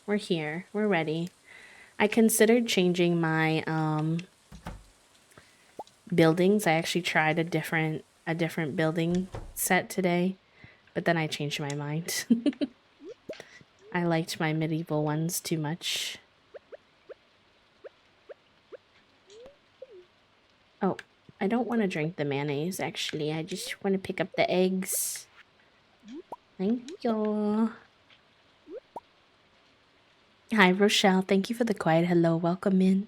We're here. We're ready. I considered changing my buildings. I actually tried a different building set today, but then I changed my mind. I liked my medieval ones too much. Oh, I don't want to drink the mayonnaise actually. I just want to pick up the eggs. Thank you. Hi Rochelle, thank you for the quiet hello. Welcome in.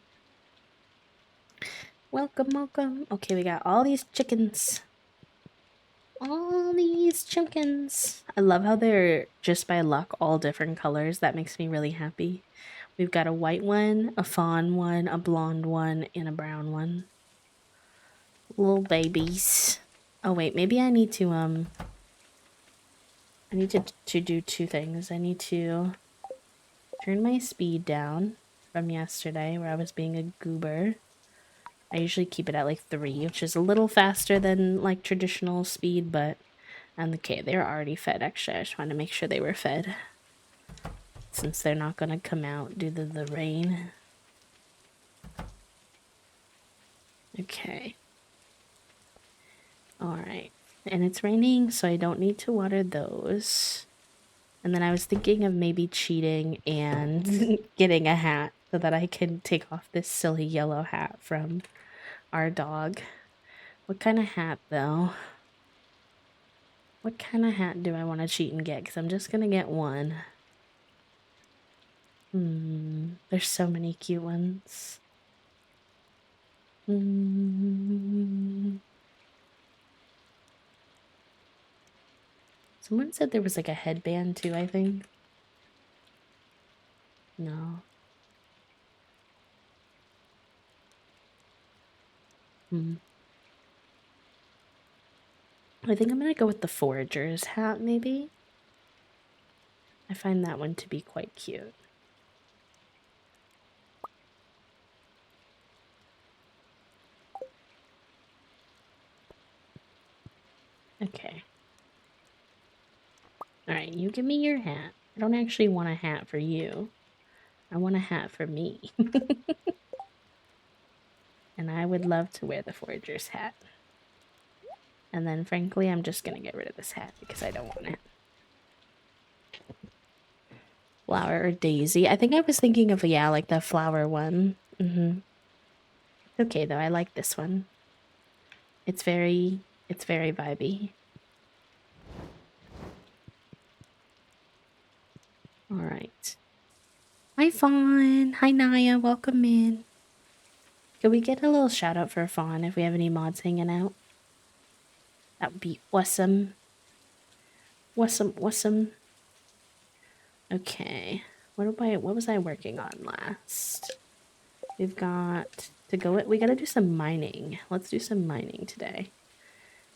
Welcome, welcome. Okay, we got all these chickens. All these chickens. I love how they're just by luck all different colors. That makes me really happy. We've got a white one, a fawn one, a blonde one, and a brown one. Little babies. Oh wait, maybe I need to to do two things. I need to turn my speed down from yesterday where I was being a goober. I usually keep it at like 3, which is a little faster than like traditional speed, but okay, they're already fed actually. I just wanted to make sure they were fed since they're not gonna come out due to the rain. Okay. Alright. And it's raining, so I don't need to water those. And then I was thinking of maybe cheating and getting a hat so that I can take off this silly yellow hat from our dog. What kind of hat, though? What kind of hat do I want to cheat and get? Because I'm just going to get one. There's so many cute ones. Someone said there was like a headband too, I think. No. I think I'm going to go with the forager's hat, maybe. I find that one to be quite cute. Okay. Alright, you give me your hat. I don't actually want a hat for you. I want a hat for me. And I would love to wear the forager's hat. And then, frankly, I'm just going to get rid of this hat because I don't want it. Flower or daisy? I think I was thinking of, yeah, like the flower one. Okay, though. I like this one. It's very vibey. Alright. Hi, Fawn. Hi, Naya. Welcome in. Could we get a little shout out for Fawn if we have any mods hanging out? That would be awesome. Awesome. Okay. What was I working on last? We've got to go, we gotta do some mining. Let's do some mining today.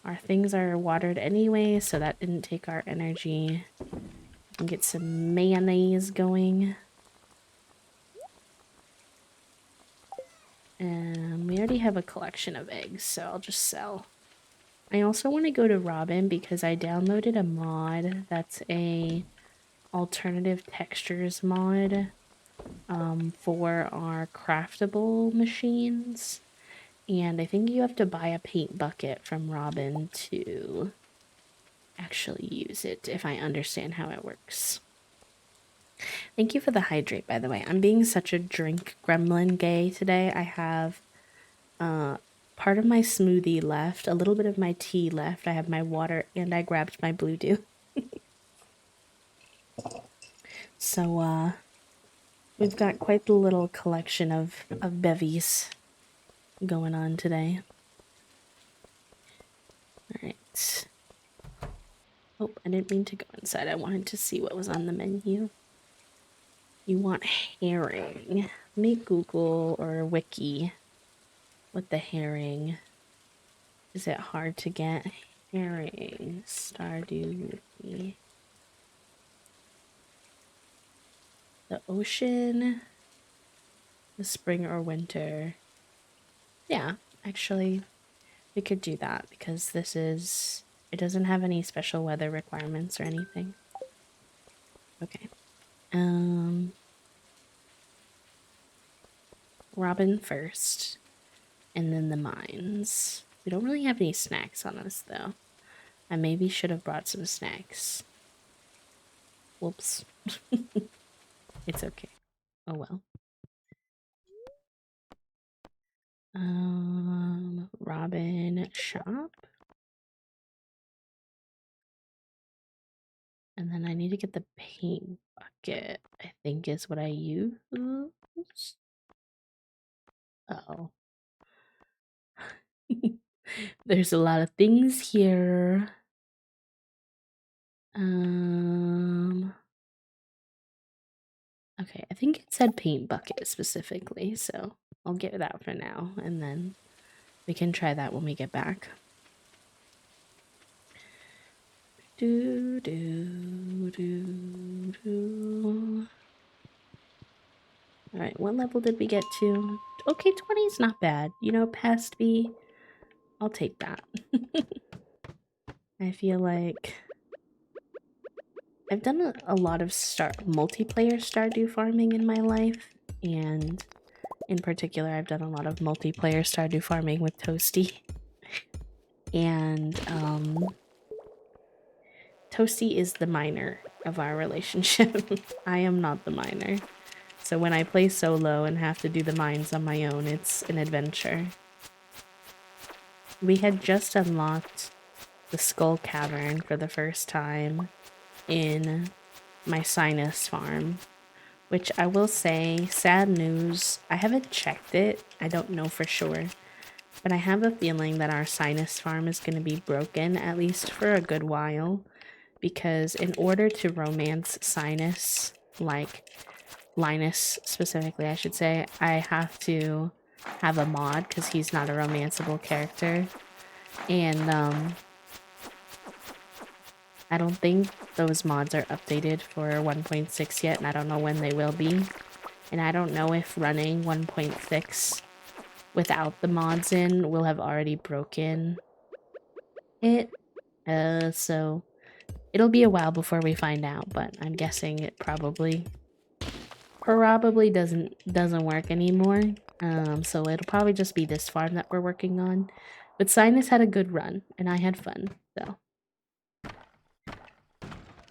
Our things are watered anyway, so that didn't take our energy. And get some mayonnaise going. And we already have a collection of eggs, so I'll just sell. I also want to go to Robin because I downloaded a mod that's a alternative textures mod for our craftable machines. And I think you have to buy a paint bucket from Robin to actually use it, if I understand how it works. Thank you for the hydrate, by the way. I'm being such a drink gremlin gay today. I have part of my smoothie left, a little bit of my tea left. I have my water, and I grabbed my Blue Dew. So, we've got quite the little collection of bevies going on today. Alright. Oh, I didn't mean to go inside. I wanted to see what was on the menu. You want herring. Let me Google or wiki what the herring. Is it hard to get? Herring. Stardew wiki. The ocean. The spring or winter. Yeah, actually, we could do that because this is... It doesn't have any special weather requirements or anything. Okay. Robin first, and then the mines. We don't really have any snacks on us, though. I maybe should have brought some snacks. Whoops. It's okay. Oh well. Robin shop. And then I need to get the paint bucket, I think is what I use. Uh-oh. There's a lot of things here. Okay, I think it said paint bucket specifically, so I'll get that for now, and then we can try that when we get back. Do do do do. All right, what level did we get to? Okay, 20 is not bad. You know, past B, I'll take that. I feel like I've done a lot of multiplayer Stardew farming in my life, and in particular, I've done a lot of multiplayer Stardew farming with Toasty. And Toasty is the miner of our relationship. I am not the miner. So when I play solo and have to do the mines on my own, it's an adventure. We had just unlocked the Skull Cavern for the first time in my sinus farm, which I will say, sad news, I haven't checked it. I don't know for sure. But I have a feeling that our sinus farm is going to be broken, at least for a good while. Because in order to romance Sinus, like Linus specifically, I should say, I have to have a mod because he's not a romanceable character. And I don't think those mods are updated for 1.6 yet, and I don't know when they will be. And I don't know if running 1.6 without the mods in will have already broken it. So it'll be a while before we find out, but I'm guessing it probably doesn't work anymore. So it'll probably just be this farm that we're working on. But Sinus had a good run, and I had fun, so.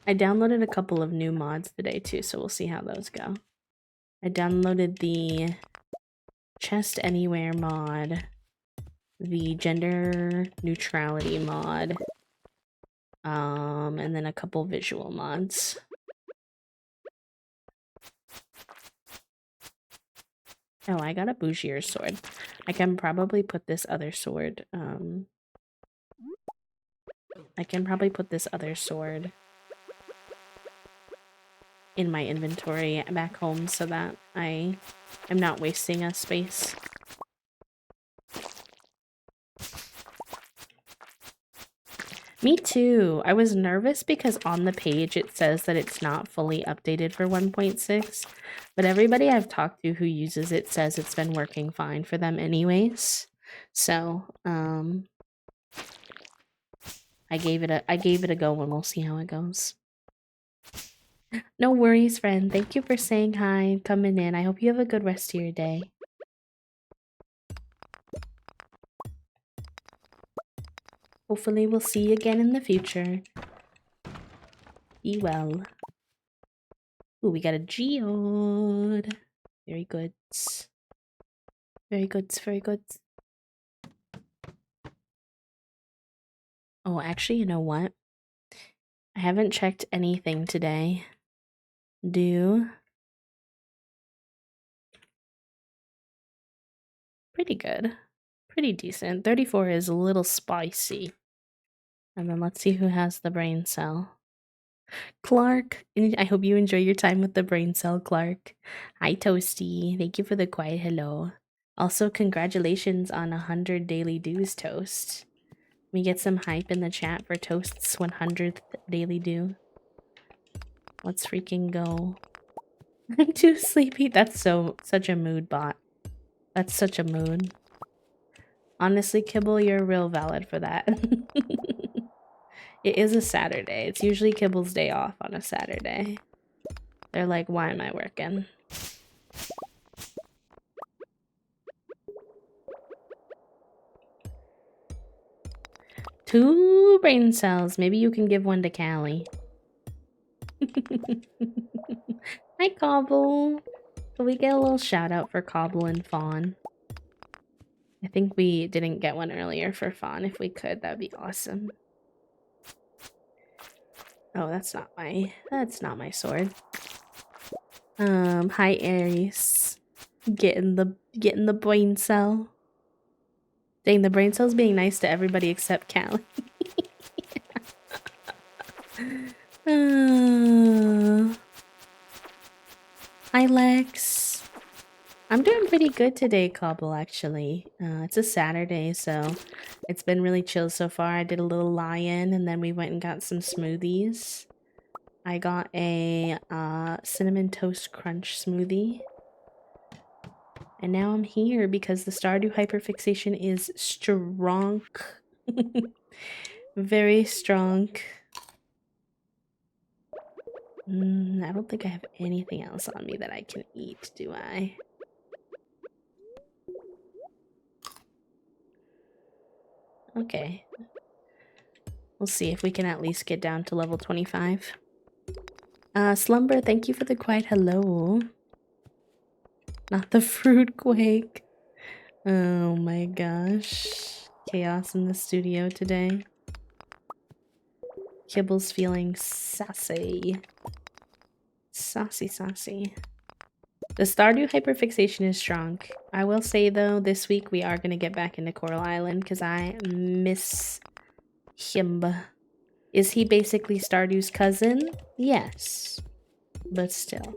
I downloaded a couple of new mods today too, so we'll see how those go. I downloaded the Chest Anywhere mod, the Gender Neutrality mod, and then a couple visual mods. Oh, I got a bougier sword. I can probably put this other sword, in my inventory back home so that I am not wasting a space. Me too. I was nervous because on the page it says that it's not fully updated for 1.6, but everybody I've talked to who uses it says it's been working fine for them anyways. So, I gave it a go and we'll see how it goes. No worries, friend. Thank you for saying hi and coming in. I hope you have a good rest of your day. Hopefully we'll see you again in the future. Be well. Ooh, we got a geode. Very good. Very good, very good. Oh, actually, you know what? I haven't checked anything today. Pretty good. Pretty decent. 34 is a little spicy. And then let's see who has the brain cell. Clark, I hope you enjoy your time with the brain cell, Clark. Hi, Toasty. Thank you for the quiet hello. Also, congratulations on 100 daily dues, Toast. We get some hype in the chat for Toast's 100th daily due. Let's freaking go. I'm too sleepy. That's such a mood bot. That's such a mood. Honestly, Kibble, you're real valid for that. It is a Saturday. It's usually Kibble's day off on a Saturday. They're like, why am I working? 2 brain cells. Maybe you can give one to Callie. Hi, Cobble. Can we get a little shout out for Cobble and Fawn? I think we didn't get one earlier for Fawn. If we could, that'd be awesome. Oh, that's not my sword. Hi Aries. Getting the brain cell. Dang, the brain cell's being nice to everybody except Callie. Hi Lex. I'm doing pretty good today, Cobble, actually. It's a Saturday, so it's been really chill so far. I did a little lie-in, and then we went and got some smoothies. I got a cinnamon toast crunch smoothie. And now I'm here because the Stardew hyperfixation is strong. Very strong. I don't think I have anything else on me that I can eat, do I? Okay. We'll see if we can at least get down to level 25. Slumber, thank you for the quiet hello. Not the fruit quake. Oh my gosh. Chaos in the studio today. Kibble's feeling sassy. Saucy. The Stardew hyperfixation is strong. I will say though, this week we are going to get back into Coral Island because I miss him. Is he basically Stardew's cousin? Yes. But still.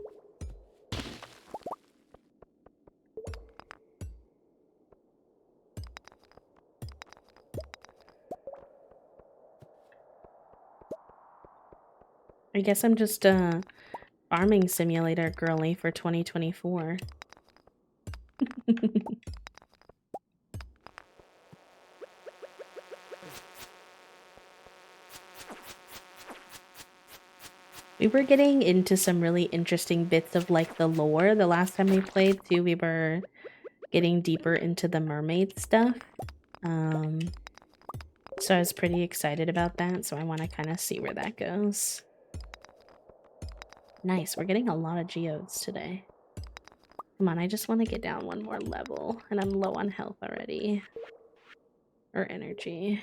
I guess I'm just farming simulator girly for 2024. We were getting into some really interesting bits of like the lore. The last time we played too, we were getting deeper into the mermaid stuff. So I was pretty excited about that, so I want to kind of see where that goes. Nice, we're getting a lot of geodes today. Come on, I just want to get down one more level, and I'm low on health already. Or energy.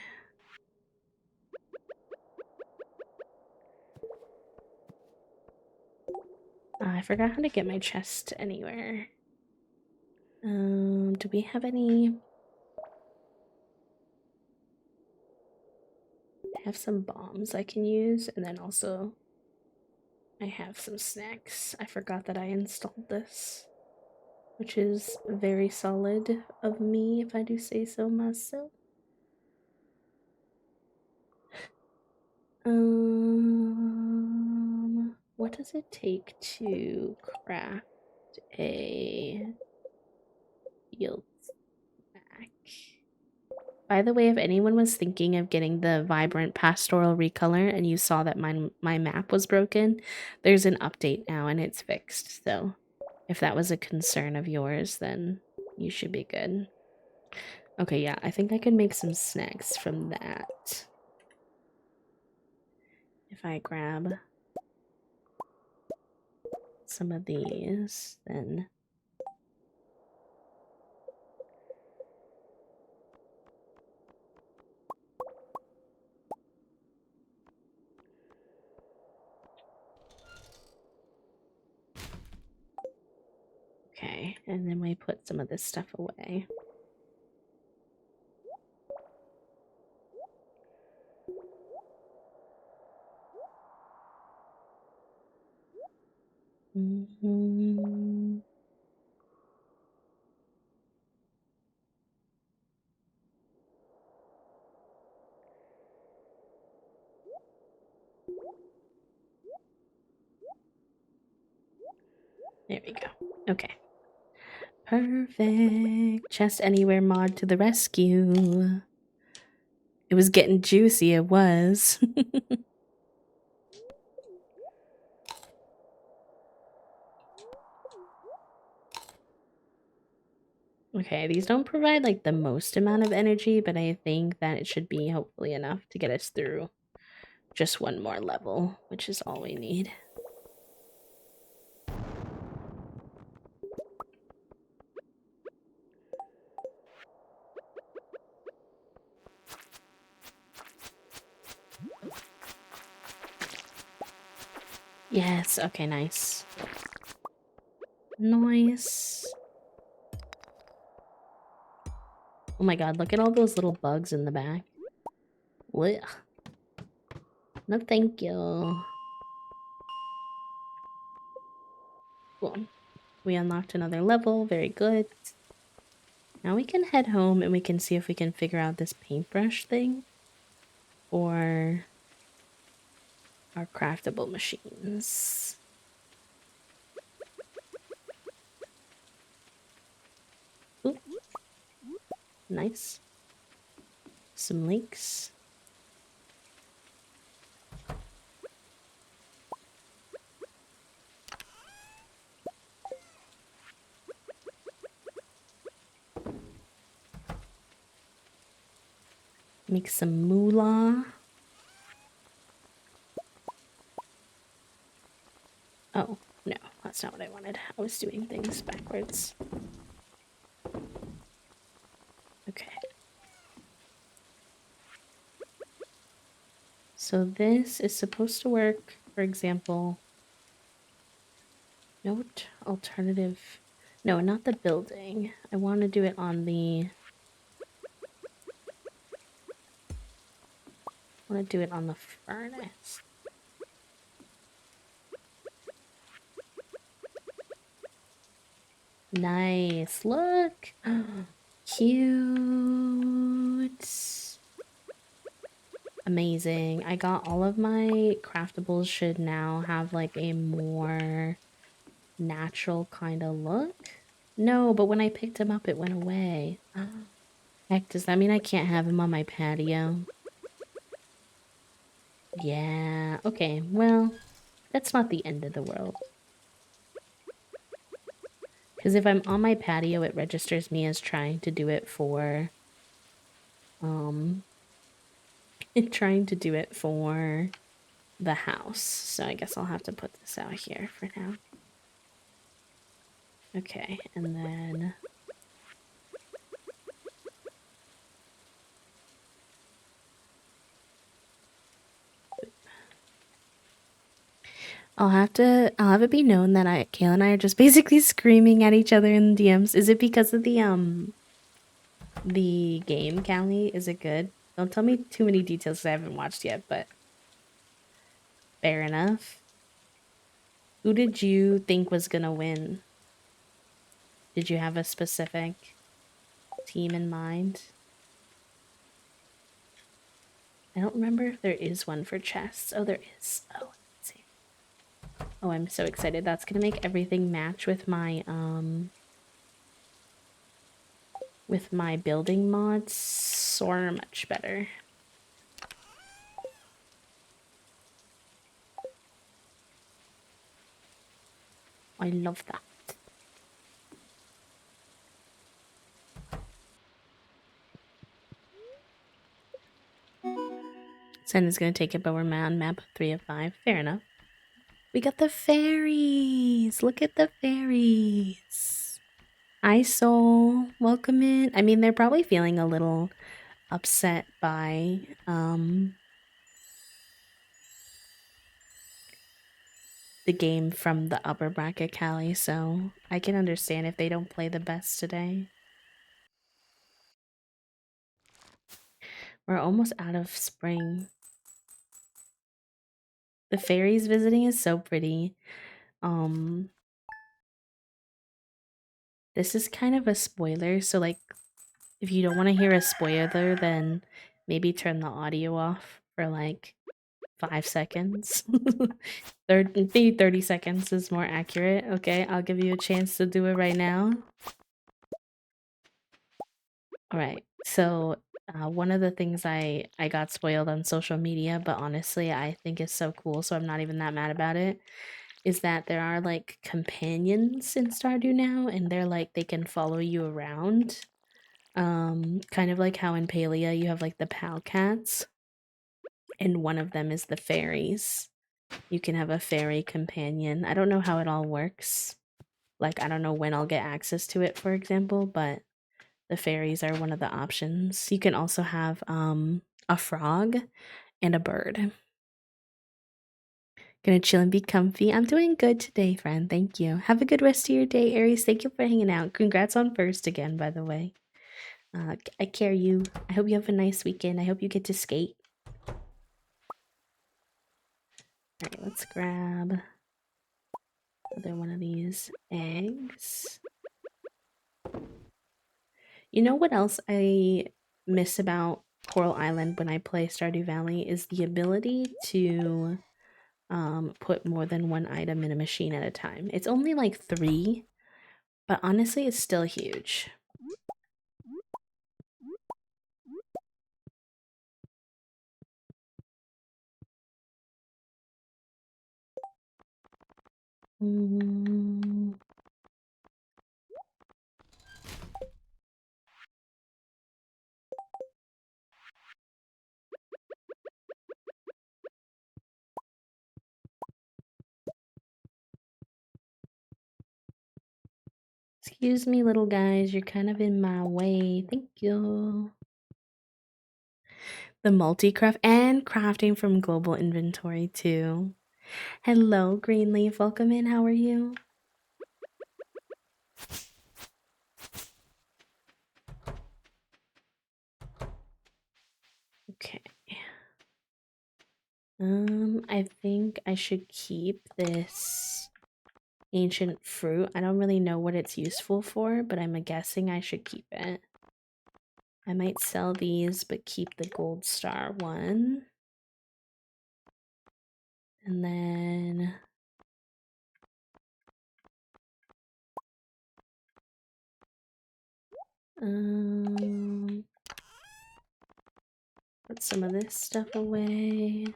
I forgot how to get my chest anywhere. Do we have any... I have some bombs I can use, and then also I have some snacks. I forgot that I installed this, which is very solid of me, if I do say so myself. What does it take to craft a yield back? By the way, if anyone was thinking of getting the vibrant pastoral recolor and you saw that my map was broken, there's an update now and it's fixed. So if that was a concern of yours, then you should be good. Okay, yeah, I think I could make some snacks from that. If I grab some of these, then... Okay, and then we put some of this stuff away. There we go. Okay. Perfect. Chest anywhere mod to the rescue. It was getting juicy, it was. Okay, these don't provide like the most amount of energy, but I think that it should be hopefully enough to get us through just one more level, which is all we need. Yes, okay, nice. Nice. Oh my god, look at all those little bugs in the back. Blech. No thank you. Cool. We unlocked another level, very good. Now we can head home and we can see if we can figure out this paintbrush thing. Or our craftable machines. Ooh. Nice. Some links. Make some moolah. Oh, no, that's not what I wanted. I was doing things backwards. Okay. So this is supposed to work, for example, note alternative. No, not the building. I want to do it on the... I want to do it on the furnace. Nice, look! Cute! Amazing. I got all of my craftables should now have like a more natural kind of look. No, but when I picked him up, it went away. Heck, does that mean I can't have him on my patio? Yeah, okay, well, that's not the end of the world. Because if I'm on my patio, it registers me as trying to do it for, trying to do it for the house. So I guess I'll have to put this out here for now. Okay, and then... I'll have it be known that Kayla and I are just basically screaming at each other in the DMs. Is it because of the game, Callie? Is it good? Don't tell me too many details because I haven't watched yet, but fair enough. Who did you think was gonna win? Did you have a specific team in mind? I don't remember if there is one for chests. Oh, there is. Oh, let's see. Oh, I'm so excited. That's gonna make everything match with my building mods so much better. I love that. Sen is gonna take it, but we're on map 3 of 5. Fair enough. We got the fairies. Look at the fairies. Hi, Soul. Welcome in. I mean, they're probably feeling a little upset by the game from the upper bracket, Callie, so I can understand if they don't play the best today. We're almost out of spring. The fairies visiting is so pretty. This is kind of a spoiler, so like if you don't want to hear a spoiler, then maybe turn the audio off for like 5 seconds. 30 seconds is more accurate. Okay, I'll give you a chance to do it right now. Alright, so one of the things I got spoiled on social media, but honestly I think is so cool, so I'm not even that mad about it, is that there are like companions in Stardew now, and they're like they can follow you around. Kind of like how in Palia you have like the pal cats, and one of them is the fairies. You can have a fairy companion. I don't know how it all works. Like I don't know when I'll get access to it, for example, but the fairies are one of the options. You can also have a frog and a bird. Gonna chill and be comfy. I'm doing good today, friend. Thank you. Have a good rest of your day, Aries. Thank you for hanging out. Congrats on first again, by the way. I care you. I hope you have a nice weekend. I hope you get to skate. Alright, let's grab another one of these eggs. You know what else I miss about Coral Island when I play Stardew Valley is the ability to put more than one item in a machine at a time. It's only like 3, but honestly, it's still huge. Mm. Excuse me, little guys, you're kind of in my way. Thank you. The multi-craft and crafting from global inventory too. Hello, Greenleaf. Welcome in. How are you? Okay. I think I should keep this ancient fruit. I don't really know what it's useful for, but I'm guessing I should keep it. I might sell these, but keep the gold star one. And then put some of this stuff away.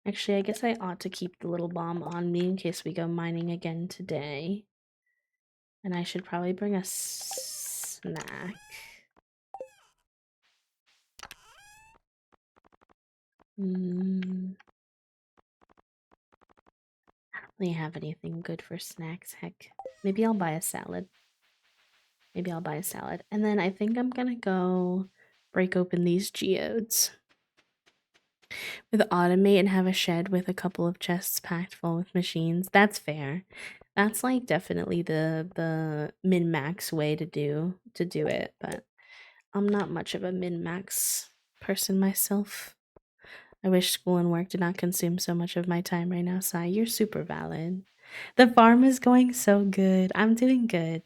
Actually, I guess I ought to keep the little bomb on me in case we go mining again today. And I should probably bring a snack. I don't really have anything good for snacks. Heck, maybe I'll buy a salad. Maybe I'll buy a salad. And then I think I'm gonna go break open these geodes with automate and have a shed with a couple of chests packed full with machines. That's fair. That's like definitely the min-max way to do it, but I'm not much of a min-max person myself. I wish school and work did not consume so much of my time right now, Sai. You're super valid. The farm is going so good. I'm doing good.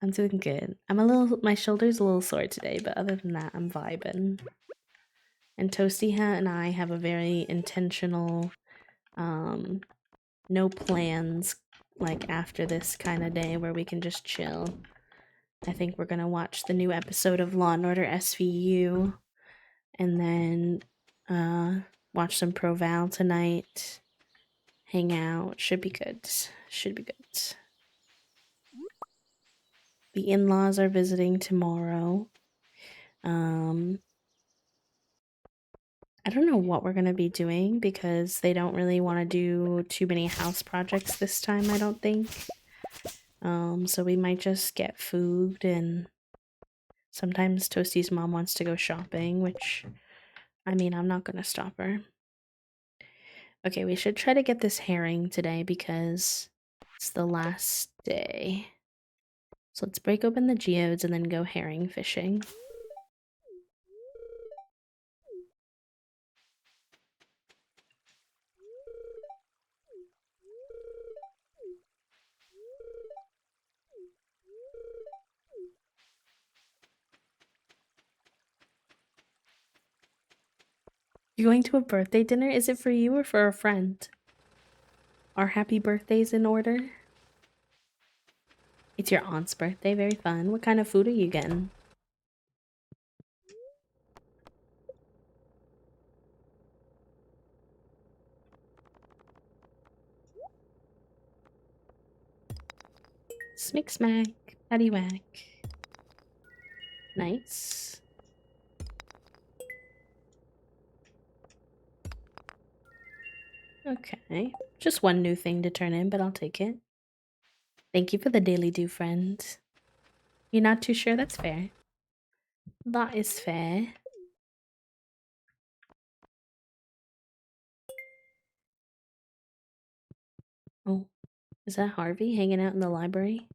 I'm doing good. My shoulder's a little sore today, but other than that, I'm vibing. And Toasty Hat and I have a very intentional, no plans, like after this kind of day where we can just chill. I think we're gonna watch the new episode of Law and Order SVU, and then watch some Pro Val tonight. Hang out. Should be good. Should be good. The in-laws are visiting tomorrow. I don't know what we're gonna be doing because they don't really want to do too many house projects this time, I don't think. So we might just get food, and sometimes Toasty's mom wants to go shopping, which, I mean, I'm not gonna stop her. Okay, we should try to get this herring today because it's the last day. So let's break open the geodes and then go herring fishing. You're going to a birthday dinner? Is it for you or for a friend? Are happy birthdays in order? It's your aunt's birthday. Very fun. What kind of food are you getting? Smick smack, paddywhack. Nice. Okay. Just one new thing to turn in, but I'll take it. Thank you for the daily do, friend. You're not too sure? That's fair. That is fair. Oh, is that Harvey hanging out in the library?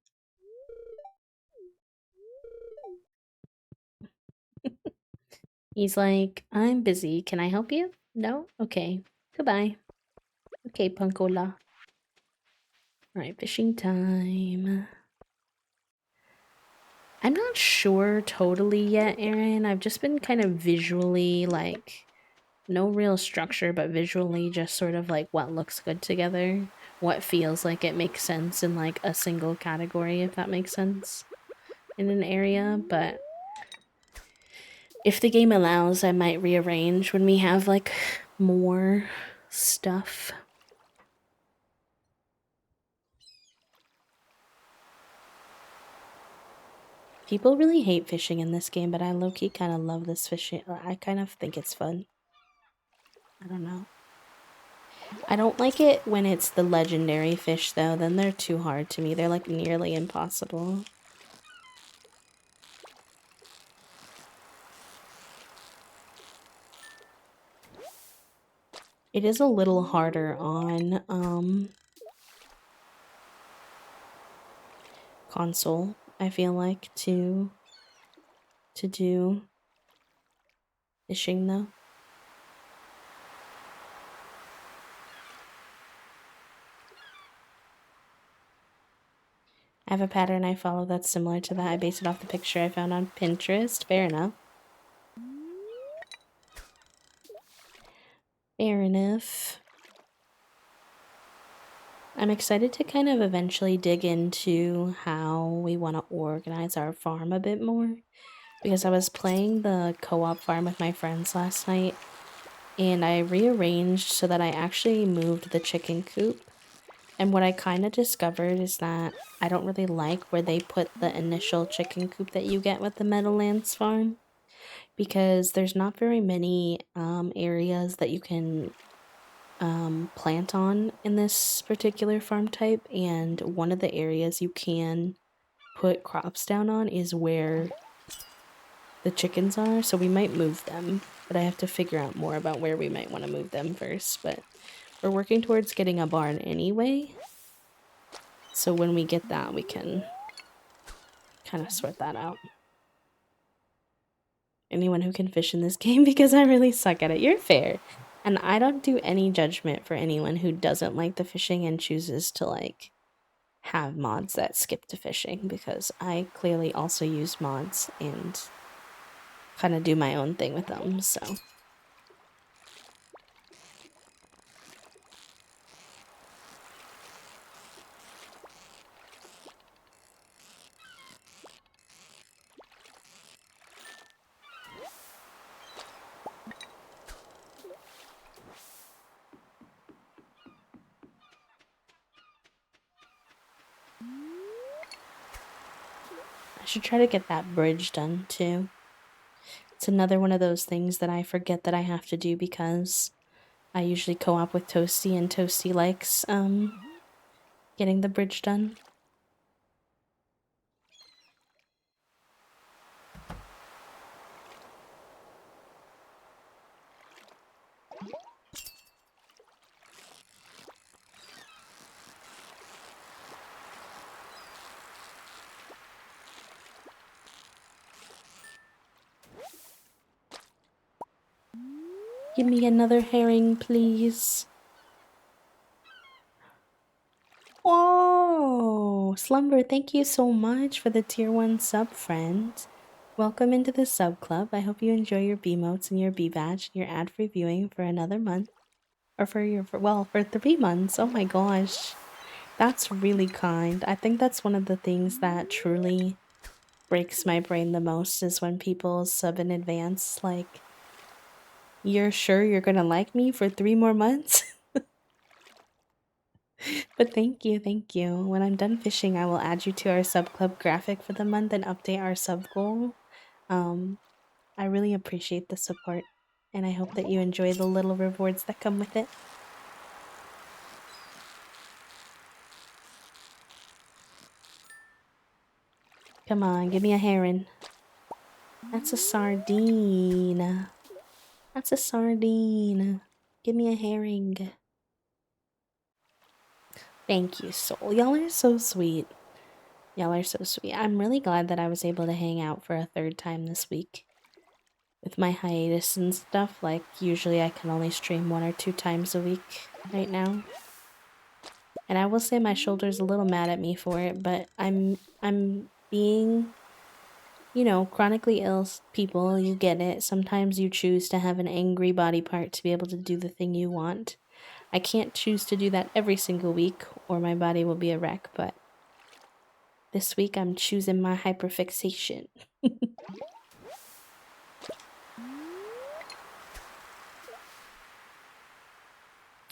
He's like, I'm busy. Can I help you? No? Okay. Goodbye. Okay, Punkola. Alright, fishing time. I'm not sure totally yet, Aaron. I've just been kind of visually, like, no real structure, but visually just sort of like what looks good together. What feels like it makes sense in, like, a single category, if that makes sense, in an area. But if the game allows, I might rearrange when we have, like, more stuff. People really hate fishing in this game, but I low-key kind of love this fishing. I kind of think it's fun. I don't know. I don't like it when it's the legendary fish, though. Then they're too hard to me. They're, like, nearly impossible. It is a little harder on, console, I feel like, to do fishing, though. I have a pattern I follow that's similar to that. I base it off the picture I found on Pinterest. Fair enough. Fair enough. I'm excited to kind of eventually dig into how we want to organize our farm a bit more. Because I was playing the co-op farm with my friends last night. And I rearranged so that I actually moved the chicken coop. And what I kind of discovered is that I don't really like where they put the initial chicken coop that you get with the Meadowlands farm. Because there's not very many areas that you can plant on in this particular farm type. And one of the areas you can put crops down on is where the chickens are. So we might move them. But I have to figure out more about where we might want to move them first. But we're working towards getting a barn anyway. So when we get that, we can kind of sort that out. Anyone who can fish in this game, because I really suck at it. You're fair. And I don't do any judgment for anyone who doesn't like the fishing and chooses to, like, have mods that skip to fishing, because I clearly also use mods and kind of do my own thing with them, so. I should try to get that bridge done too. It's another one of those things that I forget that I have to do because I usually co-op with Toasty, and Toasty likes getting the bridge done. Give me another herring, please. Whoa! Slumber, thank you so much for the tier 1 sub, friend. Welcome into the sub club. I hope you enjoy your B-motes and your B-badge and your ad-free viewing for another month. Or for 3 months. Oh my gosh. That's really kind. I think that's one of the things that truly breaks my brain the most is when people sub in advance, like, you're sure you're gonna like me for 3 more months? But thank you, thank you. When I'm done fishing, I will add you to our sub club graphic for the month and update our sub goal. Um, I really appreciate the support, and I hope that you enjoy the little rewards that come with it. Come on, give me a heron. That's a sardine. That's a sardine. Give me a herring. Thank you, Soul. Y'all are so sweet. Y'all are so sweet. I'm really glad that I was able to hang out for a third time this week. With my hiatus and stuff, like usually I can only stream 1 or 2 times a week right now. And I will say my shoulder's a little mad at me for it, but I'm being, chronically ill people, you get it. Sometimes you choose to have an angry body part to be able to do the thing you want. I can't choose to do that every single week or my body will be a wreck, but this week I'm choosing my hyperfixation.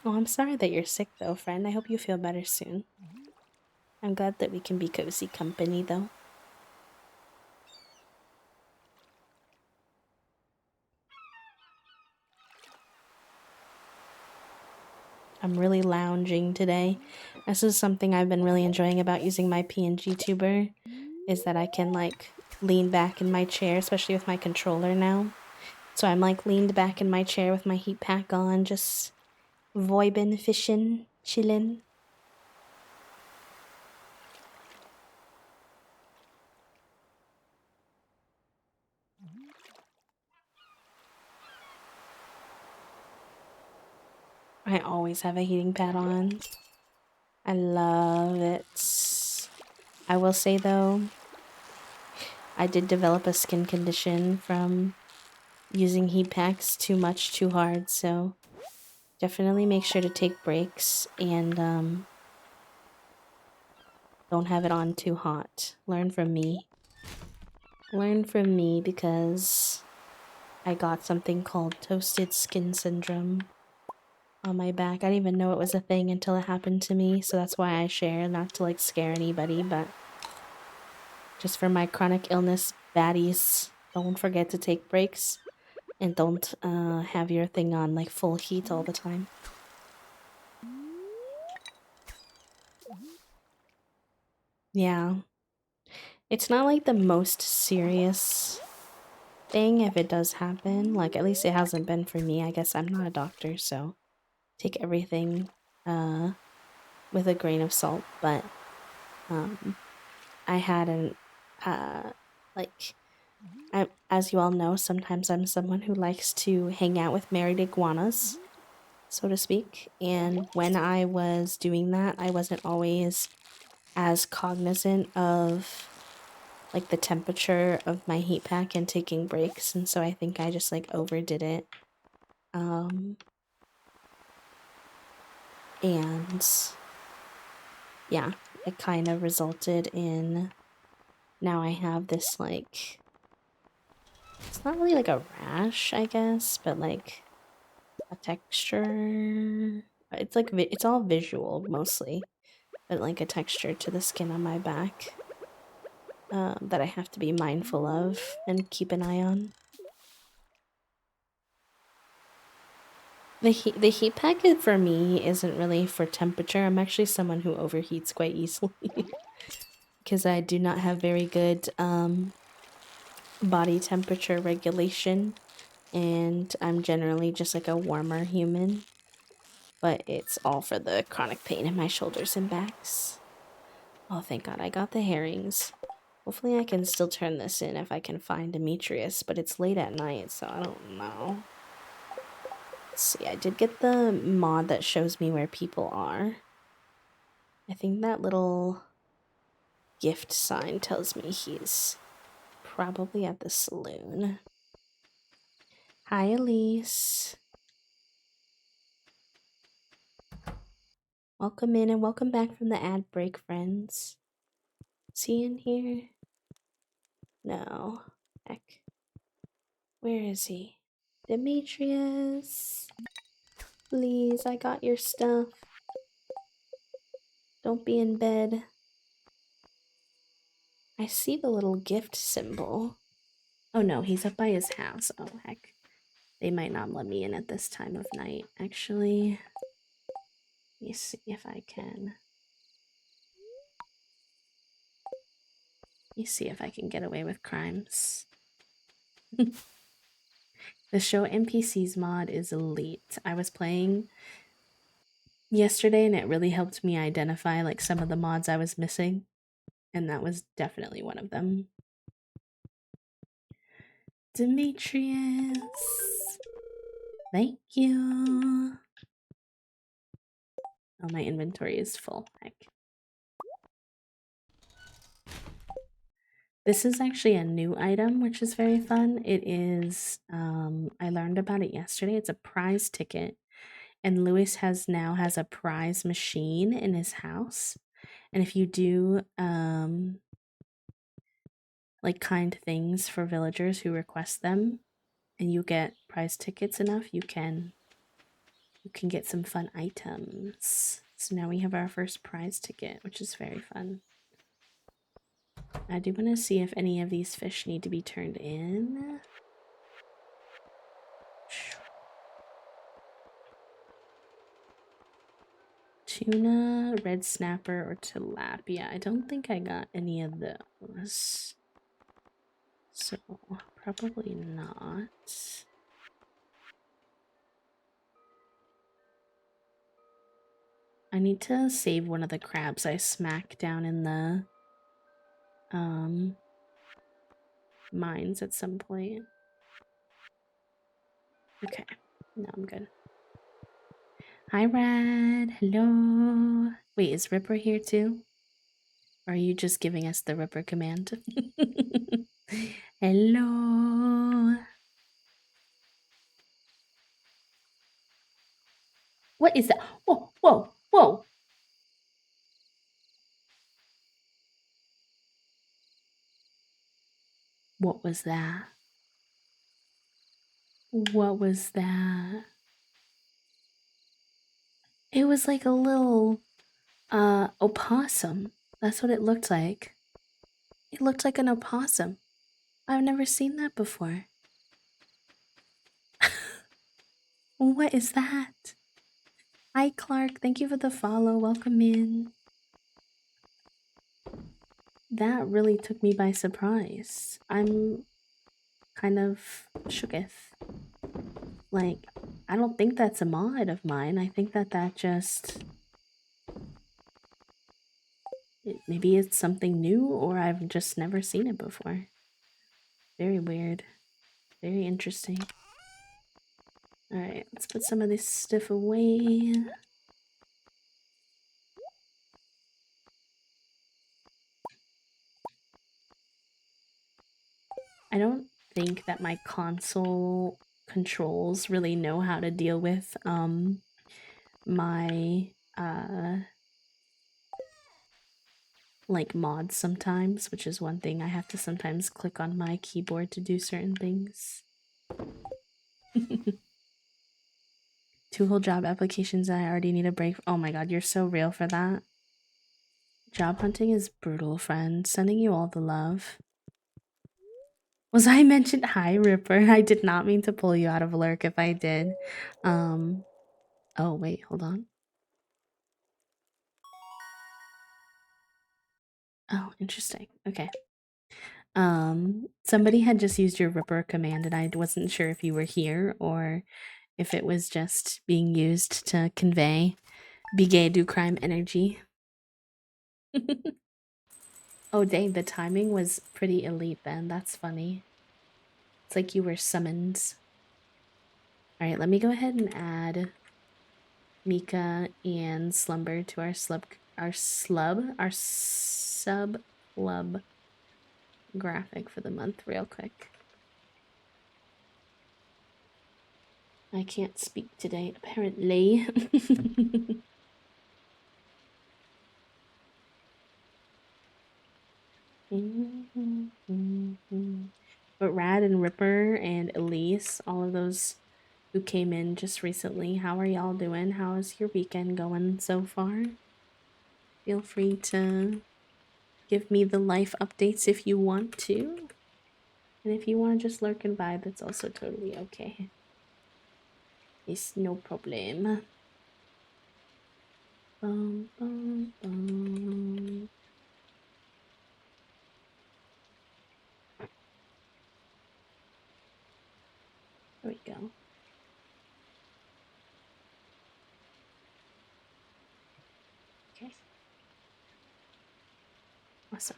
Oh, I'm sorry that you're sick though, friend. I hope you feel better soon. I'm glad that we can be cozy company though. I'm really lounging today. This is something I've been really enjoying about using my PNG tuber, is that I can like lean back in my chair, especially with my controller now. So I'm like leaned back in my chair with my heat pack on, just voibin, fishing, chillin'. I always have a heating pad on. I love it. I will say though, I did develop a skin condition from using heat packs too much, too hard, so definitely make sure to take breaks and don't have it on too hot. Learn from me. Learn from me because I got something called toasted skin syndrome on my back. I didn't even know it was a thing until it happened to me, so that's why I share, not to like scare anybody, but just for my chronic illness baddies, don't forget to take breaks and don't have your thing on like full heat all the time. Yeah. It's not like the most serious thing if it does happen. Like at least it hasn't been for me. I guess I'm not a doctor, so take everything uh with a grain of salt, but I had an like as you all know, sometimes I'm someone who likes to hang out with married iguanas, so to speak. And when I was doing that, I wasn't always as cognizant of like the temperature of my heat pack and taking breaks, and so I think I just like overdid it. Um and yeah, it kind of resulted in now I have this like it's not really like a rash, I guess, but like a texture. It's like it's all visual mostly, but like a texture to the skin on my back that I have to be mindful of and keep an eye on. The heat packet for me isn't really for temperature. I'm actually someone who overheats quite easily because I do not have very good body temperature regulation, and I'm generally just like a warmer human. But it's all for the chronic pain in my shoulders and backs. Oh, thank God I got the herrings. Hopefully I can still turn this in if I can find Demetrius, but it's late at night, so I don't know. Let's see, I did get the mod that shows me where people are. I think that little gift sign tells me he's probably at the saloon. Hi, Elise. Welcome in and welcome back from the ad break, friends. Is he in here? No. Heck. Where is he? Demetrius. Please, I got your stuff. Don't be in bed. I see the little gift symbol. Oh no, he's up by his house. Oh heck. They might not let me in at this time of night. Actually, let me see if I can. Let me see if I can get away with crimes. The show NPCs mod is elite. I was playing yesterday and it really helped me identify like some of the mods I was missing. And that was definitely one of them. Demetrius. Thank you. Oh, my inventory is full. Heck. This is actually a new item, which is very fun. It is, I learned about it yesterday. It's a prize ticket. And Lewis now has a prize machine in his house. And if you do, like kind things for villagers who request them, and you get prize tickets enough, you can get some fun items. So now we have our first prize ticket, which is very fun. I do want to see if any of these fish need to be turned in. Tuna, red snapper, or tilapia. I don't think I got any of those. So, probably not. I need to save one of the crabs I smacked down in the mines at some point. Okay, no, I'm good. Hi, Rad. Hello. Wait, is Ripper here too? Or are you just giving us the Ripper command? Hello. What is that? Whoa, whoa, whoa. What was that? What was that? It was like a little opossum. That's what it looked like. It looked like an opossum. I've never seen that before. What is that? Hi Clark, thank you for the follow. Welcome in. That really took me by surprise. I'm kind of shooketh. Like, I don't think that's a mod of mine. I think that just... Maybe it's something new, or I've just never seen it before. Very weird. Very interesting. Alright, let's put some of this stuff away. I don't think that my console controls really know how to deal with my like mods sometimes, which is one thing I have to sometimes click on my keyboard to do certain things. 2 whole job applications I already need a break. Oh my god, you're so real for that. Job hunting is brutal, friend. Sending you all the love. Was I mentioned? Hi, Ripper. I did not mean to pull you out of lurk if I did. Oh, wait, hold on. Oh, interesting. Okay. Somebody had just used your Ripper command and I wasn't sure if you were here or if it was just being used to convey be gay, do crime energy. Oh, dang, the timing was pretty elite then. That's funny. It's like you were summoned. Alright, let me go ahead and add Mika and Slumber to our sub club graphic for the month real quick. I can't speak today, apparently. But Rad and Ripper and Elise, all of those who came in just recently, how are y'all doing? How is your weekend going so far? Feel free to give me the life updates if you want to. And if you want to just lurk and vibe, that's also totally okay. It's no problem. Bum, bum, bum. There we go. Okay. Awesome.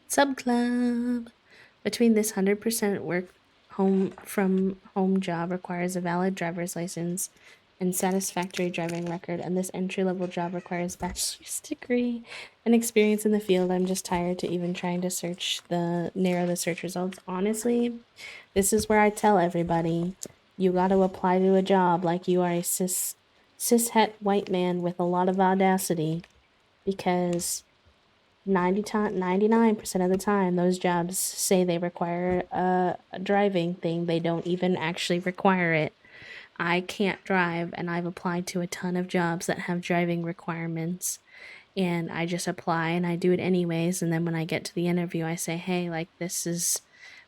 Sub club. Between this 100% work from home job requires a valid driver's license and satisfactory driving record, and this entry-level job requires bachelor's degree and experience in the field. I'm just tired to even trying to narrow the search results. Honestly, this is where I tell everybody, you got to apply to a job like you are a cishet white man with a lot of audacity, because 99% of the time, those jobs say they require a driving thing. They don't even actually require it. I can't drive, and I've applied to a ton of jobs that have driving requirements, and I just apply and I do it anyways. And then when I get to the interview, I say, hey, like, this is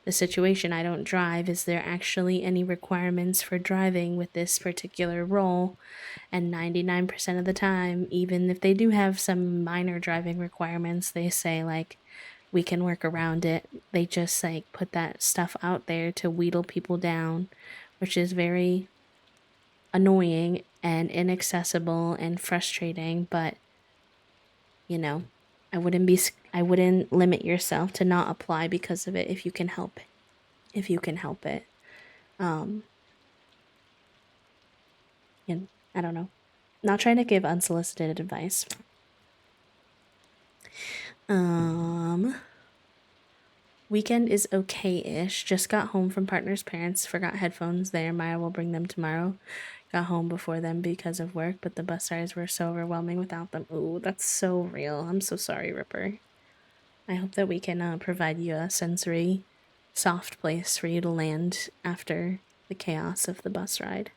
the situation. I don't drive. Is there actually any requirements for driving with this particular role? And 99% of the time, even if they do have some minor driving requirements, they say, like, we can work around it. They just, like, put that stuff out there to wheedle people down, which is very annoying and inaccessible and frustrating. But, you know, I wouldn't limit yourself to not apply because of it if you can help it. If you can help it. And I don't know. Not trying to give unsolicited advice. Weekend is okay-ish. Just got home from partner's parents. Forgot headphones there. Maya will bring them tomorrow. Got home before them because of work, but the bus rides were so overwhelming without them. Ooh, that's so real. I'm so sorry, Ripper. I hope that we can provide you a sensory, soft place for you to land after the chaos of the bus ride.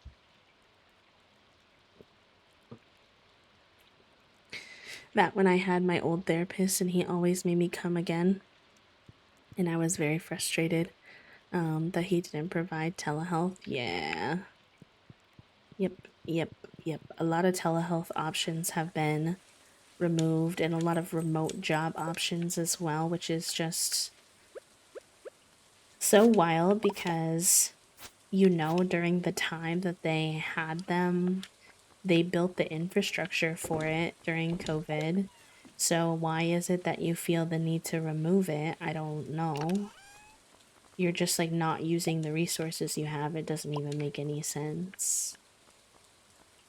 That when I had my old therapist and he always made me come again, and I was very frustrated that he didn't provide telehealth. Yeah. Yep. A lot of telehealth options have been removed, and a lot of remote job options as well, which is just so wild because, during the time that they had them, they built the infrastructure for it during COVID. So why is it that you feel the need to remove it? I don't know. You're just like not using the resources you have. It doesn't even make any sense.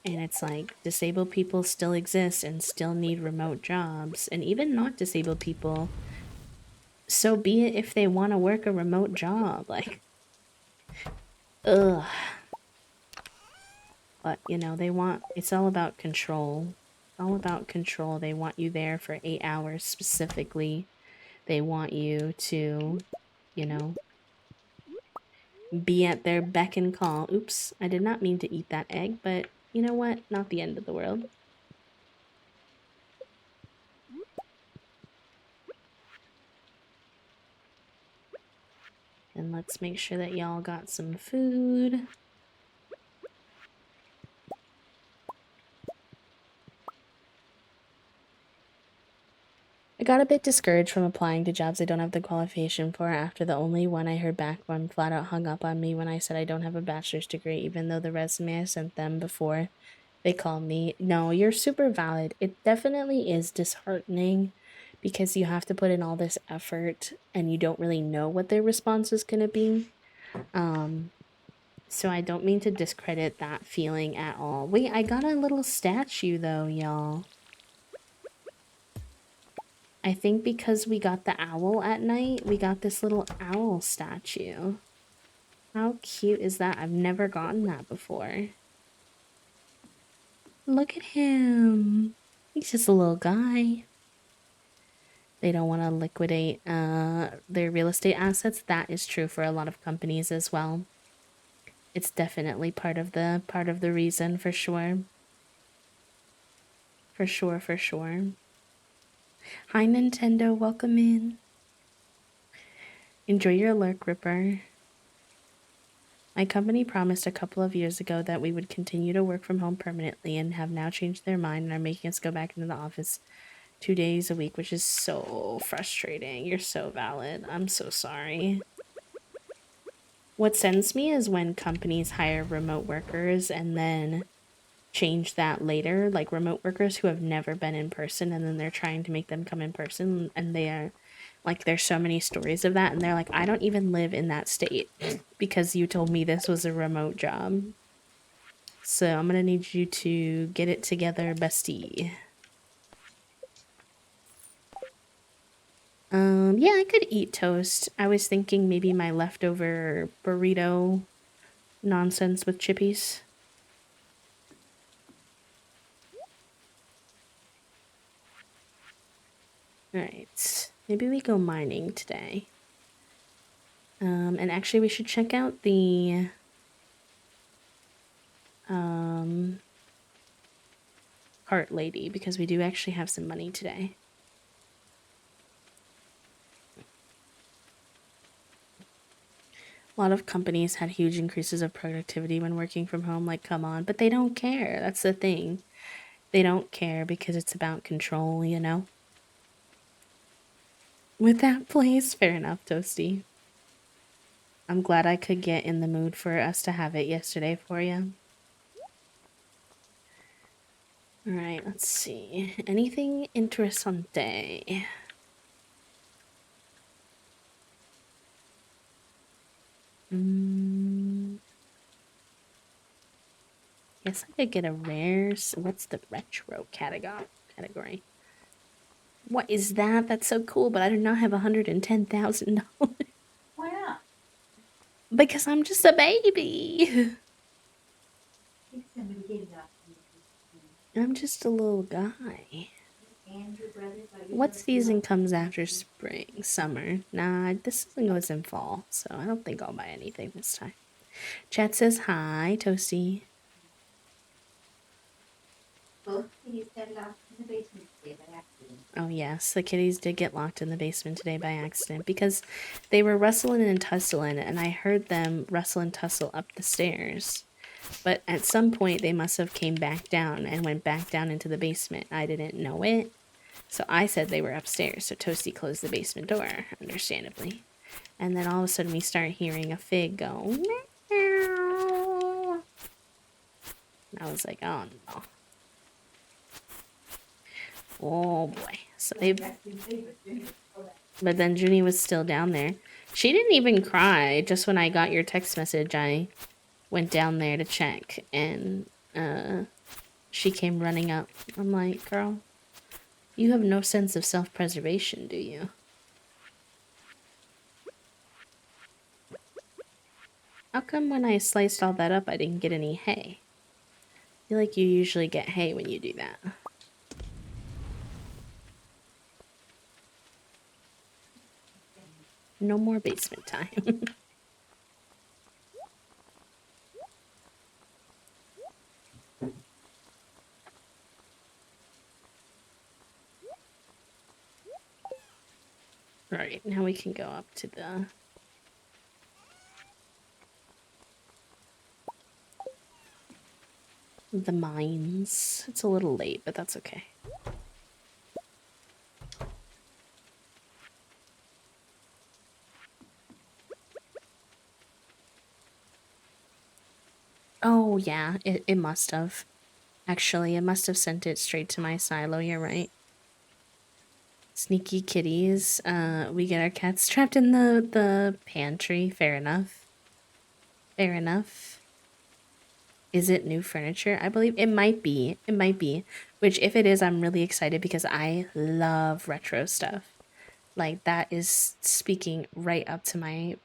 And it's like disabled people still exist and still need remote jobs. And even not disabled people, so be it if they want to work a remote job. Like, ugh. But, it's all about control. All about control. They want you there for 8 hours specifically. They want you to, you know, be at their beck and call. Oops, I did not mean to eat that egg, but you know what? Not the end of the world. And let's make sure that y'all got some food. I got a bit discouraged from applying to jobs I don't have the qualification for after the only one I heard back from flat out hung up on me when I said I don't have a bachelor's degree, even though the resume I sent them before they called me. No, you're super valid. It definitely is disheartening because you have to put in all this effort and you don't really know what their response is going to be. So I don't mean to discredit that feeling at all. Wait, I got a little statue though, y'all. I think because we got the owl at night, we got this little owl statue. How cute is that? I've never gotten that before. Look at him. He's just a little guy. They don't want to liquidate their real estate assets. That is true for a lot of companies as well. It's definitely part of the reason for sure. For sure, for sure. Hi, Nintendo. Welcome in. Enjoy your lurk, Ripper. My company promised a couple of years ago that we would continue to work from home permanently and have now changed their mind and are making us go back into the office 2 days a week, which is so frustrating. You're so valid. I'm so sorry. What sends me is when companies hire remote workers and then change that later, like remote workers who have never been in person and then they're trying to make them come in person, and they are like, there's so many stories of that, and they're like, I don't even live in that state because you told me this was a remote job. So I'm gonna need you to get it together, bestie. Yeah, I could eat toast. I was thinking maybe my leftover burrito nonsense with chippies. Alright, maybe we go mining today. And actually we should check out the cart lady because we do actually have some money today. A lot of companies had huge increases of productivity when working from home, like, come on, but they don't care. That's the thing. They don't care because it's about control, you know? With that, please. Fair enough, Toasty. I'm glad I could get in the mood for us to have it yesterday for you. Alright, let's see. Anything interessante? Guess I could get a rare. What's the retro category? What is that? That's so cool, but I do not have $110,000. Why not? Because I'm just a baby. I'm just a little guy. What season comes after spring? Summer. Nah, this season goes in fall, so I don't think I'll buy anything this time. Chat says hi, Toasty. Both kitties got locked in the basement today by accident. Oh yes, the kitties did get locked in the basement today by accident because they were rustling and tussling, and I heard them rustle and tussle up the stairs. But at some point they must have came back down and went back down into the basement. I didn't know it. So I said they were upstairs, so Toasty closed the basement door, understandably. And then all of a sudden we start hearing a fig go, meow. And I was like, oh no. Oh boy. So they, but then Junie was still down there. She didn't even cry. Just when I got your text message, I went down there to check, and she came running up. I'm like, girl, you have no sense of self-preservation, do you? How come when I sliced all that up, I didn't get any hay? I feel like you usually get hay when you do that. No more basement time. Alright, now we can go up to the mines. It's a little late, but that's okay. Oh yeah, it must have. Actually, it must have sent it straight to my silo, you're right. Sneaky kitties. We get our cats trapped in the pantry. Fair enough. Fair enough. Is it new furniture? I believe it might be. It might be. Which, if it is, I'm really excited because I love retro stuff. Like, that is speaking right up to my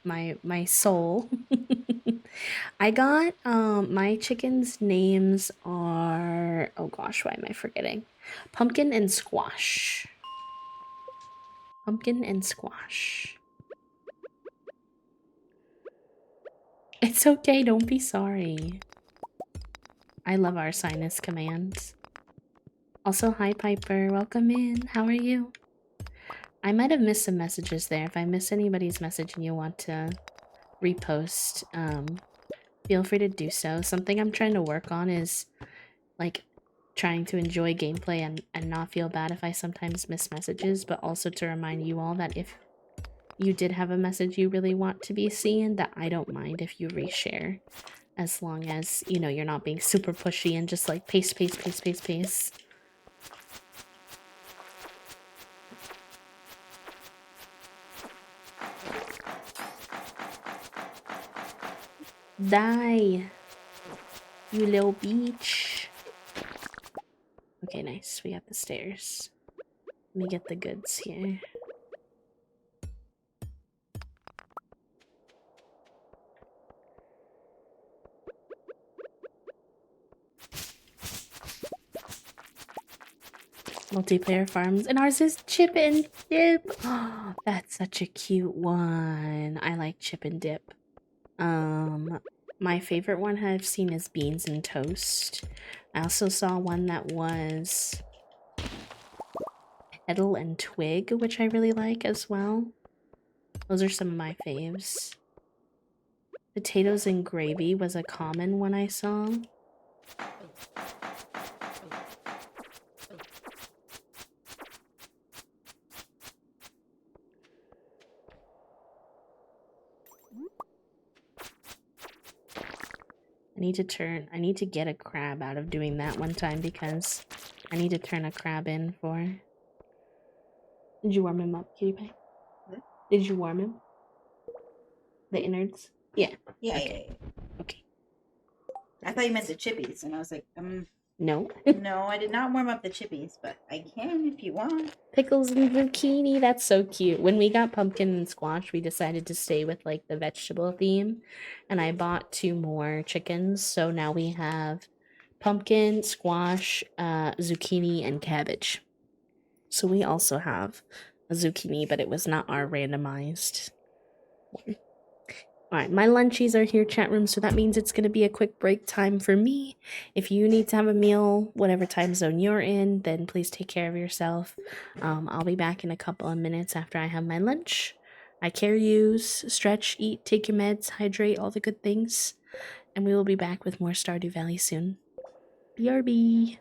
soul. I got my chickens' names are, oh gosh, why am I forgetting? Pumpkin and Squash. Pumpkin and Squash. It's okay, don't be sorry. I love our sinus commands. Also, hi Piper, welcome in. How are you? I might have missed some messages there. If I miss anybody's message and you want to repost, feel free to do so. Something I'm trying to work on is like trying to enjoy gameplay and not feel bad if I sometimes miss messages, but also to remind you all that if you did have a message you really want to be seen, that I don't mind if you reshare, as long as, you know, you're not being super pushy and just like paste, paste, paste, paste, paste. Die, you little beach. Okay, nice. We got the stairs. Let me get the goods here. Multiplayer farms, and ours is chip and dip. Oh, that's such a cute one. I like chip and dip. My favorite one I've seen is beans and toast. I also saw one that was petal and twig, which I really like as well. Those are some of my faves. Potatoes and gravy was a common one I saw. I need to get a crab out of doing that one time because I need to turn a crab in for. Did you warm him up, cutie pie? What? Did you warm him? The innards? Yeah. Yeah, Okay. yeah. Okay. I thought you meant the chippies, and I was like, No. no, I did not warm up the chippies, but I can if you want. Pickles and zucchini, that's so cute. When we got pumpkin and squash, we decided to stay with like the vegetable theme, and I bought 2 more chickens, so now we have pumpkin, squash, zucchini, and cabbage. So we also have a zucchini, but it was not our randomized one. Alright, my lunchies are here, chat room, so that means it's going to be a quick break time for me. If you need to have a meal, whatever time zone you're in, then please take care of yourself. I'll be back in a couple of minutes after I have my lunch. I care use, stretch, eat, take your meds, hydrate, all the good things. And we will be back with more Stardew Valley soon. BRB!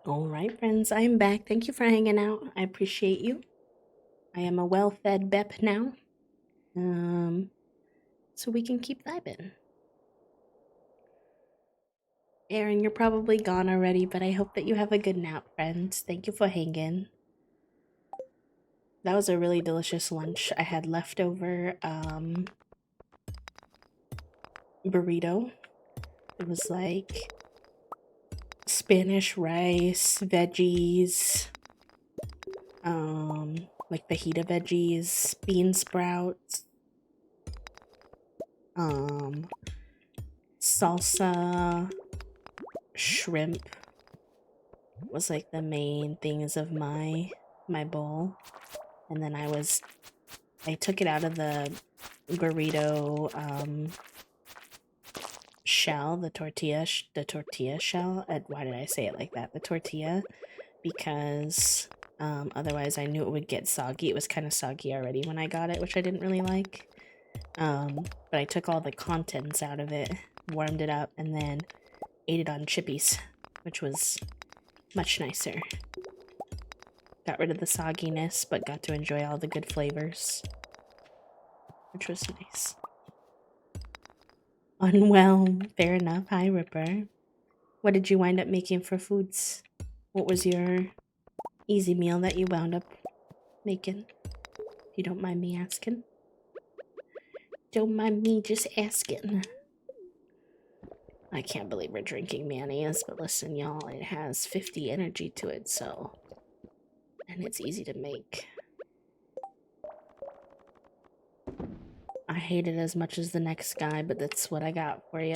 All right, friends, I'm back. Thank you for hanging out. I appreciate you. I am a well-fed Bep now. So we can keep vibing. Aaron, you're probably gone already, but I hope that you have a good nap, friends. Thank you for hanging. That was a really delicious lunch. I had leftover burrito. It was like Spanish rice, veggies, like fajita veggies, bean sprouts, salsa, shrimp was like the main things of my bowl. And then I took it out of the burrito shell, the tortilla shell. Why did I say it like that? The tortilla, because otherwise I knew it would get soggy. It was kind of soggy already when I got it, which I didn't really like. But I took all the contents out of it, warmed it up, and then ate it on chippies, which was much nicer. Got rid of the sogginess, but got to enjoy all the good flavors, which was nice. Unwell, fair enough. Hi, Ripper. What did you wind up making for foods? What was your easy meal that you wound up making? If you don't mind me asking. Don't mind me just asking. I can't believe we're drinking mayonnaise, but listen, y'all, it has 50 energy to it, so... And it's easy to make. I hate it as much as the next guy, but that's what I got for you.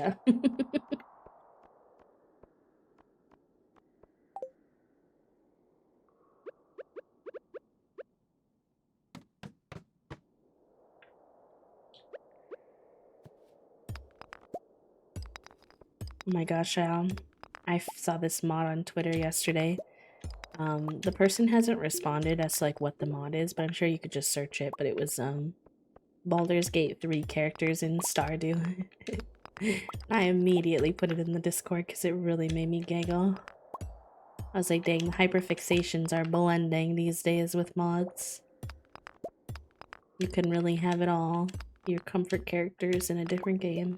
Oh my gosh, I saw this mod on Twitter yesterday. The person hasn't responded as to, like, what the mod is, but I'm sure you could just search it, but it was, Baldur's Gate 3 characters in Stardew. I immediately put it in the Discord because it really made me giggle. I was like, dang, the hyperfixations are blending these days with mods. You can really have it all. Your comfort characters in a different game.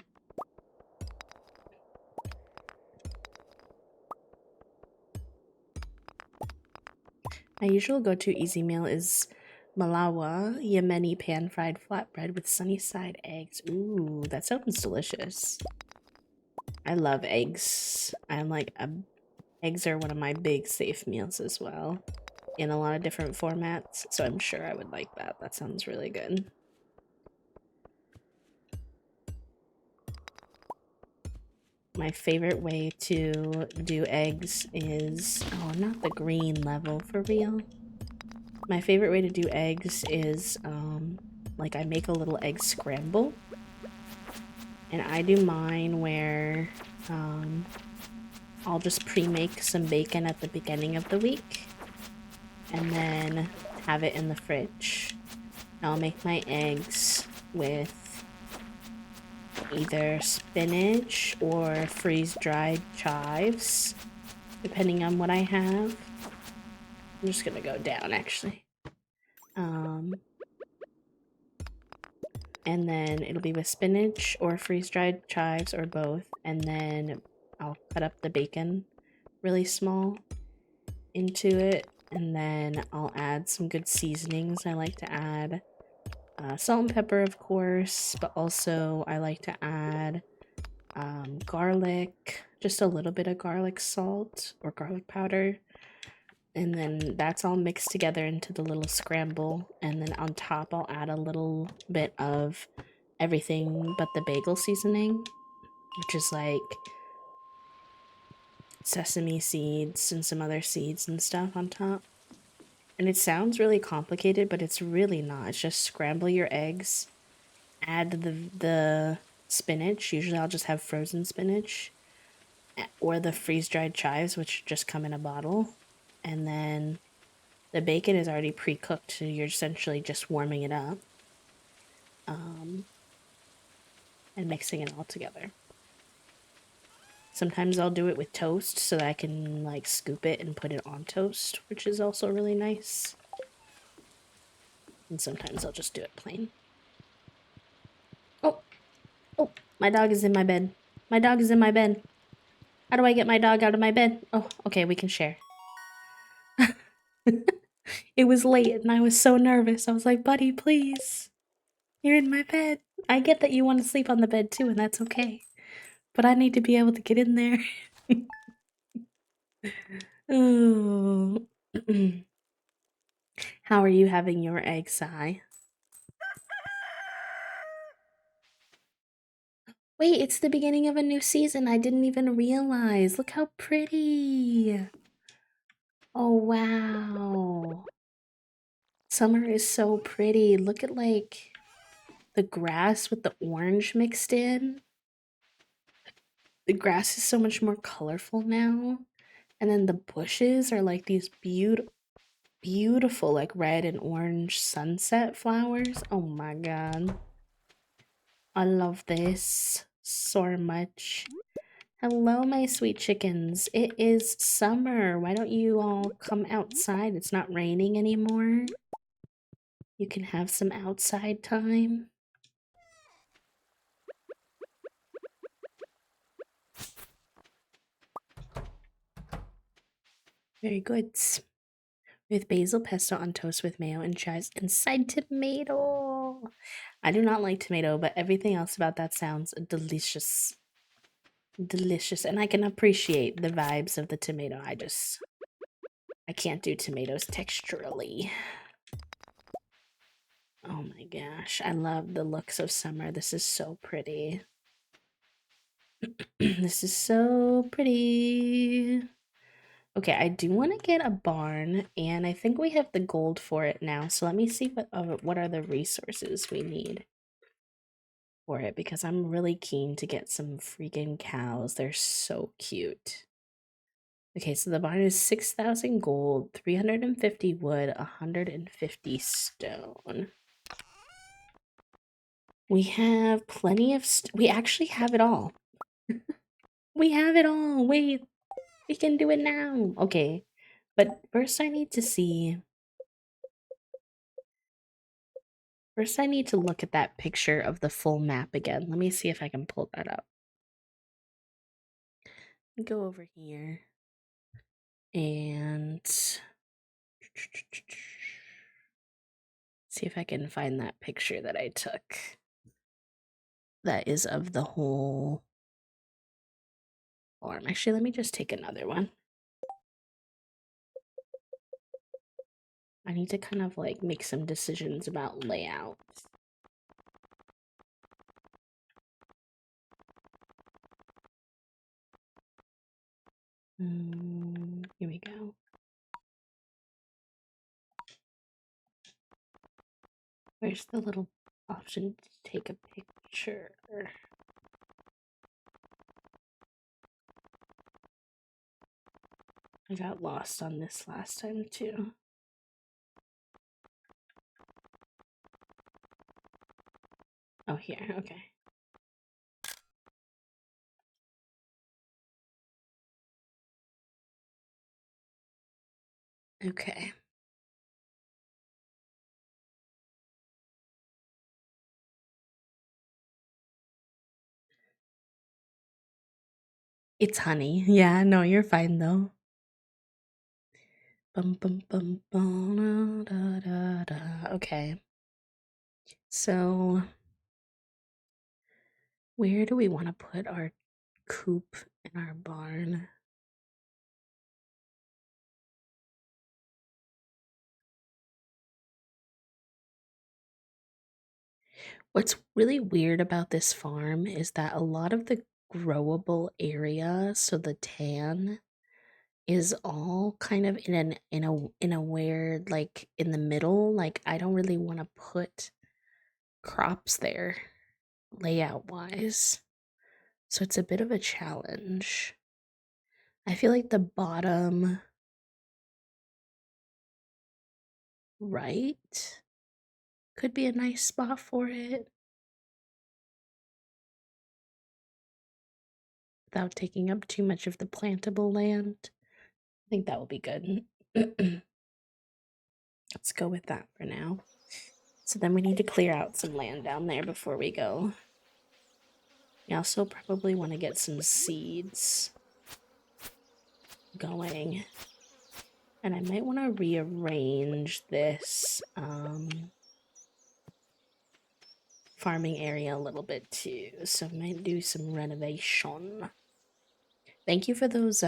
My usual go-to easy meal is Malawa Yemeni pan-fried flatbread with sunny side eggs. Ooh, that sounds delicious. I love eggs. Eggs are one of my big safe meals as well, in a lot of different formats, so I'm sure I would like that. That sounds really good. My favorite way to do eggs is, oh, not the green level, for real. My favorite way to do eggs is, like, I make a little egg scramble. And I do mine where, I'll just pre-make some bacon at the beginning of the week. And then have it in the fridge. I'll make my eggs with either spinach or freeze-dried chives, depending on what I have. I'm just gonna go down, actually. And then it'll be with spinach or freeze-dried chives or both, and then I'll cut up the bacon really small into it, and then I'll add some good seasonings. I like to add salt and pepper, of course, but also I like to add garlic, just a little bit of garlic salt or garlic powder, and then that's all mixed together into the little scramble, and then on top I'll add a little bit of everything but the bagel seasoning, which is like sesame seeds and some other seeds and stuff on top. And it sounds really complicated, but it's really not. It's just scramble your eggs, add the spinach. Usually I'll just have frozen spinach, or the freeze-dried chives, which just come in a bottle. And then the bacon is already pre-cooked, so you're essentially just warming it up. And mixing it all together. Sometimes I'll do it with toast so that I can like scoop it and put it on toast, which is also really nice. And sometimes I'll just do it plain. Oh, oh, my dog is in my bed. My dog is in my bed. How do I get my dog out of my bed? Oh, okay, we can share. It was late and I was so nervous. I was like, buddy, please. You're in my bed. I get that you want to sleep on the bed too, and that's okay. But I need to be able to get in there. Oh. How are you having your egg, Sai? Wait, it's the beginning of a new season. I didn't even realize. Look how pretty. Oh, wow. Summer is so pretty. Look at like the grass with the orange mixed in. The grass is so much more colorful now. And then the bushes are like these beautiful like red and orange sunset flowers. Oh my god. I love this so much. Hello, my sweet chickens. It is summer. Why don't you all come outside? It's not raining anymore. You can have some outside time. Very good. With basil pesto on toast with mayo and chives and side tomato. I do not like tomato, but everything else about that sounds delicious. Delicious. And I can appreciate the vibes of the tomato. I can't do tomatoes texturally. Oh my gosh. I love the looks of summer. This is so pretty. This is so pretty. Okay, I do want to get a barn, and I think we have the gold for it now. So let me see what are the resources we need for it, because I'm really keen to get some freaking cows. They're so cute. Okay, so the barn is 6,000 gold, 350 wood, 150 stone. We have plenty of we actually have it all. We have it all. Wait, we can do it now. Okay, but first I need to see. First I need to look at that picture of the full map again. Let me see if I can pull that up. Go over here and see if I can find that picture that I took. That is of the whole farm. Actually, let me just take another one. I need to kind of like make some decisions about layout. Here we go. Where's the little option to take a picture? I got lost on this last time too. Oh, here, okay. Okay. It's honey. Yeah, no, you're fine though. Bum bum bum bum da da da. Okay. So where do we want to put our coop in our barn? What's really weird about this farm is that a lot of the growable area, so the tan, is all kind of in a weird like in the middle. Like I don't really want to put crops there layout wise. So it's a bit of a challenge. I feel like the bottom right could be a nice spot for it. without taking up too much of the plantable land. I think that will be good. Let's go with that for now. So then we need to clear out some land down there before we go. We also probably want to get some seeds going. And I might want to rearrange this farming area a little bit too. So I might do some renovation. Thank you for those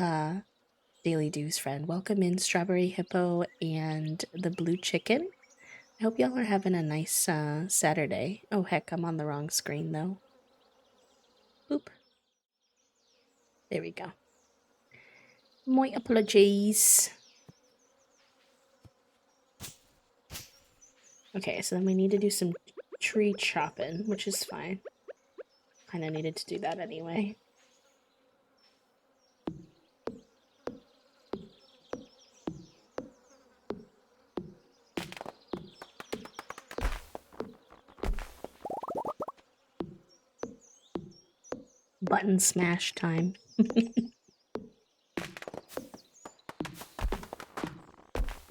daily dues, friend. Welcome in, Strawberry Hippo and the Blue Chicken. I hope y'all are having a nice Saturday. Oh heck, I'm on the wrong screen though. Boop. There we go. My apologies. Okay, so then we need to do some tree chopping, which is fine. Kinda needed to do that anyway. Button smash time.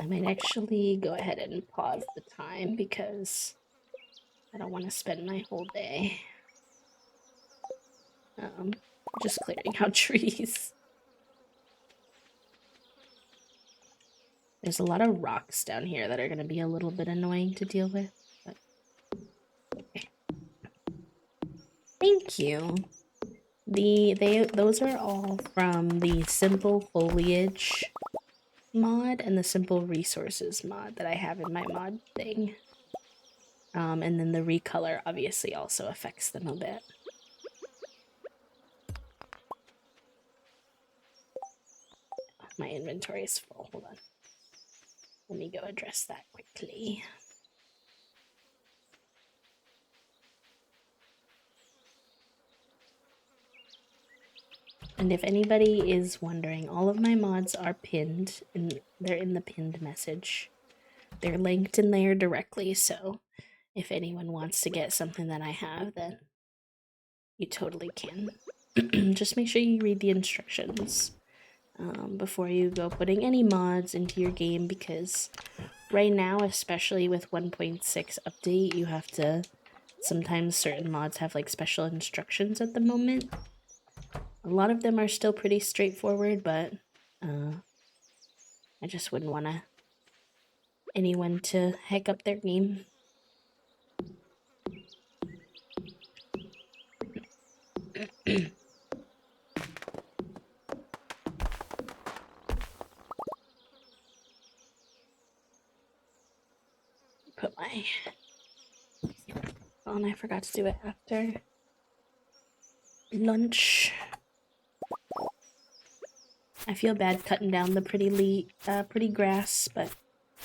I might actually go ahead and pause the time because I don't want to spend my whole day just clearing out trees. There's a lot of rocks down here that are going to be a little bit annoying to deal with. But okay. Thank you. Those are all from the simple foliage mod and the simple resources mod that I have in my mod thing. And then the recolor obviously also affects them a bit. My inventory is full. Hold on. Let me go address that quickly. And if anybody is wondering, all of my mods are pinned, and they're in the pinned message. They're linked in there directly, so if anyone wants to get something that I have, then you totally can. Just make sure you read the instructions before you go putting any mods into your game, because right now, especially with 1.6 update, you have to... Sometimes certain mods have like special instructions at the moment. A lot of them are still pretty straightforward, but I just wouldn't want anyone to hack up their game. Put my... Oh, and I forgot to do it after lunch. I feel bad cutting down the pretty grass, but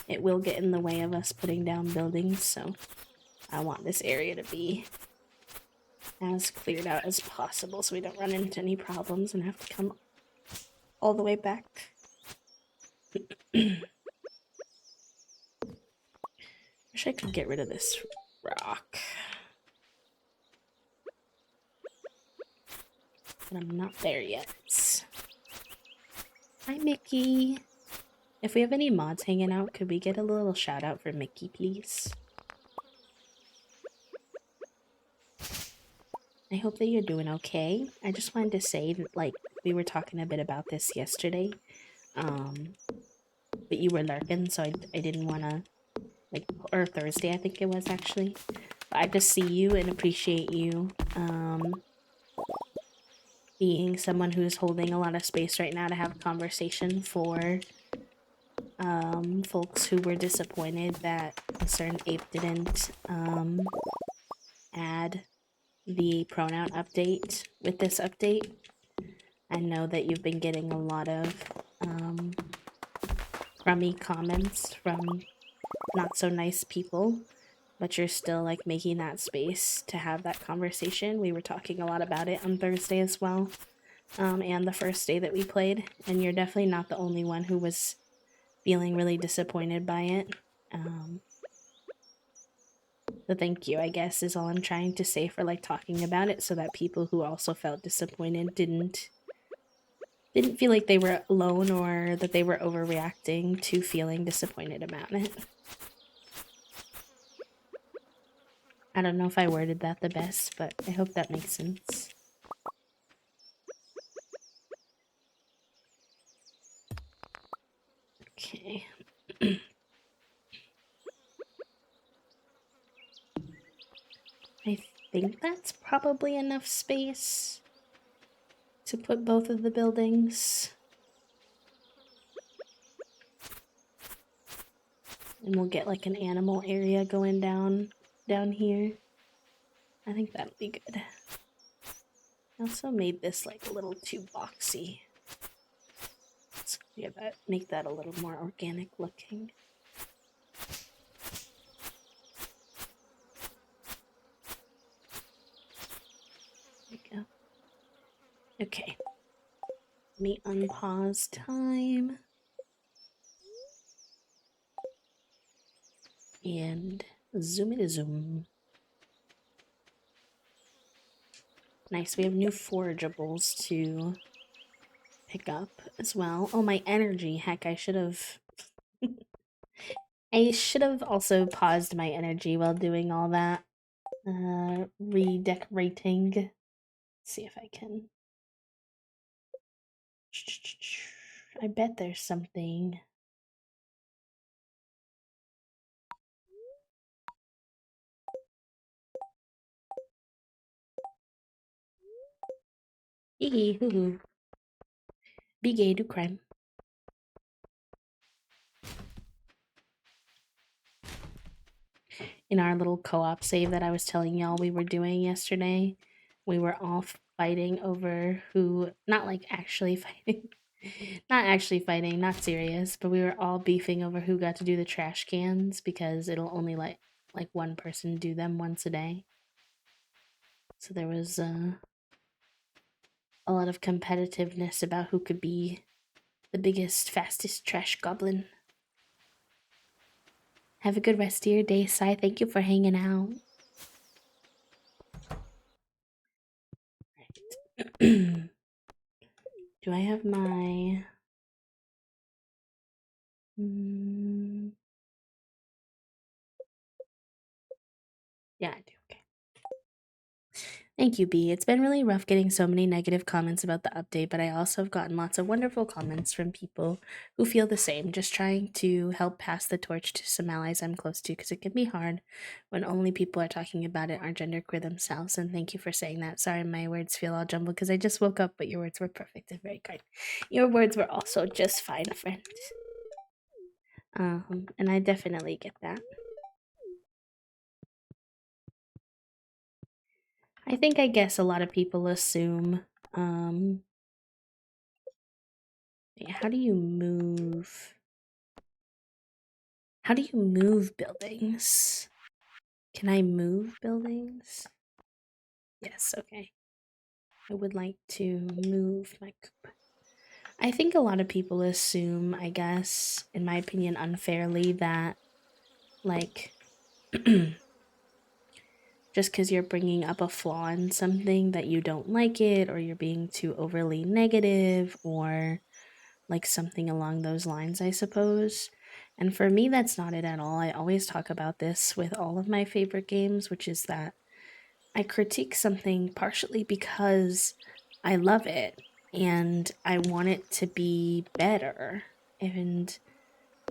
it will get in the way of us putting down buildings, so I want this area to be as cleared out as possible so we don't run into any problems and have to come all the way back. Wish I could get rid of this rock. But I'm not there yet. Hi, Mickey. If we have any mods hanging out, could we get a little shout out for Mickey, please? I hope that you're doing okay. I just wanted to say that, like, we were talking a bit about this yesterday. But you were lurking, so I didn't want to, like, or Thursday, I think it was, actually. But I just see you and appreciate you, being someone who's holding a lot of space right now to have a conversation for folks who were disappointed that Concerned Ape didn't add the pronoun update with this update. I know that you've been getting a lot of crummy comments from not so nice people, but you're still like making that space to have that conversation. We were talking a lot about it on Thursday as well, and the first day that we played, and you're definitely not the only one who was feeling really disappointed by it. So thank you, I guess, is all I'm trying to say for like talking about it, so that people who also felt disappointed didn't Didn't feel like they were alone or that they were overreacting to feeling disappointed about it. I don't know if I worded that the best, but I hope that makes sense. Okay. I think that's probably enough space to put both of the buildings. And we'll get like an animal area going down here. I think that'll be good. I also made this like a little too boxy. Let's make that a little more organic looking. There we go. Okay. Let me unpause time. And zoom it a zoom. Nice, we have new forageables to pick up as well. Oh, my energy. Heck, I should have... I should have also paused my energy while doing all that. Redecorating. Let's see if I can... I bet there's something... Hee hoo hoo. Be gay, do crime. In our little co-op save that I was telling y'all we were doing yesterday, we were all fighting over who, not like actually fighting, not actually fighting, not serious, but we were all beefing over who got to do the trash cans because it'll only let like one person do them once a day. So there was a lot of competitiveness about who could be the biggest, fastest trash goblin. Have a good rest of your day, Sai. Thank you for hanging out. Right. Do I have my... Yeah, I do. Okay. Thank you, B. It's been really rough getting so many negative comments about the update, but I also have gotten lots of wonderful comments from people who feel the same, just trying to help pass the torch to some allies I'm close to, because it can be hard when only people are talking about it are genderqueer themselves, and thank you for saying that. Sorry, my words feel all jumbled because I just woke up, but your words were perfect and very kind. Your words were also just fine, friend. And I definitely get that. I guess a lot of people assume, how do you move? How do you move buildings? Can I move buildings? Yes, okay. I would like to move my coop. I think a lot of people assume, I guess, in my opinion, unfairly, that, like, just because you're bringing up a flaw in something that you don't like it, or you're being too overly negative, or like something along those lines, I suppose. And for me, that's not it at all. I always talk about this with all of my favorite games, which is that I critique something partially because I love it and I want it to be better. And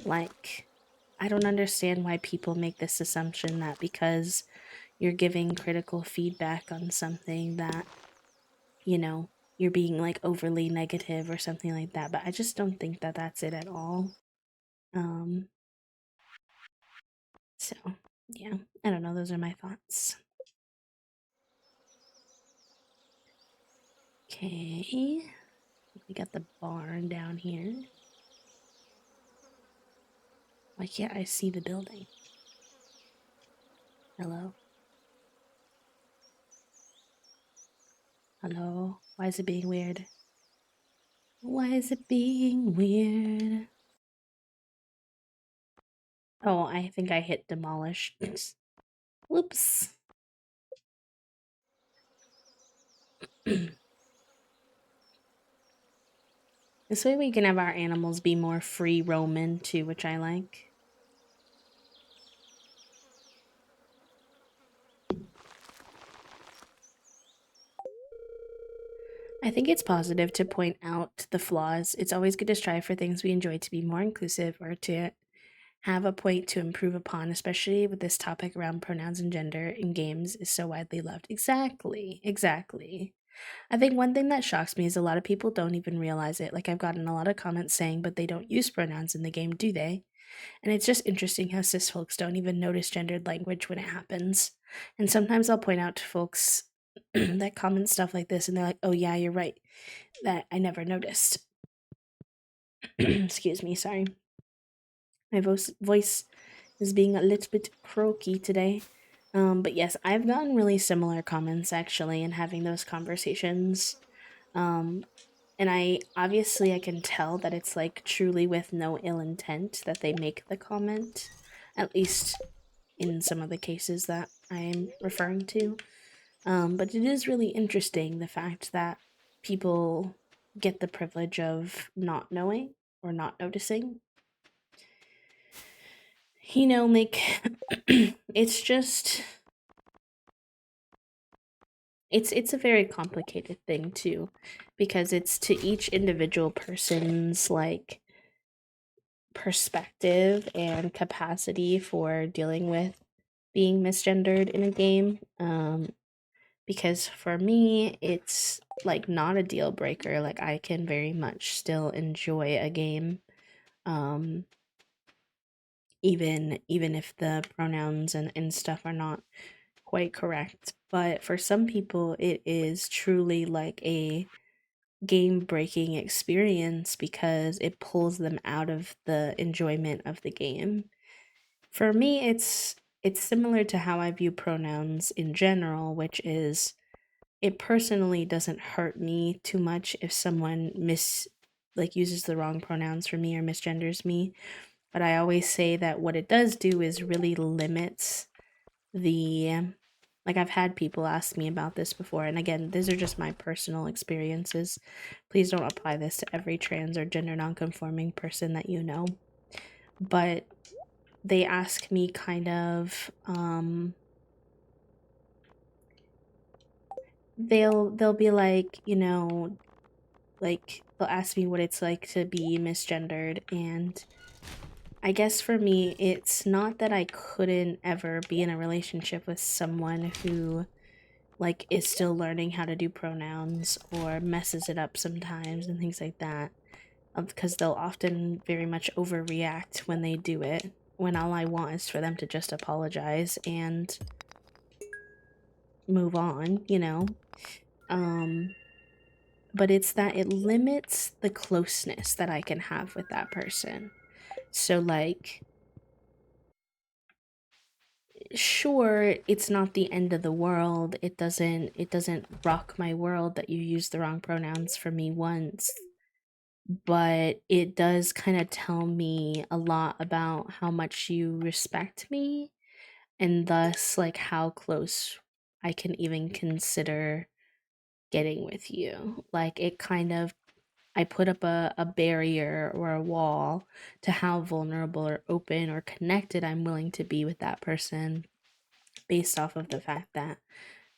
like, I don't understand why people make this assumption that because you're giving critical feedback on something that, you know, you're being like overly negative or something like that. But I just don't think that that's it at all. So yeah, I don't know. Those are my thoughts. Okay, we got the barn down here. Why can't I see the building? Hello? Hello? Why is it being weird? Why is it being weird? Oh, I think I hit demolish. Whoops. This way we can have our animals be more free roaming too, which I like. I think it's positive to point out the flaws. It's always good to strive for things we enjoy to be more inclusive or to have a point to improve upon, especially with this topic around pronouns and gender in games is so widely loved. Exactly, exactly. I think one thing that shocks me is a lot of people don't even realize it. Like, I've gotten a lot of comments saying, but they don't use pronouns in the game, do they? And it's just interesting how cis folks don't even notice gendered language when it happens. And sometimes I'll point out to folks that comment stuff like this, and they're like, oh, yeah, you're right. That I never noticed. Excuse me, sorry. My voice is being a little bit croaky today. But yes, I've gotten really similar comments actually in having those conversations. Um, and I can tell that it's like truly with no ill intent that they make the comment, at least in some of the cases that I'm referring to. But it is really interesting the fact that people get the privilege of not knowing or not noticing. You know, like, it's just it's a very complicated thing too, because it's to each individual person's like perspective and capacity for dealing with being misgendered in a game. Because for me, it's like not a deal breaker. Like, I can very much still enjoy a game, um, even if the pronouns and stuff are not quite correct. But for some people, it is truly like a game breaking experience because it pulls them out of the enjoyment of the game. For me, it's similar to how I view pronouns in general, which is it personally doesn't hurt me too much if someone uses the wrong pronouns for me or misgenders me. But I always say that what it does do is really limits the like, I've had people ask me about this before, and again, these are just my personal experiences. Please don't apply this to every trans or gender nonconforming person that you know. But they ask me kind of they'll be like, like they'll ask me what it's like to be misgendered, and I guess for me it's not that I couldn't ever be in a relationship with someone who like is still learning how to do pronouns or messes it up sometimes and things like that, because they'll often very much overreact when they do it, when all I want is for them to just apologize and move on, but it's that it limits the closeness that I can have with that person. So, like, sure, it's not the end of the world. It doesn't rock my world that you use the wrong pronouns for me once, but it does kind of tell me a lot about how much you respect me, and thus like how close I can even consider getting with you. Like, it kind of, I put up a barrier or a wall to how vulnerable or open or connected I'm willing to be with that person based off of the fact that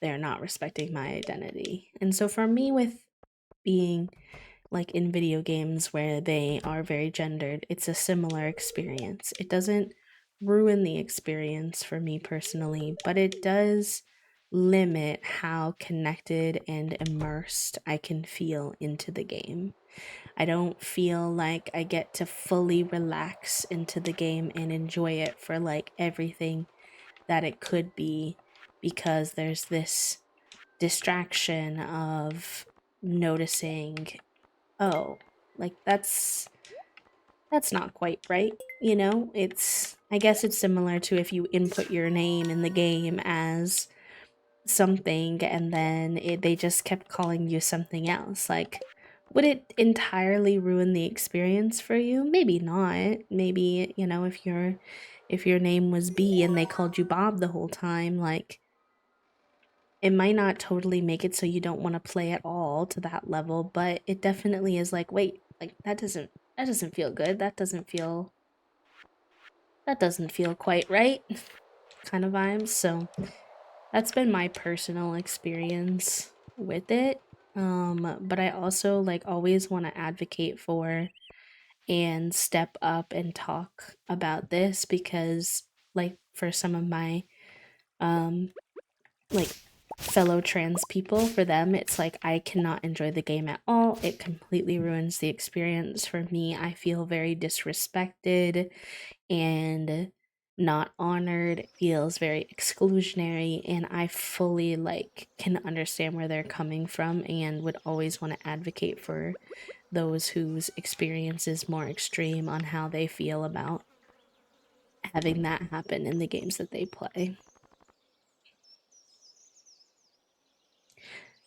they're not respecting my identity. And so for me, with being like in video games where they are very gendered, it's a similar experience. It doesn't ruin the experience for me personally, but it does limit how connected and immersed I can feel into the game. I don't feel like I get to fully relax into the game and enjoy it for like everything that it could be, because there's this distraction of noticing, oh, like that's not quite right, I guess it's similar to if you input your name in the game as something and then they just kept calling you something else. Like, would it entirely ruin the experience for you? Maybe not. Maybe, if your name was B and they called you Bob the whole time, like, it might not totally make it so you don't want to play at all to that level, but it definitely is like, wait, like that doesn't feel good. That doesn't feel quite right kind of vibes. So that's been my personal experience with it. But I also like always want to advocate for and step up and talk about this because like for some of my um like fellow trans people, for them it's like I cannot enjoy the game at all. It completely ruins the experience for me. I feel very disrespected and not honored. It feels very exclusionary, and I fully like can understand where they're coming from and would always want to advocate for those whose experience is more extreme on how they feel about having that happen in the games that they play.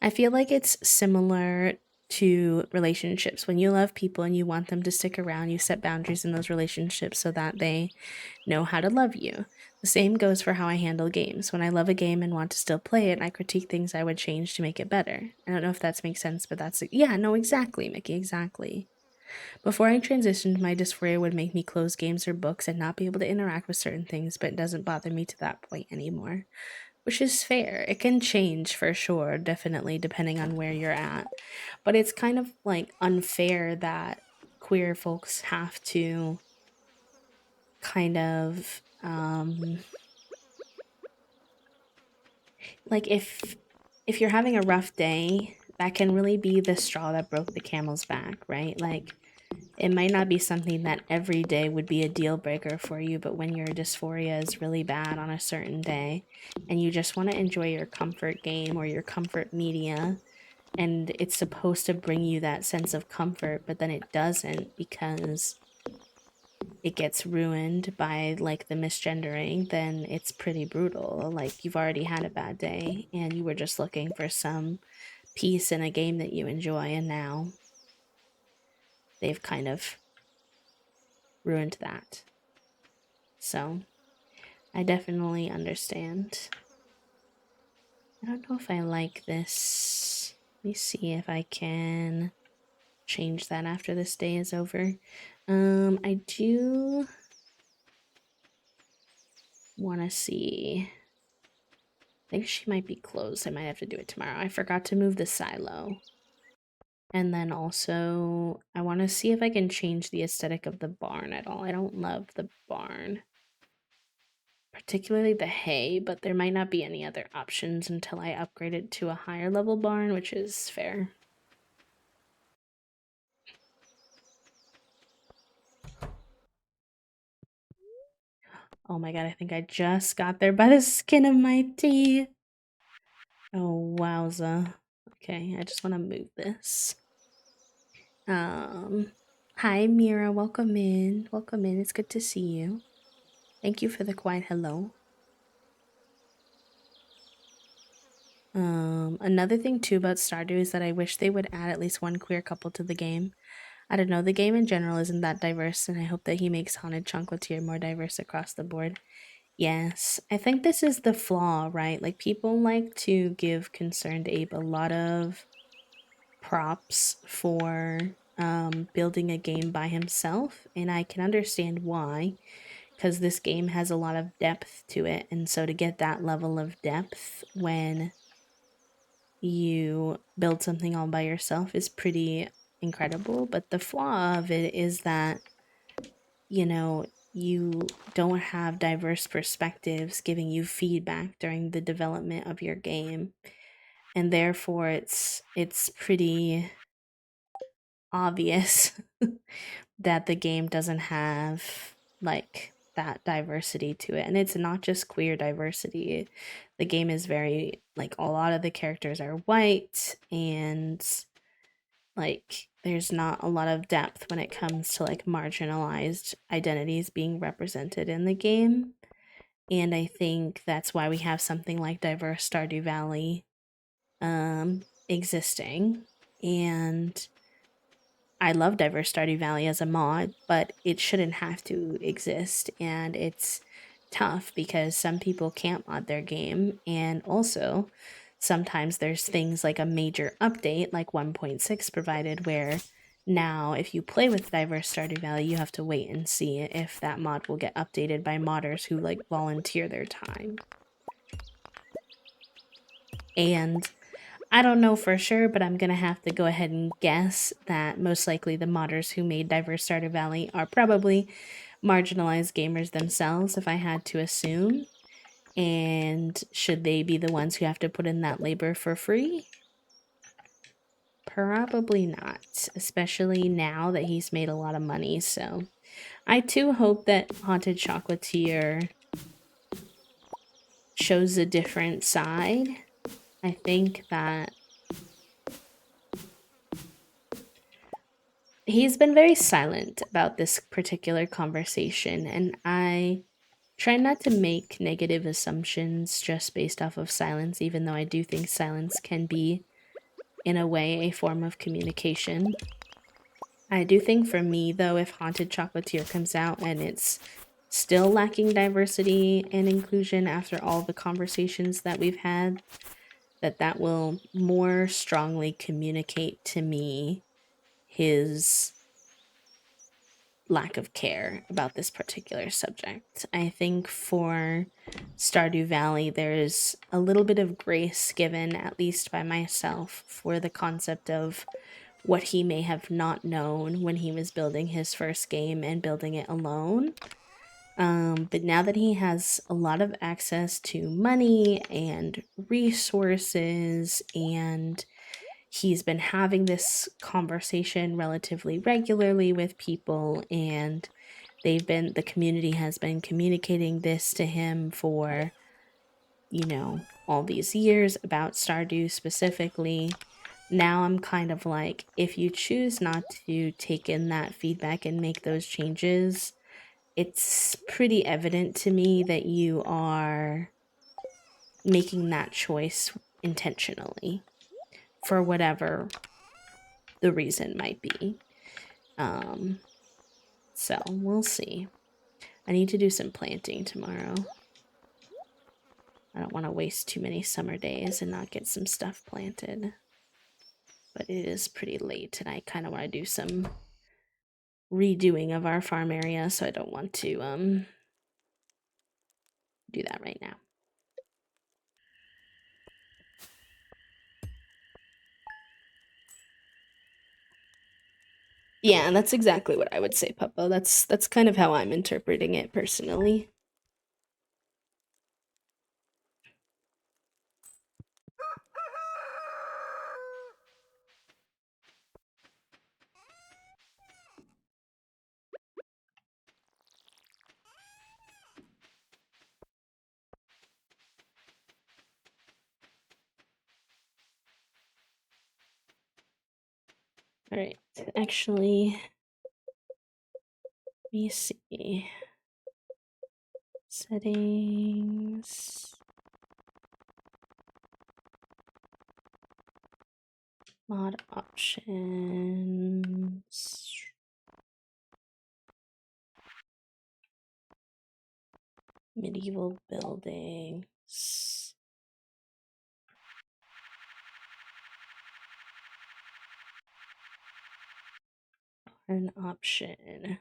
I feel like it's similar to relationships. When you love people and you want them to stick around, you set boundaries in those relationships so that they know how to love you. The same goes for how I handle games. When I love a game and want to still play it, I critique things I would change to make it better. I don't know if that makes sense, but that's yeah, no, exactly, Mickey, exactly. Before I transitioned, my dysphoria would make me close games or books and not be able to interact with certain things, but it doesn't bother me to that point anymore. Which is fair. It can change for sure, definitely, depending on where you're at. But it's kind of like unfair that queer folks have to kind of like if you're having a rough day, that can really be the straw that broke the camel's back, right? Like it might not be something that every day would be a deal breaker for you, but when your dysphoria is really bad on a certain day and you just want to enjoy your comfort game or your comfort media, and it's supposed to bring you that sense of comfort, but then it doesn't because it gets ruined by like the misgendering, then it's pretty brutal. Like you've already had a bad day and you were just looking for some peace in a game that you enjoy, and now they've kind of ruined that. So I definitely understand. I don't know if I like this. Let me see if I can change that after this day is over. I do want to see. I think she might be closed. I might have to do it tomorrow. I forgot to move the silo. And then also, I want to see if I can change the aesthetic of the barn at all. I don't love the barn, particularly the hay, but there might not be any other options until I upgrade it to a higher level barn, which is fair. Oh my god, I think I just got there by the skin of my teeth. Oh, wowza. Okay, I just want to move this. Hi Mira, welcome in. Welcome in. It's good to see you. Thank you for the quiet hello. Another thing too about Stardew is that I wish they would add at least one queer couple to the game. I don't know, the game in general isn't that diverse, and I hope that he makes Haunted Chocolatier more diverse across the board. Yes, I think this is the flaw, right? Like, people like to give Concerned Ape a lot of props for building a game by himself, and I can understand why, because this game has a lot of depth to it, and so to get that level of depth when you build something all by yourself is pretty incredible. But the flaw of it is that, you know, you don't have diverse perspectives giving you feedback during the development of your game, and therefore it's pretty obvious that the game doesn't have like that diversity to it. And it's not just queer diversity. The game is very like a lot of the characters are white, and like there's not a lot of depth when it comes to like marginalized identities being represented in the game. And I think that's why we have something like diverse Stardew Valley existing. And I love diverse Stardew Valley as a mod, but it shouldn't have to exist. And it's tough because some people can't mod their game. And also, sometimes there's things like a major update, like 1.6 provided, where Now, if you play with Diverse Stardew Valley, you have to wait and see if that mod will get updated by modders who like volunteer their time. And I don't know for sure, but I'm gonna have to go ahead and guess that most likely the modders who made Diverse Stardew Valley are probably marginalized gamers themselves, if I had to assume. And should they be the ones who have to put in that labor for free? Probably not, especially now that he's made a lot of money. So I too hope that Haunted Chocolatier shows a different side. I think that he's been very silent about this particular conversation, and I try not to make negative assumptions just based off of silence, even though I do think silence can be, in a way, a form of communication. I do think for me, though, if Haunted Chocolatier comes out and it's still lacking diversity and inclusion after all the conversations that we've had, that will more strongly communicate to me his lack of care about this particular subject. I think for Stardew Valley, there's a little bit of grace given, at least by myself, for the concept of what he may have not known when he was building his first game and building it alone. But now that he has a lot of access to money and resources, and he's been having this conversation relatively regularly with people, and the community has been communicating this to him for, all these years about Stardew specifically. Now I'm kind of like, if you choose not to take in that feedback and make those changes, it's pretty evident to me that you are making that choice intentionally for whatever the reason might be. So we'll see. I need to do some planting tomorrow. I don't want to waste too many summer days and not get some stuff planted. But it is pretty late and I kind of want to do some redoing of our farm area, so I don't want to do that right now. Yeah, that's exactly what I would say, Puppo. That's kind of how I'm interpreting it personally. All right, actually, let me see. Settings. Mod options. Medieval buildings. An option.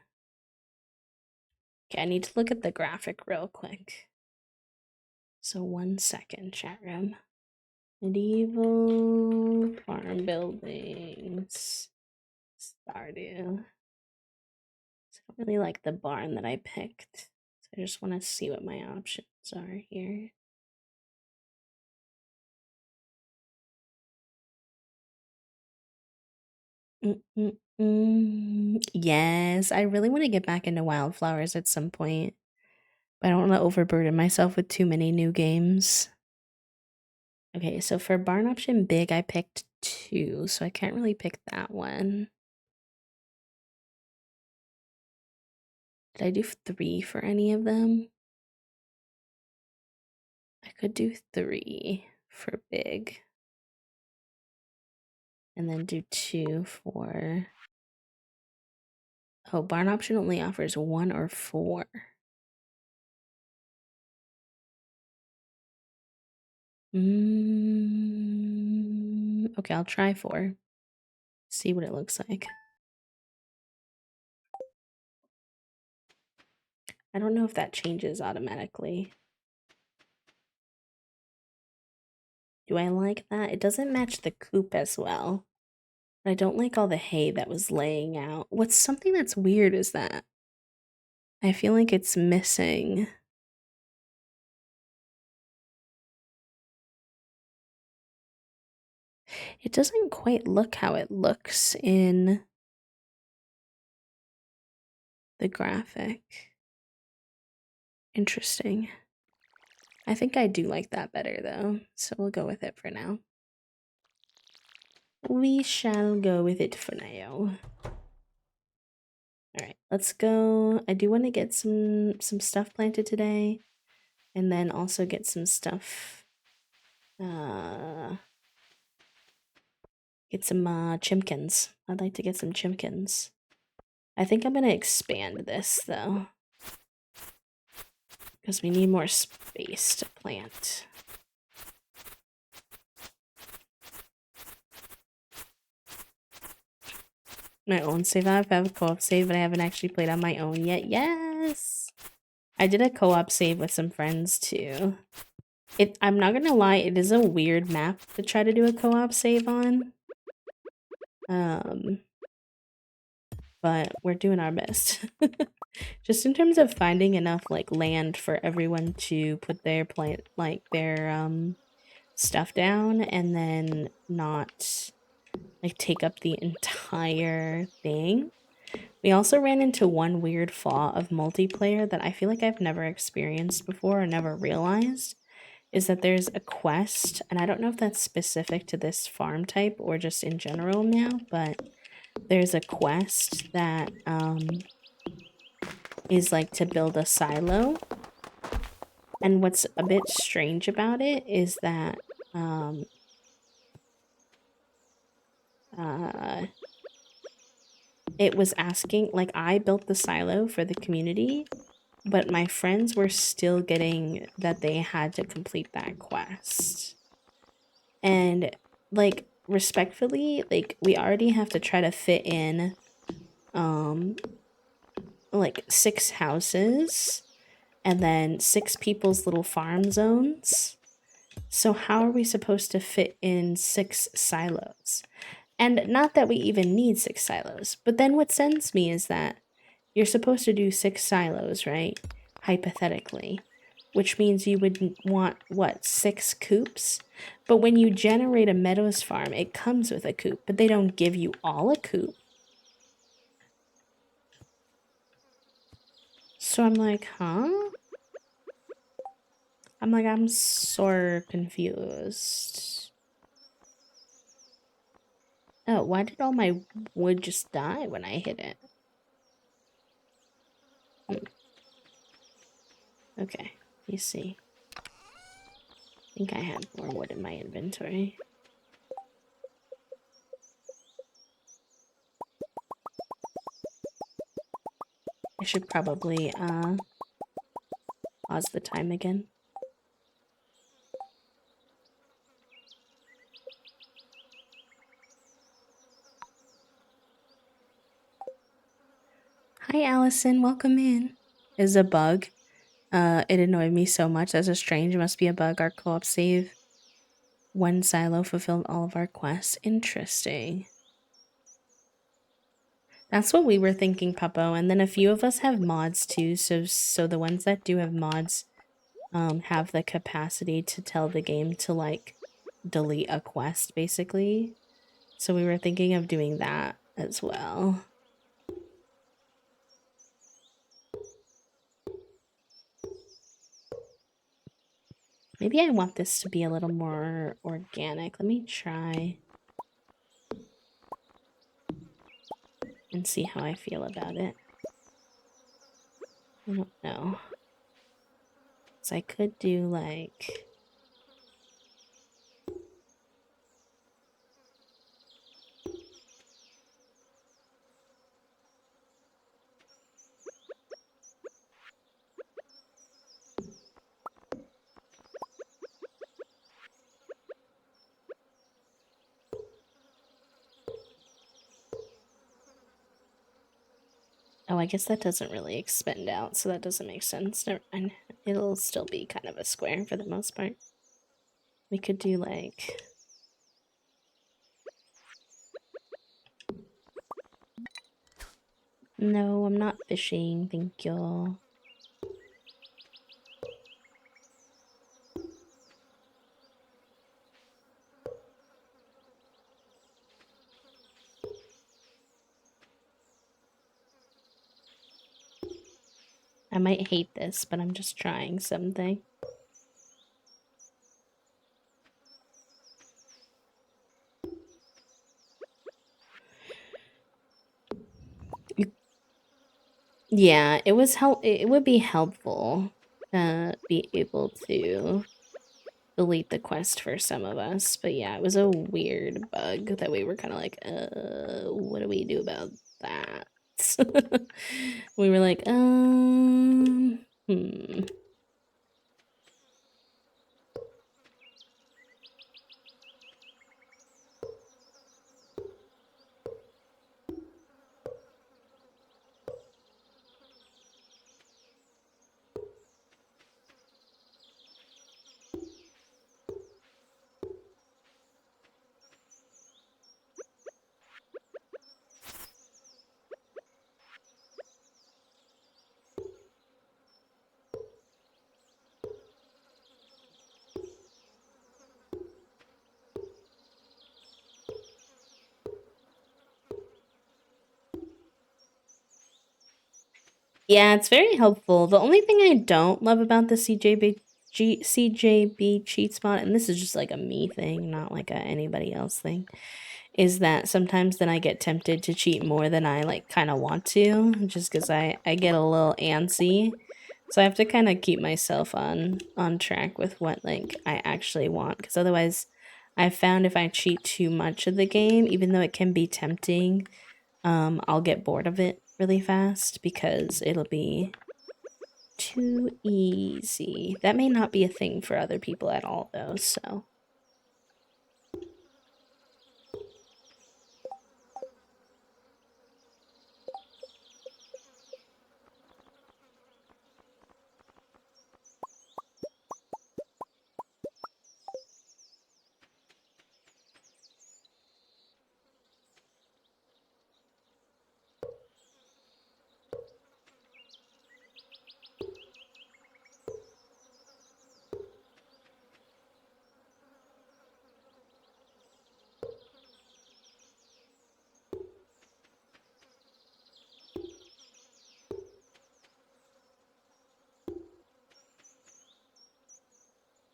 Okay, I need to look at the graphic real quick. So 1 second, chat room. Medieval farm buildings. Stardew. I don't really like the barn that I picked. So I just want to see what my options are here. Yes, I really want to get back into wildflowers at some point. But I don't want to overburden myself with too many new games. Okay, so for barn option big, I picked 2, so I can't really pick that one. Did I do 3 for any of them? I could do 3 for big. And then do 2 for... Oh, barn option only offers 1 or 4. Okay, I'll try 4. See what it looks like. I don't know if that changes automatically. Do I like that? It doesn't match the coop as well. But I don't like all the hay that was laying out. What's something that's weird is that I feel like it's missing. It doesn't quite look how it looks in the graphic. Interesting. I think I do like that better though, so we'll go with it for now. We shall go with it for now. All right, let's go. I do want to get some stuff planted today, and then also get some stuff. Get some chimkins. I'd like to get some chimkins. I think I'm gonna expand this though, because we need more space to plant. My own save. I have a co-op save, but I haven't actually played on my own yet. Yes! I did a co-op save with some friends too. I'm not gonna lie, it is a weird map to try to do a co-op save on. But we're doing our best. Just in terms of finding enough like land for everyone to put their stuff down and then not like take up the entire thing. We also ran into one weird flaw of multiplayer that I feel like I've never experienced before or never realized, is that there's a quest, and I don't know if that's specific to this farm type or just in general now, but there's a quest that is like to build a silo. And what's a bit strange about it is that it was asking, like, I built the silo for the community, but my friends were still getting that they had to complete that quest. And like, respectfully, like, we already have to try to fit in like 6 houses and then 6 people's little farm zones. So how are we supposed to fit in 6 silos? And not that we even need 6 silos, but then what sends me is that you're supposed to do 6 silos, right? Hypothetically, which means you would want, what, 6 coops? But when you generate a meadows farm, it comes with a coop, but they don't give you all a coop. So I'm like, huh? I'm so confused. Oh, why did all my wood just die when I hit it? Okay, you see. I think I had more wood in my inventory. I should probably pause the time again. Hi Allison, welcome in. Is a bug. It annoyed me so much. That's a strange, it must be a bug. Our co-op save. One silo fulfilled all of our quests. Interesting. That's what we were thinking, Puppo. And then a few of us have mods too. So the ones that do have mods have the capacity to tell the game to like delete a quest basically. So we were thinking of doing that as well. Maybe I want this to be a little more organic. Let me try and see how I feel about it. I don't know. So I could do like... Oh, I guess that doesn't really expand out, so that doesn't make sense. Never mind. It'll still be kind of a square for the most part. We could do like... No, I'm not fishing, thank you. I might hate this, but I'm just trying something. Yeah, it was it would be helpful to be able to delete the quest for some of us. But yeah, it was a weird bug that we were kind of like, what do we do about that? We were like, hmm. Yeah, it's very helpful. The only thing I don't love about the CJB cheat spot, and this is just like a me thing, not like a anybody else thing, is that sometimes then I get tempted to cheat more than I like kind of want to, just because I get a little antsy. So I have to kind of keep myself on track with what like I actually want, because otherwise I've found if I cheat too much of the game, even though it can be tempting, I'll get bored of it really fast because it'll be too easy. That may not be a thing for other people at all though, so.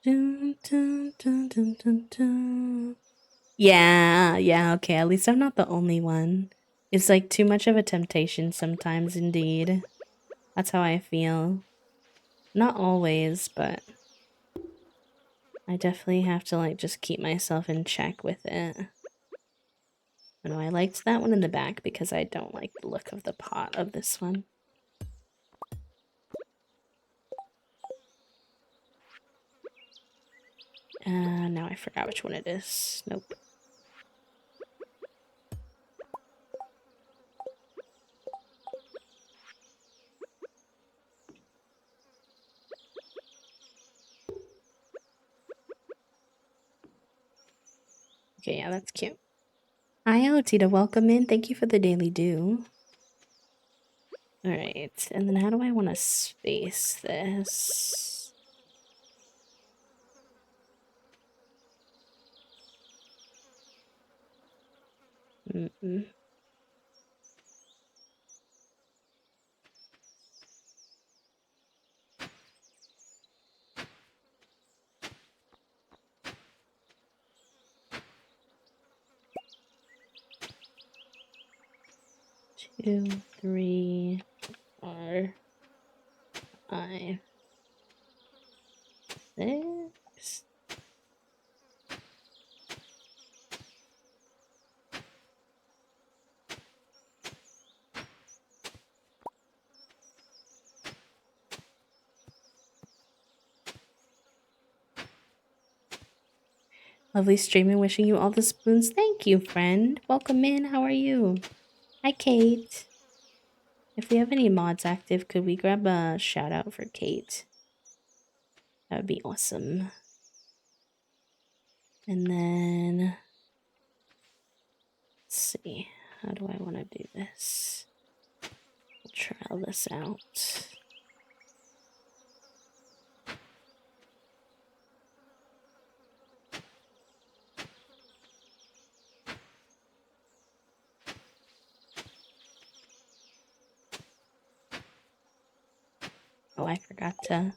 Dun, dun, dun, dun, dun, dun. Yeah, okay, at least I'm not the only one. It's like too much of a temptation sometimes, indeed. That's how I feel. Not always, but I definitely have to like just keep myself in check with it. I know I liked that one in the back because I don't like the look of the pot of this one. Now I forgot which one it is. Nope. Okay, yeah, that's cute. Hi, Alotita, welcome in. Thank you for the daily dew. Alright, and then how do I want to space this? Mm-mm. Two, three, four, five, six. Lovely streaming, wishing you all the spoons. Thank you, friend. Welcome in. How are you? Hi, Kate. If we have any mods active, could we grab a shout out for Kate? That would be awesome. And then, let's see, how do I want to do this? We'll trial this out. Oh, I forgot to.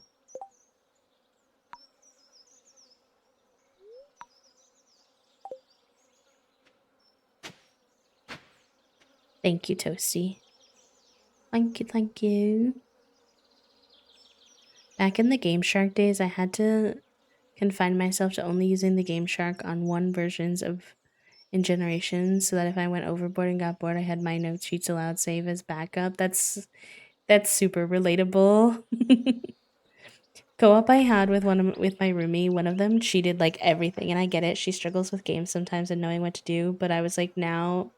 Thank you, Toasty. Thank you, thank you. Back in the Game Shark days, I had to confine myself to only using the Game Shark on one versions of in generations, so that if I went overboard and got bored, I had my note sheets allowed save as backup. That's super relatable. Co-op I had with with my roomie, one of them cheated like everything, and I get it. She struggles with games sometimes and knowing what to do, but I was like, now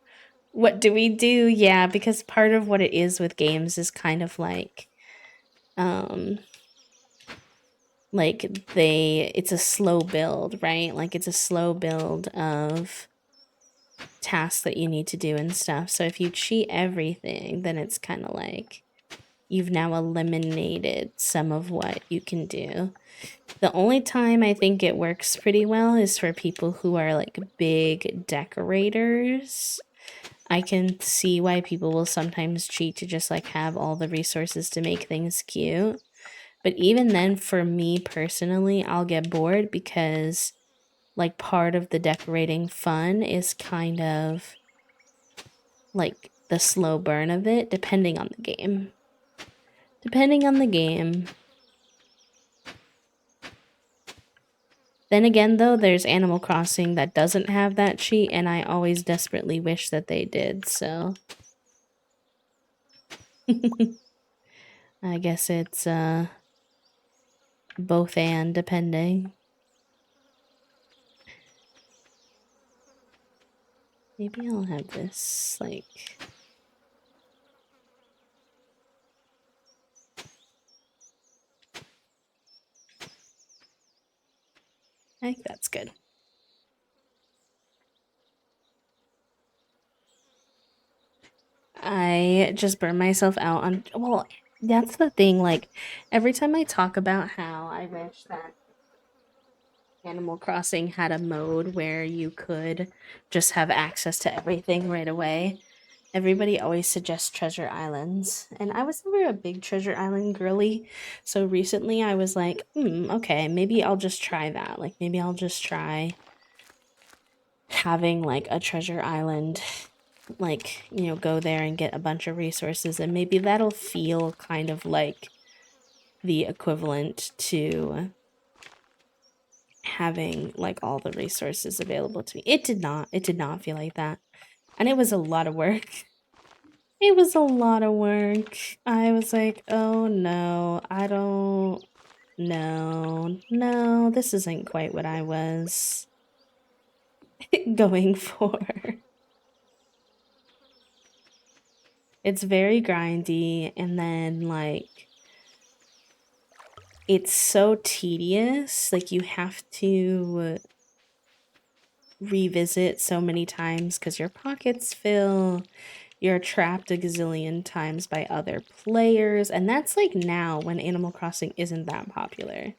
what do we do? Yeah, because part of what it is with games is kind of like it's a slow build, right? Like it's a slow build of tasks that you need to do and stuff. So if you cheat everything, then it's kind of like you've now eliminated some of what you can do. The only time I think it works pretty well is for people who are like big decorators. I can see why people will sometimes cheat to just like have all the resources to make things cute. But even then, for me personally, I'll get bored because like part of the decorating fun is kind of like the slow burn of it, depending on the game. Depending on the game. Then again, though, there's Animal Crossing that doesn't have that cheat, and I always desperately wish that they did, so. I guess it's, both and, depending. Maybe I'll have this, like... I think that's good. I just burn myself out on... Well, that's the thing, like, every time I talk about how I wish that Animal Crossing had a mode where you could just have access to everything right away, everybody always suggests Treasure Islands. And I was never a big Treasure Island girly, so recently I was like, okay, maybe I'll just try that. Like, maybe I'll just try having, like, a Treasure Island, like, you know, go there and get a bunch of resources, and maybe that'll feel kind of like the equivalent to having like all the resources available to me. It did not feel like that, and it was a lot of work. It was a lot of work. I was like, oh no, I don't no, this isn't quite what I was going for. It's very grindy, and then like it's so tedious. Like you have to revisit so many times because your pockets fill. You're trapped a gazillion times by other players, and that's like now when Animal Crossing isn't that popular.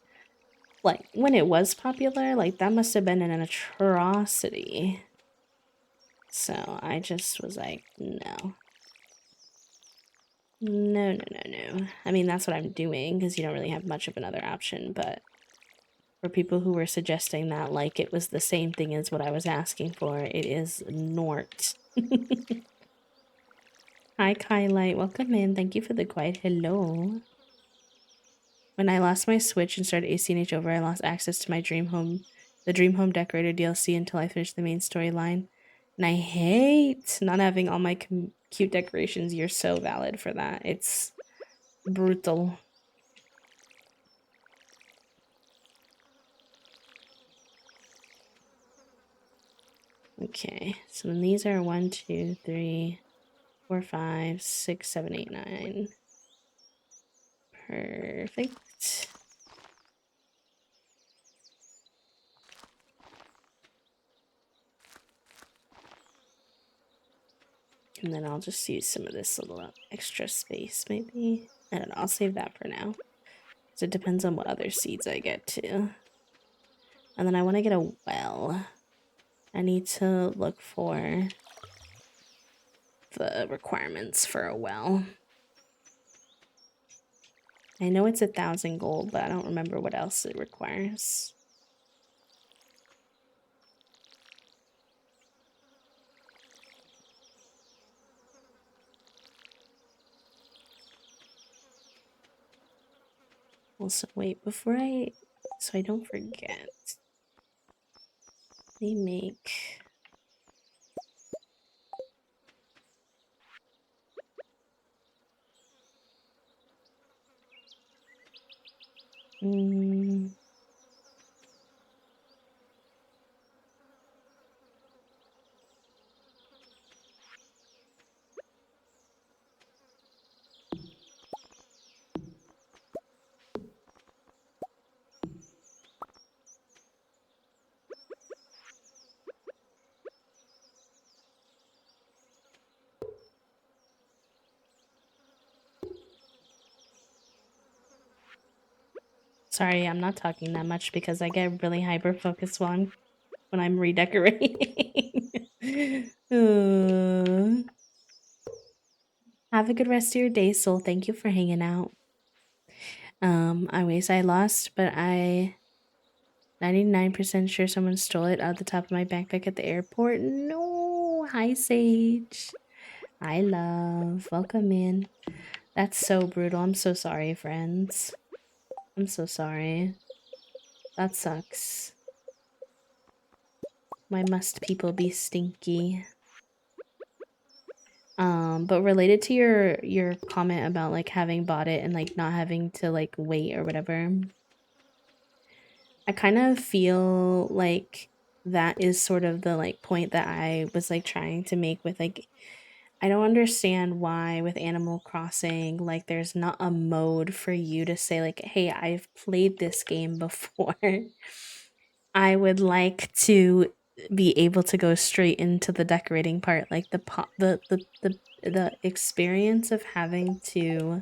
Like when it was popular, like that must have been an atrocity. So I just was like, no. No. I mean, that's what I'm doing because you don't really have much of another option, but for people who were suggesting that like it was the same thing as what I was asking for, it is Nort. Hi, Kylight. Welcome in. Thank you for the quiet hello. When I lost my Switch and started ACNH over, I lost access to my the Dream Home Decorator DLC until I finished the main storyline. And I hate not having all my cute decorations. You're so valid for that. It's brutal. Okay, so then these are 1, 2, 3, 4, 5, 6, 7, 8, 9. Perfect. And then I'll just use some of this little extra space, maybe. I don't know, I'll save that for now. So it depends on what other seeds I get too. And then I want to get a well. I need to look for the requirements for a well. I know it's 1,000 gold, but I don't remember what else it requires. Also, wait, before so I don't forget, they make... Sorry, I'm not talking that much because I get really hyper-focused when I'm redecorating. Have a good rest of your day, Soul. Thank you for hanging out. I lost, but I 99% sure someone stole it out of the top of my backpack at the airport. No. Hi, Sage. Hi, love. Welcome in. That's so brutal. I'm so sorry, friends. I'm so sorry. That sucks. Why must people be stinky? But related to your comment about like having bought it and like not having to like wait or whatever, I kind of feel like that is sort of the like point that I was like trying to make with like I don't understand why with Animal Crossing like there's not a mode for you to say like, hey, I've played this game before. I would like to be able to go straight into the decorating part, like the experience of having to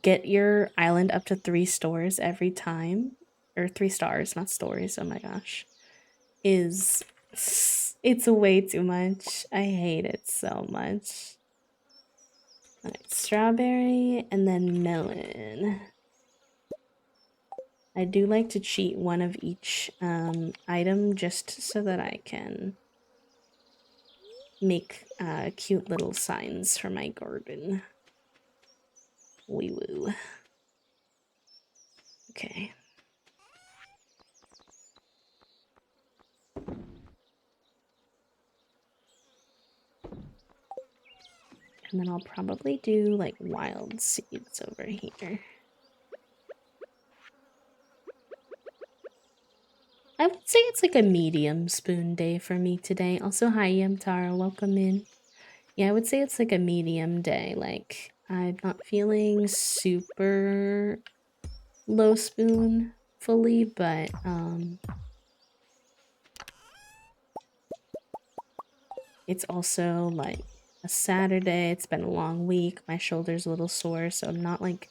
get your island up to 3 stores every time, or 3 stars, not stories. Oh my gosh, it's way too much. I hate it so much. All right, strawberry and then melon. I do like to cheat one of each item just so that I can make cute little signs for my garden. Wee woo. Okay. And then I'll probably do like wild seeds over here. I would say it's like a medium spoon day for me today. Also, hi, Tara. Welcome in. Yeah, I would say it's like a medium day. Like, I'm not feeling super low spoon fully, but it's also like a Saturday. It's been a long week. My shoulder's a little sore, so I'm not like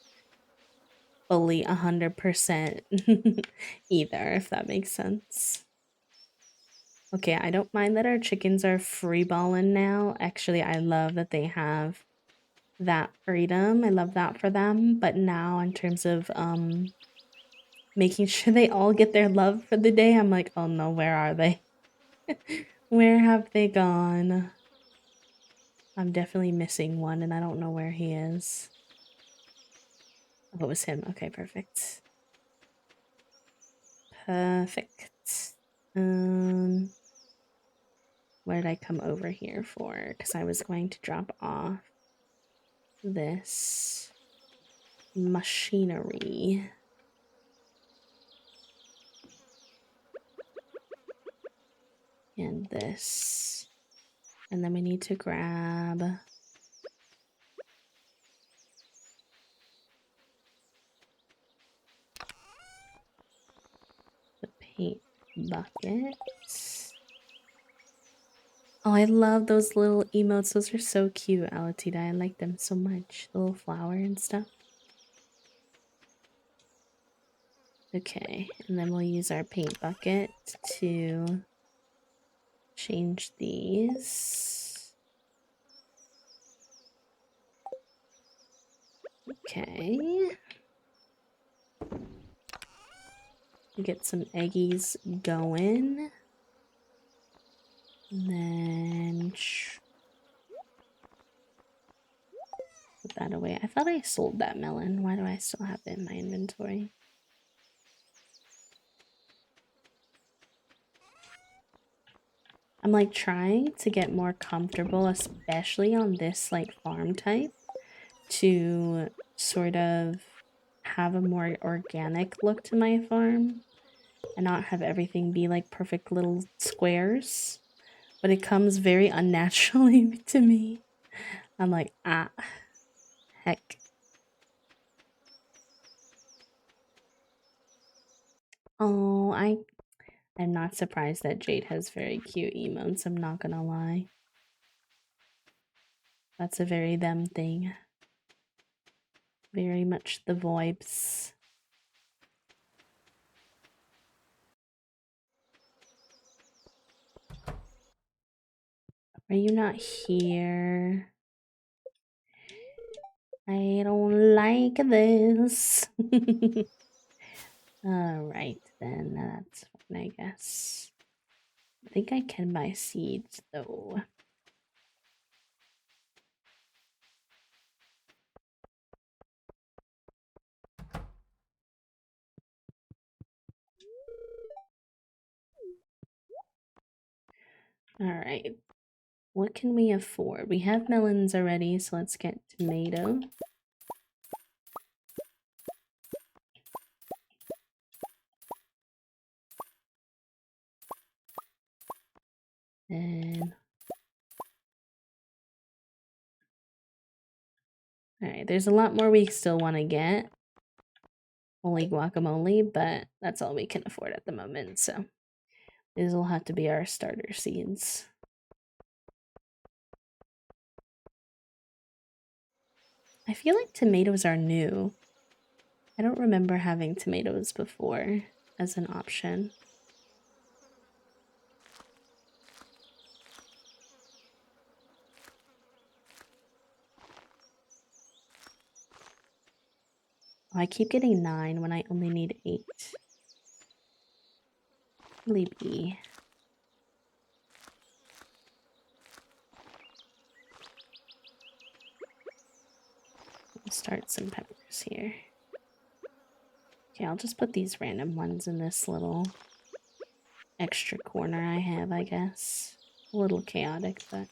fully 100% either, if that makes sense. Okay, I don't mind that our chickens are free balling now. Actually, I love that they have that freedom. I love that for them. But now in terms of making sure they all get their love for the day, I'm like, oh no, where are they? Where have they gone? I'm definitely missing one and I don't know where he is. Oh, it was him. Okay, perfect. Perfect. What did I come over here for? Because I was going to drop off this machinery. And this. And then we need to grab the paint bucket. Oh, I love those little emotes. Those are so cute, Alatita. I like them so much. The little flower and stuff. Okay, and then we'll use our paint bucket to change these. Okay. Get some eggies going. And then put that away. I thought I sold that melon. Why do I still have it in my inventory? I'm like trying to get more comfortable, especially on this like farm type, to sort of have a more organic look to my farm and not have everything be like perfect little squares. But it comes very unnaturally to me. I'm like, ah, heck. Oh, I'm not surprised that Jade has very cute emotes, I'm not gonna lie. That's a very them thing. Very much the vibes. Are you not here? I don't like this. Alright, then that's fine, I guess. I think I can buy seeds though. Alright. What can we afford? We have melons already, so let's get tomato. And alright, there's a lot more we still want to get. Only guacamole, but that's all we can afford at the moment, so these will have to be our starter seeds. I feel like tomatoes are new. I don't remember having tomatoes before as an option. Oh, I keep getting 9 when I only need 8. Sleepy. We'll start some peppers here. Okay, I'll just put these random ones in this little extra corner I have, I guess. A little chaotic, but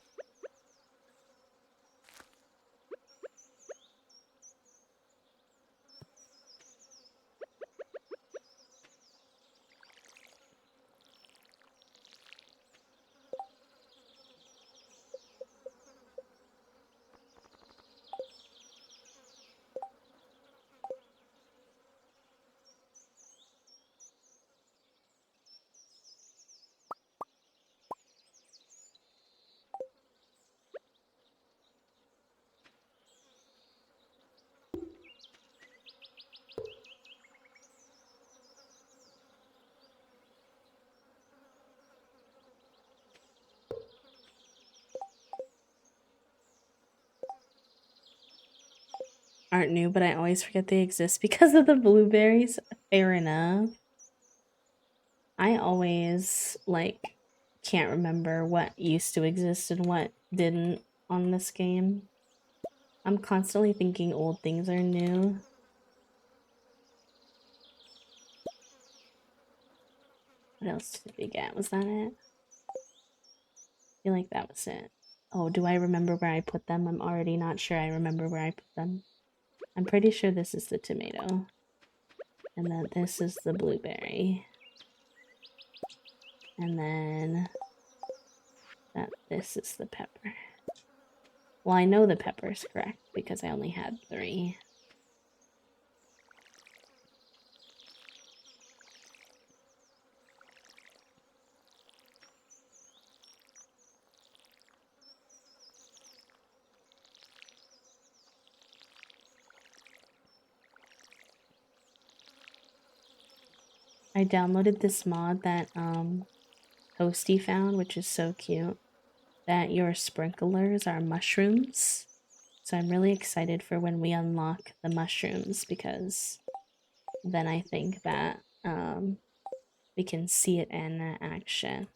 aren't new, but I always forget they exist because of the blueberries. Fair enough. I always, like, can't remember what used to exist and what didn't on this game. I'm constantly thinking old things are new. What else did we get? Was that it? I feel like that was it. Oh, do I remember where I put them? I'm already not sure I remember where I put them. I'm pretty sure this is the tomato. And then this is the blueberry. And then that this is the pepper. Well, I know the pepper is correct because I only had 3. I downloaded this mod that Toasty found, which is so cute, that your sprinklers are mushrooms. So I'm really excited for when we unlock the mushrooms, because then I think that we can see it in action.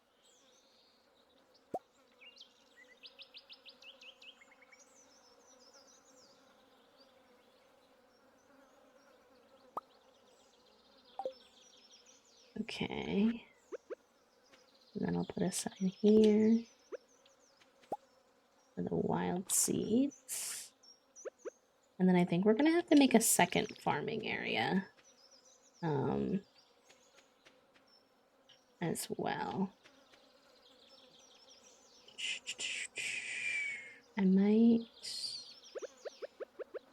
Okay. And then I'll put a sign here for the wild seeds. And then I think we're gonna have to make a second farming area as well. I might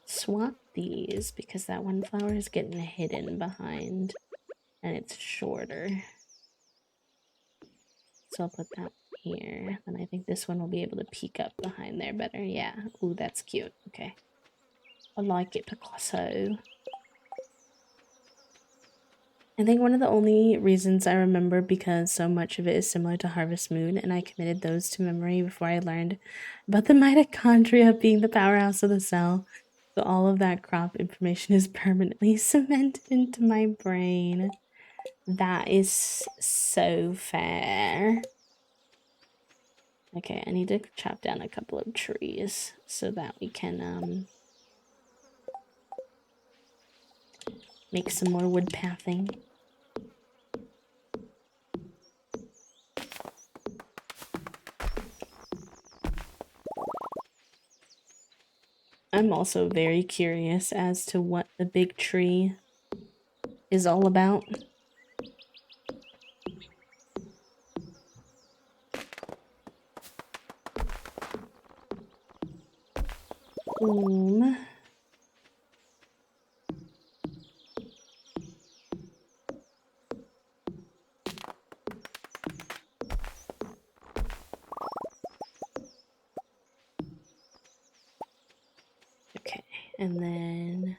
swap these because that one flower is getting hidden behind and it's shorter. So I'll put that here. And I think this one will be able to peek up behind there better. Yeah. Ooh, that's cute. Okay. I like it, Picasso. I think one of the only reasons I remember because so much of it is similar to Harvest Moon, and I committed those to memory before I learned about the mitochondria being the powerhouse of the cell. So all of that crop information is permanently cemented into my brain. That is so fair. Okay, I need to chop down a couple of trees so that we can make some more wood pathing. I'm also very curious as to what the big tree is all about. Okay, and then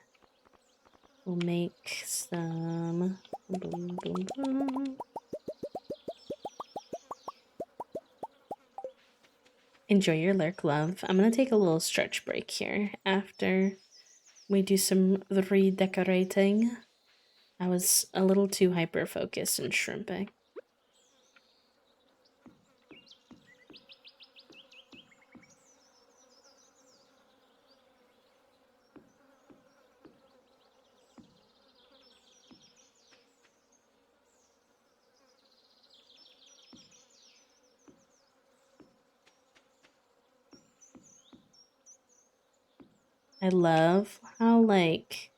we'll make some. Boom, boom, boom. Enjoy your lurk, love. I'm gonna take a little stretch break here after we do some redecorating. I was a little too hyper focused in shrimping. I love how, like,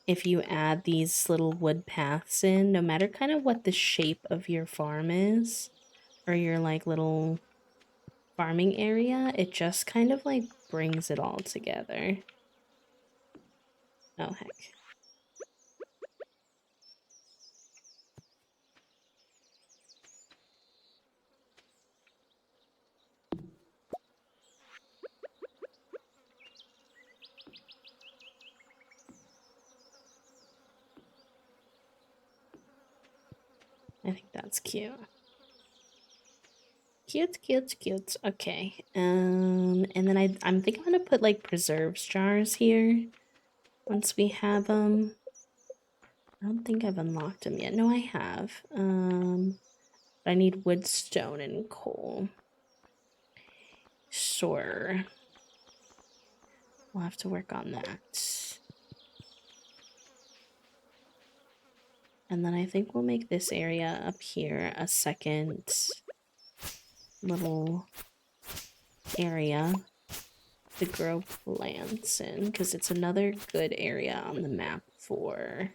if you add these little wood paths in, no matter kind of what the shape of your farm is, or your, like, little farming area, it just kind of, like, brings it all together. Oh, heck. I think that's cute. Cute, cute, cute. Okay. And then I'm thinking I'm gonna put like preserves jars here once we have them. I don't think I've unlocked them yet. No, I have. But I need wood, stone, and coal. Sure. We'll have to work on that. And then I think we'll make this area up here a second little area to grow plants in, because it's another good area on the map for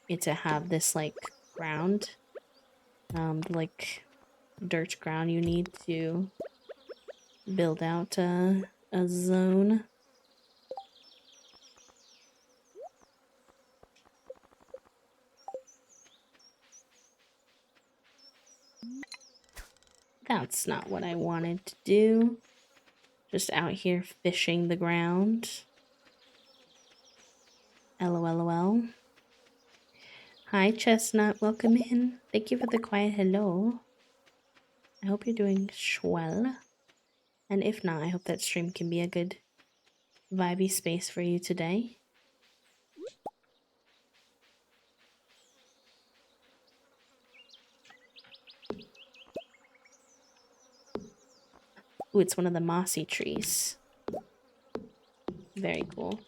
it to have this like ground, like dirt ground you need to build out a zone. That's not what I wanted to do. Just out here fishing the ground. LOLOL. Hi, Chestnut. Welcome in. Thank you for the quiet hello. I hope you're doing swell. And if not, I hope that stream can be a good vibey space for you today. Ooh, it's one of the mossy trees. Very cool.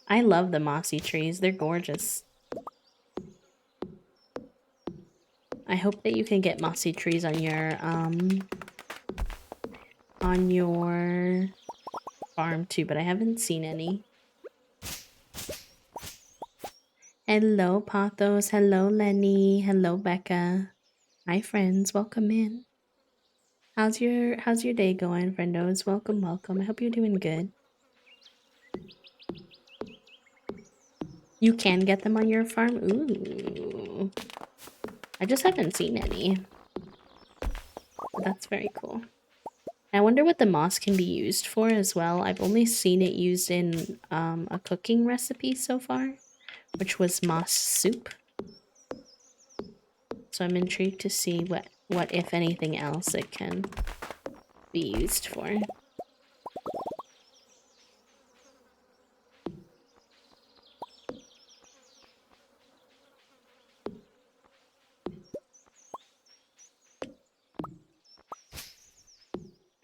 I love the mossy trees. They're gorgeous. I hope that you can get mossy trees on your farm too, but I haven't seen any. Hello, Pathos. Hello, Lenny. Hello, Becca. Hi, friends. Welcome in. How's your day going, friendos? Welcome, welcome. I hope you're doing good. You can get them on your farm? Ooh. I just haven't seen any. But that's very cool. I wonder what the moss can be used for as well. I've only seen it used in a cooking recipe so far, which was moss soup. So I'm intrigued to see what if anything else it can be used for.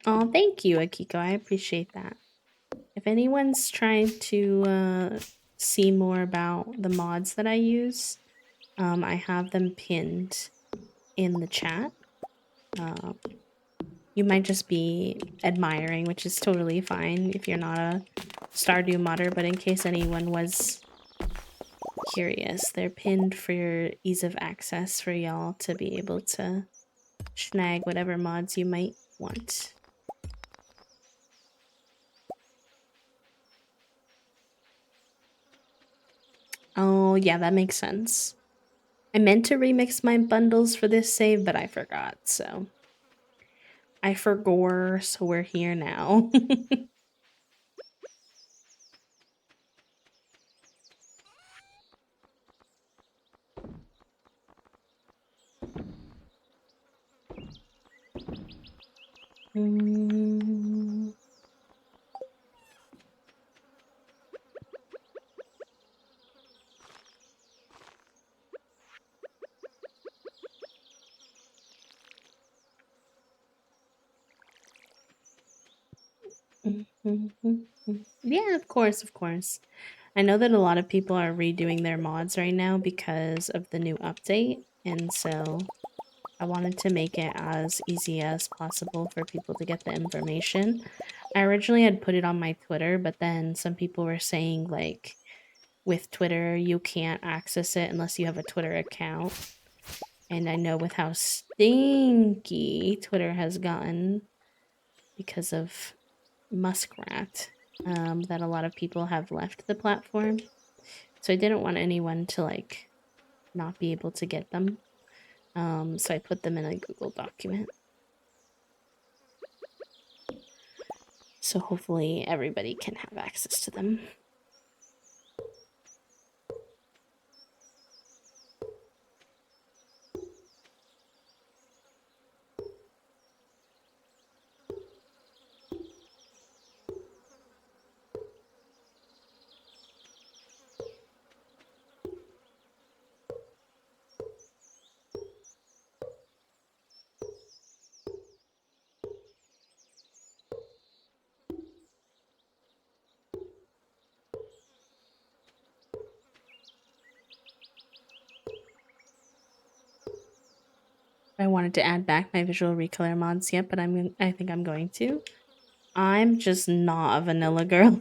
Oh, thank you, Akiko. I appreciate that. If anyone's trying to see more about the mods that I use, I have them pinned in the chat. You might just be admiring, which is totally fine if you're not a Stardew modder, but in case anyone was curious, they're pinned for your ease of access for y'all to be able to snag whatever mods you might want. Oh, yeah, that makes sense. I meant to remix my bundles for this save, but I forgot, so... I forgore, so we're here now. Mm. Yeah, of course, of course. I know that a lot of people are redoing their mods right now because of the new update, and so I wanted to make it as easy as possible for people to get the information. I originally had put it on my Twitter, but then some people were saying, like, with Twitter, you can't access it unless you have a Twitter account. And I know with how stinky Twitter has gotten because of Muskrat, that a lot of people have left the platform. So I didn't want anyone to, like, not be able to get them. So I put them in a Google document. So hopefully everybody can have access to them. I wanted to add back my visual recolor mods yet, but I think I'm going to. I'm just not a vanilla girl.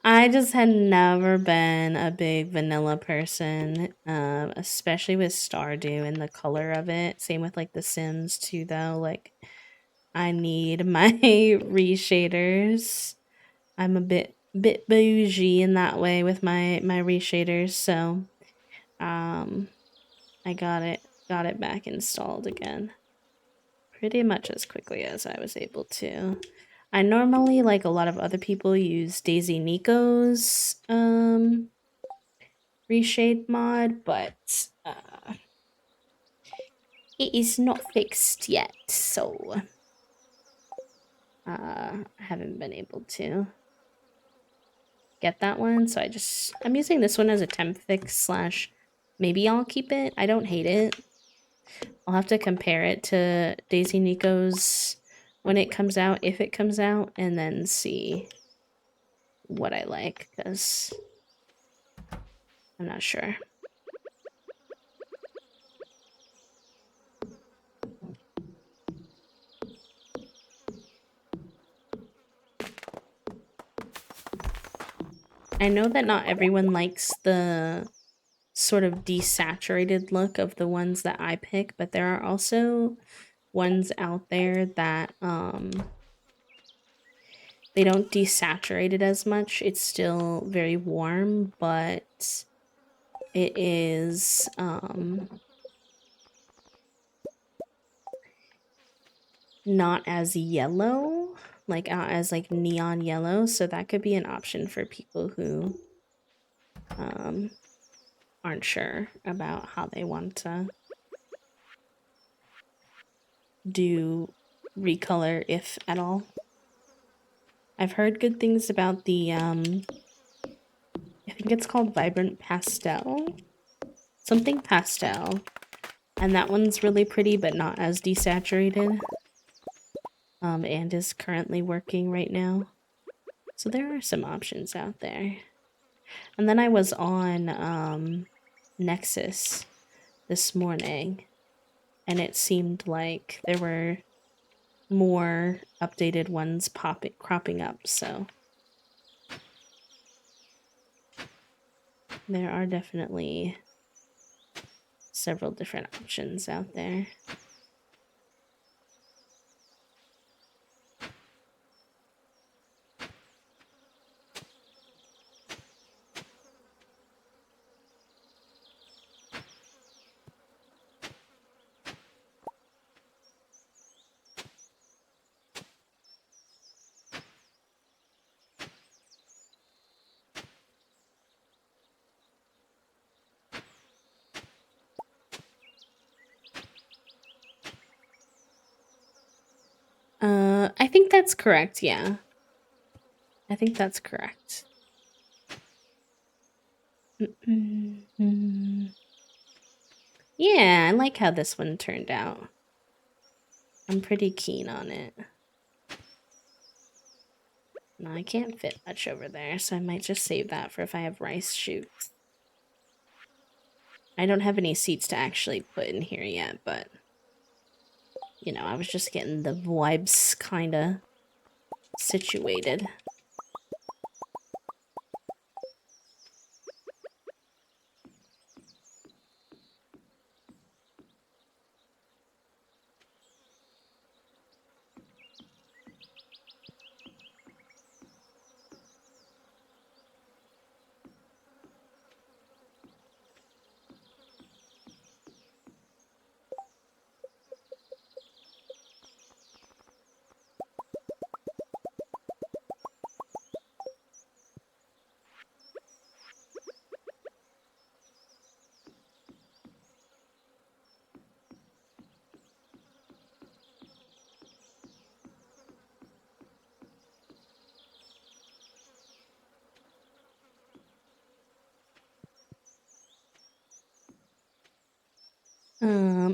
I just had never been a big vanilla person, especially with Stardew and the color of it. Same with like The Sims too, though. Like, I need my reshaders. I'm a bit bougie in that way with my reshaders, so I got it back installed again pretty much as quickly as I was able to. I normally, like a lot of other people, use Daisy Nico's reshade mod, but it is not fixed yet, so I haven't been able to get that one. So I'm using this one as a temp fix slash maybe I'll keep it. I don't hate it. I'll have to compare it to Daisy Nico's when it comes out, if it comes out, and then see what I like, because I'm not sure. I know that not everyone likes the sort of desaturated look of the ones that I pick, but there are also ones out there that they don't desaturate it as much. It's still very warm, but it is not as yellow, like as like neon yellow, so that could be an option for people who aren't sure about how they want to do recolor, if at all. I've heard good things about the I think it's called Vibrant Pastel. Something pastel. And that one's really pretty but not as desaturated. And is currently working right now. So there are some options out there. And then I was on Nexus this morning, and it seemed like there were more updated ones cropping up, so there are definitely several different options out there. I think that's correct, yeah. I think that's correct. Yeah, I like how this one turned out. I'm pretty keen on it. No, I can't fit much over there, so I might just save that for if I have rice shoots. I don't have any seats to actually put in here yet, but you know, I was just getting the vibes kind of situated.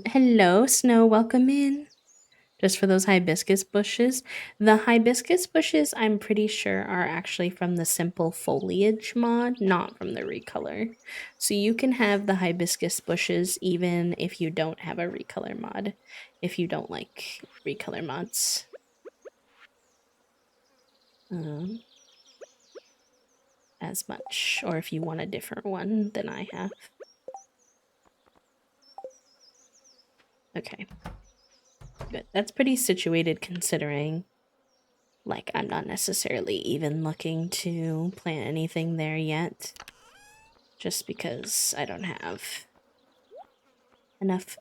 Hello, Snow, welcome in. Just for those hibiscus bushes. The hibiscus bushes, I'm pretty sure, are actually from the simple foliage mod, not from the recolor. So you can have the hibiscus bushes even if you don't have a recolor mod, if you don't like recolor mods. as much, or if you want a different one than I have. Okay. Good. That's pretty situated considering, like, I'm not necessarily even looking to plant anything there yet. Just because I don't have enough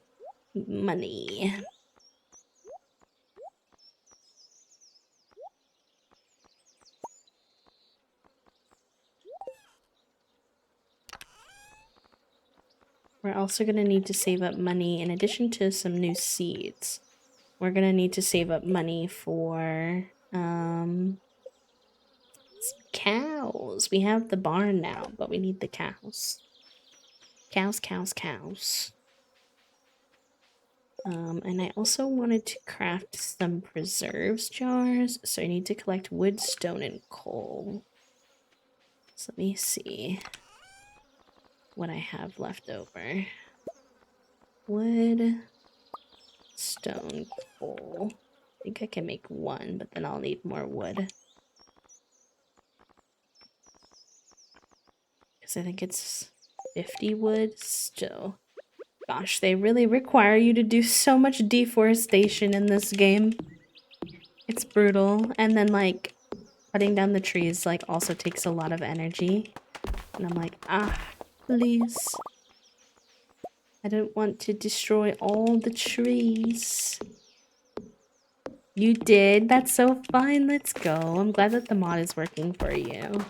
money. We're also going to need to save up money in addition to some new seeds. We're going to need to save up money for some cows. We have the barn now, but we need the cows. Cows, cows, cows. And I also wanted to craft some preserves jars, so I need to collect wood, stone, and coal. So let me see what I have left over. Wood, stone, coal. I think I can make one, but then I'll need more wood. Because I think it's 50 wood still. Gosh, they really require you to do so much deforestation in this game. It's brutal. And then, like, cutting down the trees, like, also takes a lot of energy. And I'm like, please. I don't want to destroy all the trees. You did? That's so fine. Let's go. I'm glad that the mod is working for you.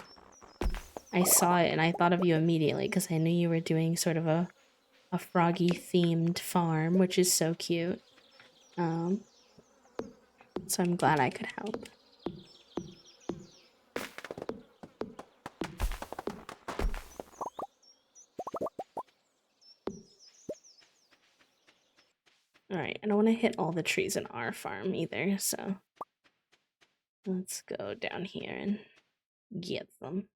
I saw it and I thought of you immediately because I knew you were doing sort of a froggy themed farm, which is so cute. So I'm glad I could help. Alright, I don't want to hit all the trees in our farm either, so let's go down here and get them.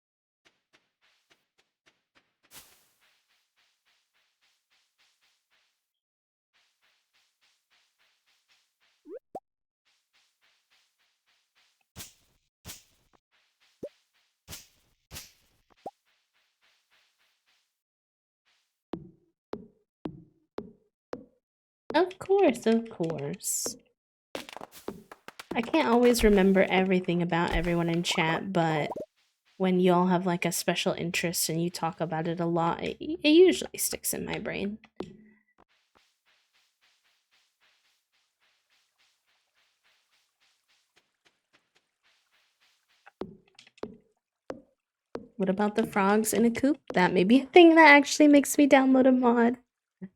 Of course, of course. I can't always remember everything about everyone in chat, but when y'all have like a special interest and you talk about it a lot, it usually sticks in my brain. What about the frogs in a coop? That may be a thing that actually makes me download a mod.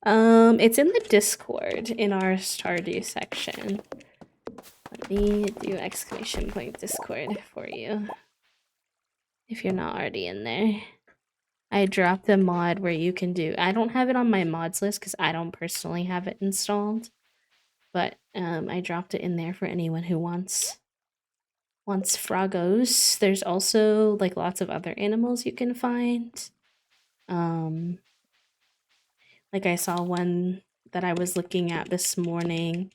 It's in the Discord in our Stardew section. Let me do exclamation point Discord for you. If you're not already in there. I dropped a mod where you can do, I don't have it on my mods list because I don't personally have it installed. But I dropped it in there for anyone who wants froggos. There's also like lots of other animals you can find. Like I saw one that I was looking at this morning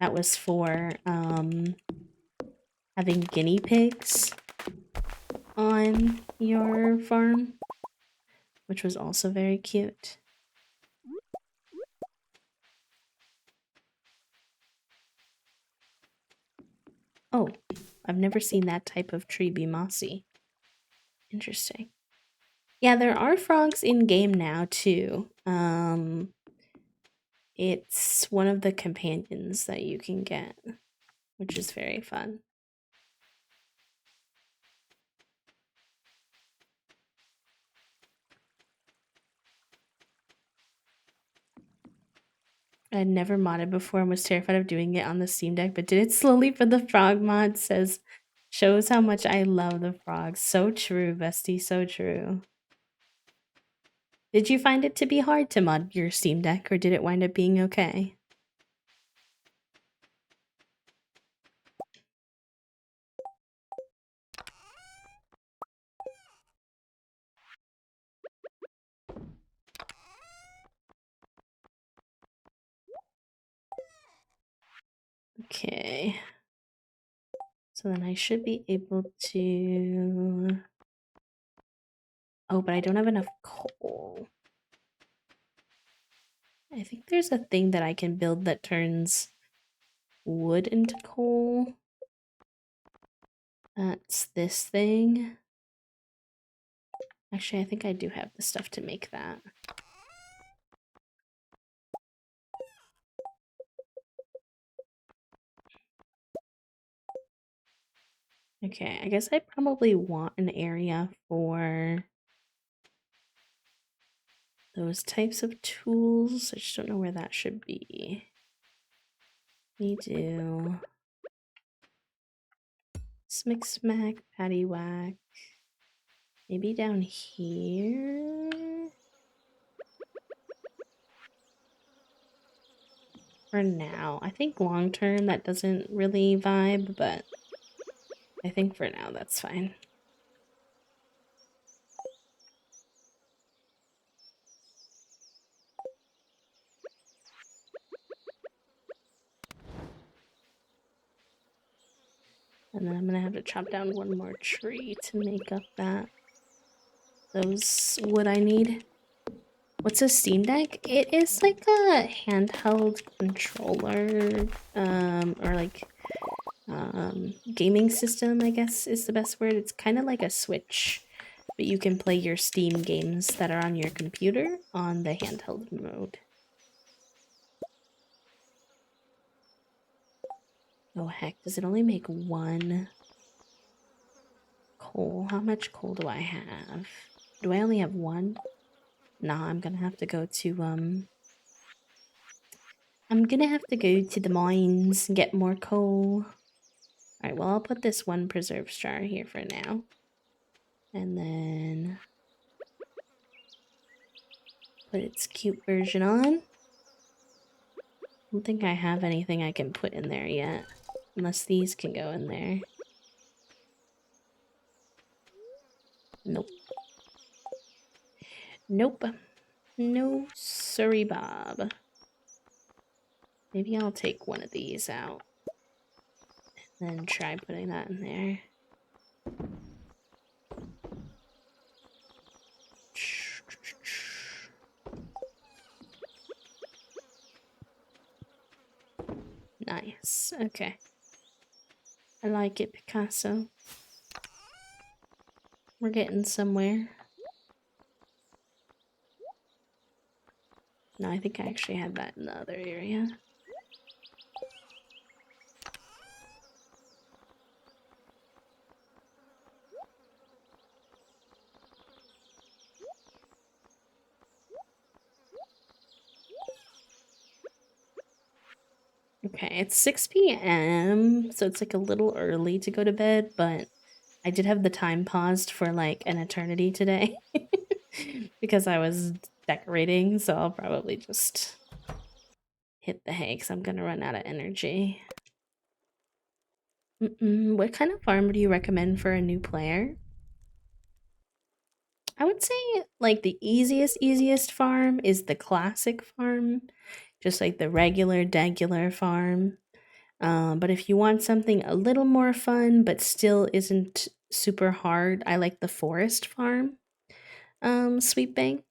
that was for having guinea pigs on your farm, which was also very cute. Oh, I've never seen that type of tree be mossy. Interesting. Yeah, there are frogs in game now too. It's one of the companions that you can get, which is very fun. I'd never modded before and was terrified of doing it on the Steam Deck, but did it slowly for the frog mod. Shows how much I love the frogs. So true, bestie, so true. Did you find it to be hard to mod your Steam Deck, or did it wind up being okay? Okay. So then I should be able to... Oh, but I don't have enough coal. I think there's a thing that I can build that turns wood into coal. That's this thing. Actually, I think I do have the stuff to make that. Okay, I guess I probably want an area for those types of tools. I just don't know where that should be. We do smick smack, patty whack. Maybe down here? For now. I think long term that doesn't really vibe, but I think for now that's fine. And then I'm gonna have to chop down one more tree to make up those wood I need. What's a Steam Deck? It is like a handheld controller, or like gaming system, I guess is the best word. It's kind of like a Switch, but you can play your Steam games that are on your computer on the handheld mode. Oh heck, does it only make one coal? How much coal do I have? Do I only have one? Nah, I'm gonna have to go to the mines and get more coal. Alright, well I'll put this one preserve jar here for now. And then put its cute version on. I don't think I have anything I can put in there yet. Unless these can go in there. Nope. Nope. No, sorry, Bob. Maybe I'll take one of these out. And then try putting that in there. Nice. Okay. I like it, Picasso. We're getting somewhere. No, I think I actually had that in the other area. Okay, it's 6 p.m., so it's like a little early to go to bed, but I did have the time paused for like an eternity today because I was decorating, so I'll probably just hit the hay because I'm gonna run out of energy. What kind of farm do you recommend for a new player? I would say like the easiest farm is the classic farm, just like the regular farm. But if you want something a little more fun but still isn't super hard, I like the forest farm sweeping.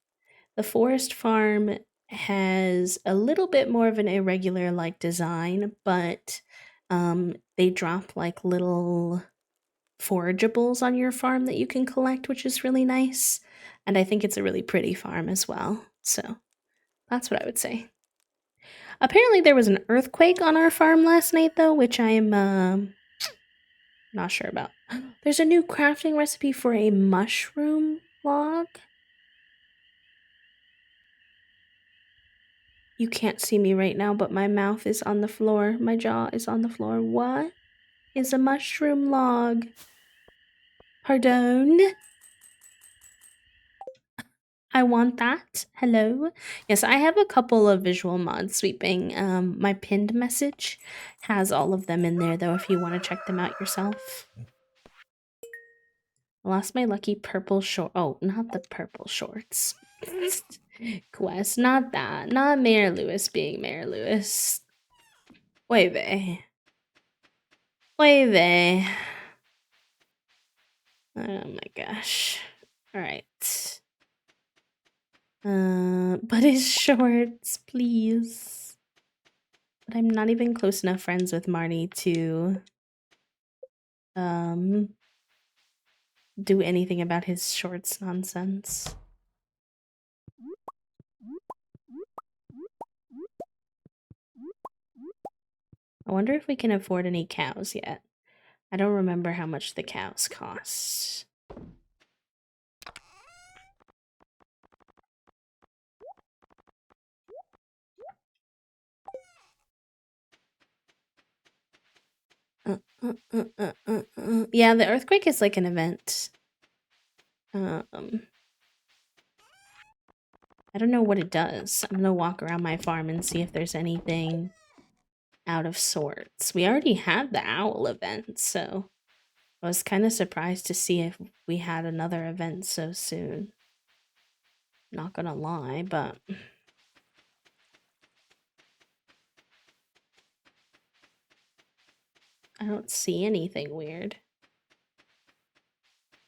The forest farm has a little bit more of an irregular like design, but they drop like little forageables on your farm that you can collect, which is really nice. And I think it's a really pretty farm as well. So that's what I would say. Apparently there was an earthquake on our farm last night though, which I am not sure about. There's a new crafting recipe for a mushroom log. You can't see me right now, but my mouth is on the floor. My jaw is on the floor. What is a mushroom log? Pardon? I want that. Hello? Yes, I have a couple of visual mods sweeping. My pinned message has all of them in there, though, if you want to check them out yourself. I lost my lucky purple short. Oh, not the purple shorts. Quest, not that. Not Mayor Lewis being Mayor Lewis. Wait, Oy vey. Oh my gosh. Alright. But his shorts, please. But I'm not even close enough friends with Marty to do anything about his shorts nonsense. I wonder if we can afford any cows yet. I don't remember how much the cows cost. Yeah, the earthquake is like an event. I don't know what it does. I'm gonna walk around my farm and see if there's anything out of sorts. We already had the owl event, so I was kind of surprised to see if we had another event so soon. Not gonna lie, but I don't see anything weird.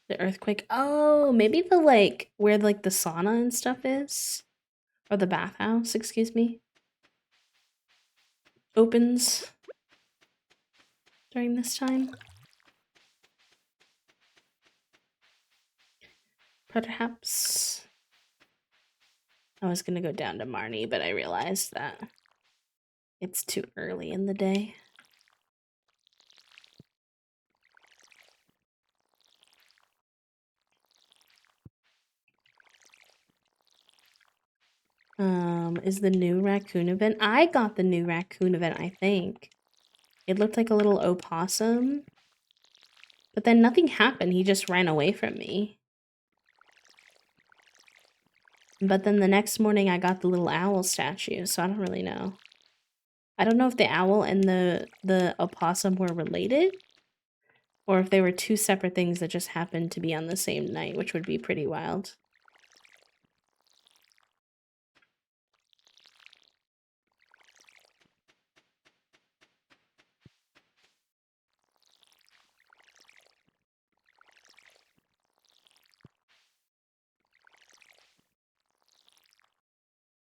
The earthquake. Oh, maybe the like where like the sauna and stuff is, or the bathhouse, excuse me, opens during this time. Perhaps. I was gonna go down to Marnie, but I realized that it's too early in the day. Is the new raccoon event? I got the new raccoon event, I think. It looked like a little opossum. But then nothing happened. He just ran away from me. But then the next morning I got the little owl statue, so I don't really know. I don't know if the owl and the opossum were related, or if they were two separate things that just happened to be on the same night, which would be pretty wild.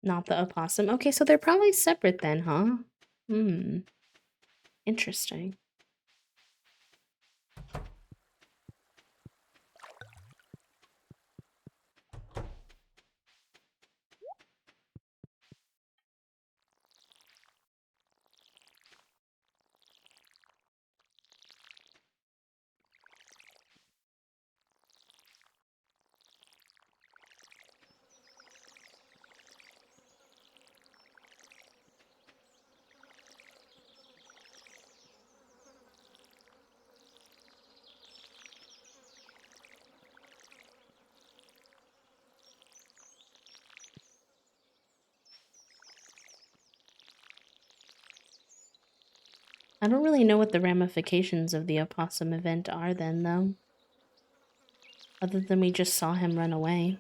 Not the opossum. Okay, so they're probably separate then, huh? Hmm. Interesting. I don't really know what the ramifications of the opossum event are then, though. Other than we just saw him run away.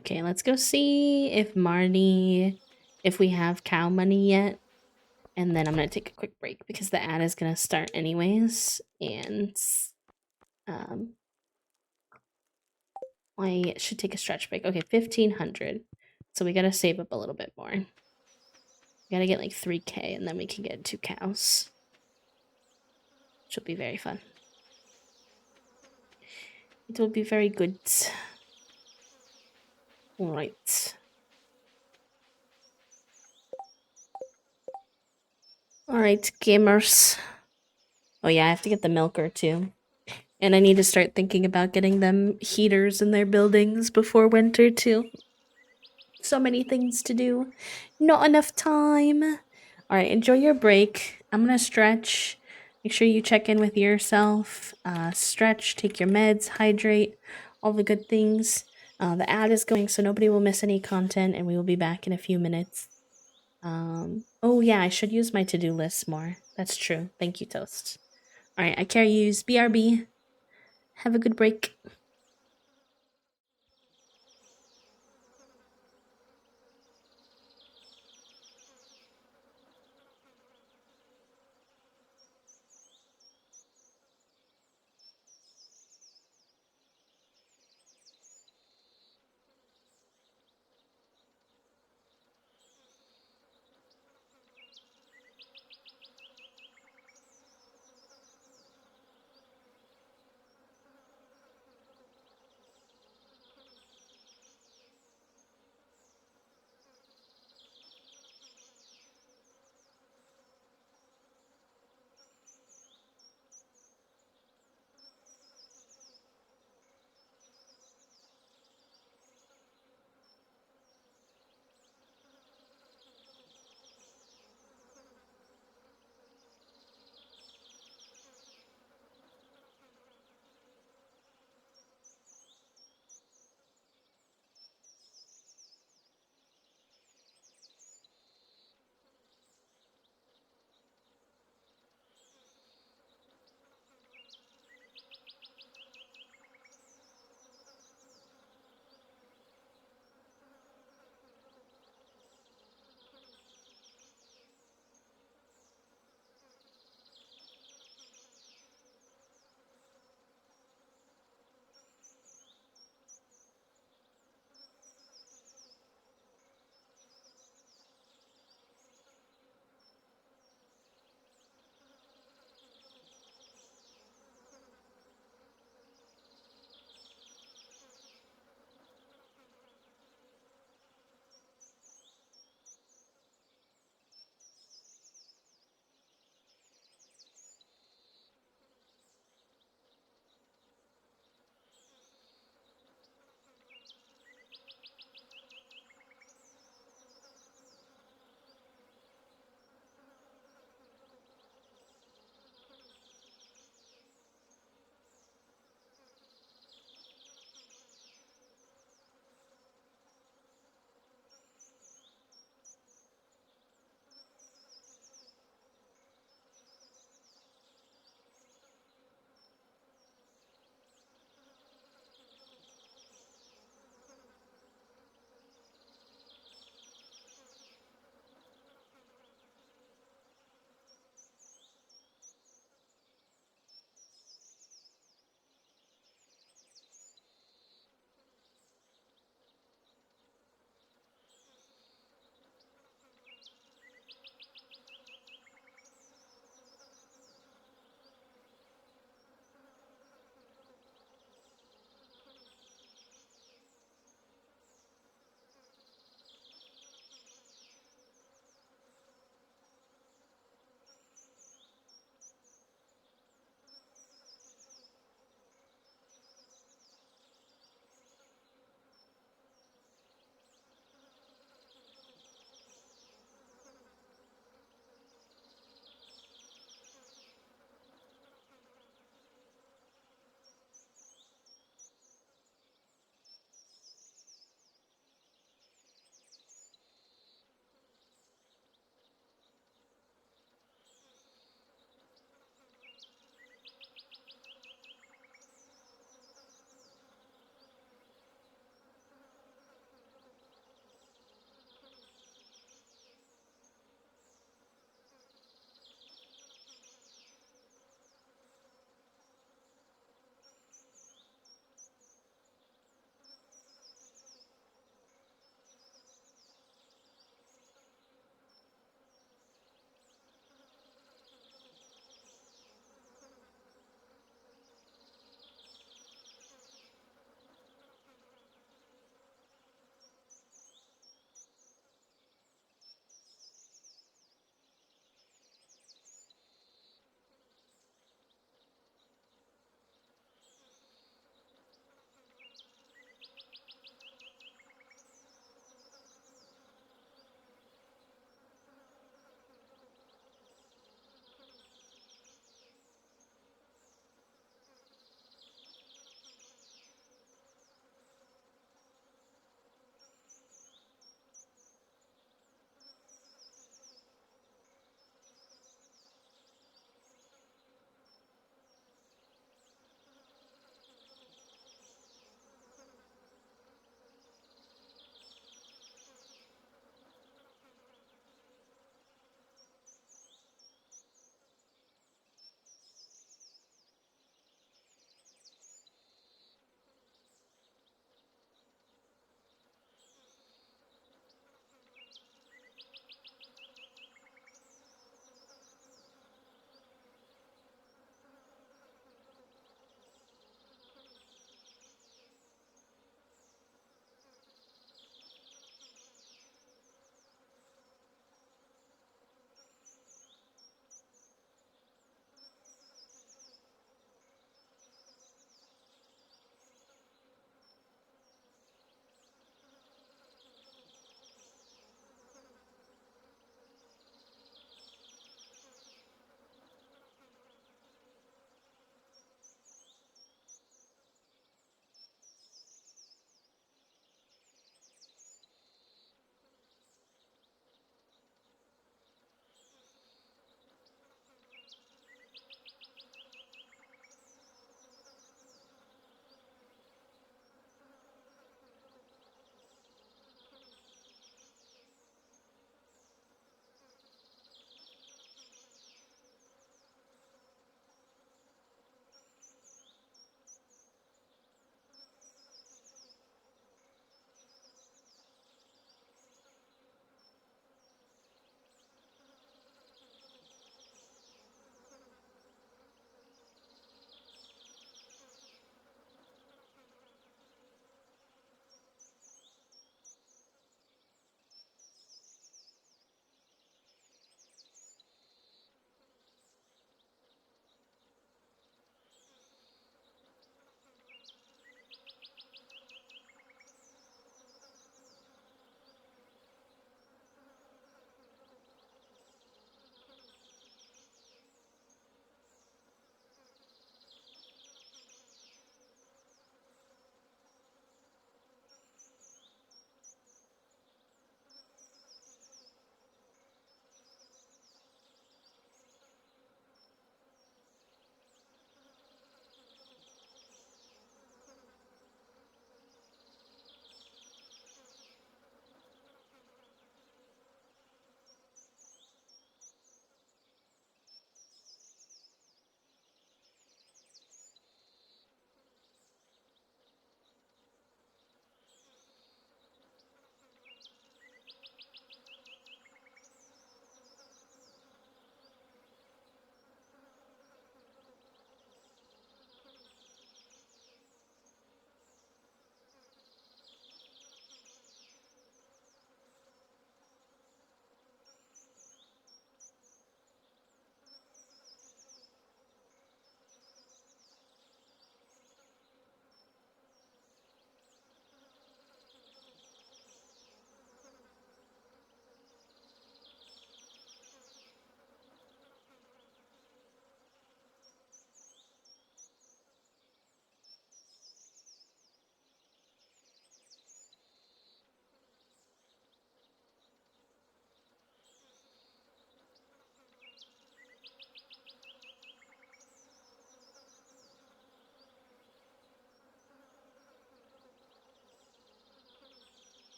Okay, let's go see if Marnie, if we have cow money yet. And then I'm going to take a quick break because the ad is going to start anyways. And I should take a stretch break. Okay, 1,500. So we got to save up a little bit more. We got to get like 3K and then we can get 2 cows. Which will be very fun. It will be very good. Alright. Alright, gamers. Oh yeah, I have to get the milker too. And I need to start thinking about getting them heaters in their buildings before winter too. So many things to do. Not enough time. Alright, enjoy your break. I'm gonna stretch. Make sure you check in with yourself. Stretch, take your meds, hydrate, all the good things. The ad is going, so nobody will miss any content, and we will be back in a few minutes. Oh yeah, I should use my to-do list more. That's true. Thank you, Toast. Alright, I carry yous. BRB. Have a good break.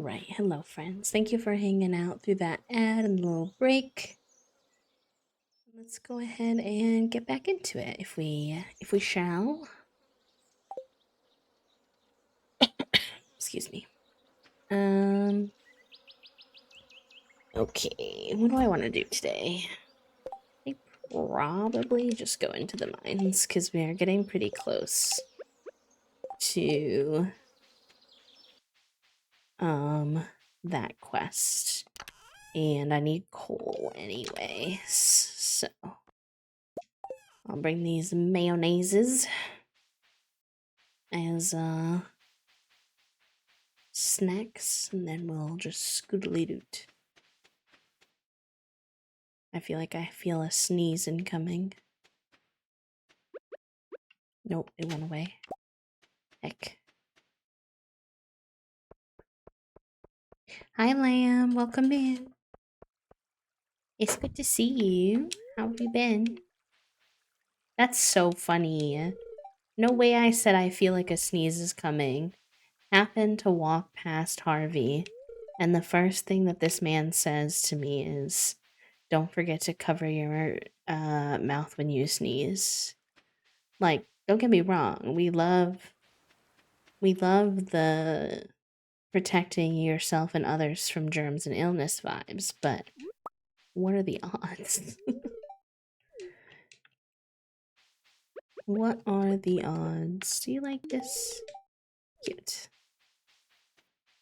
Alright, hello friends. Thank you for hanging out through that ad and little break. Let's go ahead and get back into it if we shall. Excuse me. Okay, what do I want to do today? I probably just go into the mines because we are getting pretty close to that quest. And I need coal anyways. So I'll bring these mayonnaises as snacks, and then we'll just scoodly doot. I feel a sneeze incoming. Nope, it went away. Heck. Hi, Lamb. Welcome in. It's good to see you. How have you been? That's so funny. No way I said I feel like a sneeze is coming. Happened to walk past Harvey, and the first thing that this man says to me is, "Don't forget to cover your mouth when you sneeze." Like, don't get me wrong, we love the protecting yourself and others from germs and illness vibes, but what are the odds? What are the odds? Do you like this? Cute.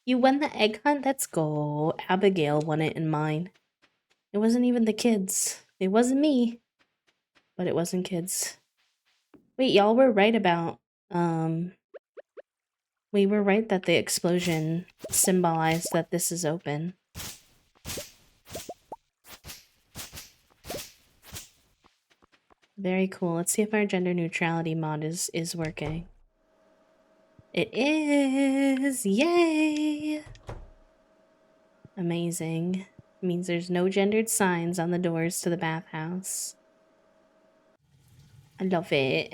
You won the egg hunt? Let's go. Abigail won it in mine. It wasn't even the kids. It wasn't me. But it wasn't kids. Wait, y'all were right about, we were right that the explosion symbolized that this is open. Very cool. Let's see if our gender neutrality mod is working. It is! Yay! Amazing. It means there's no gendered signs on the doors to the bathhouse. I love it.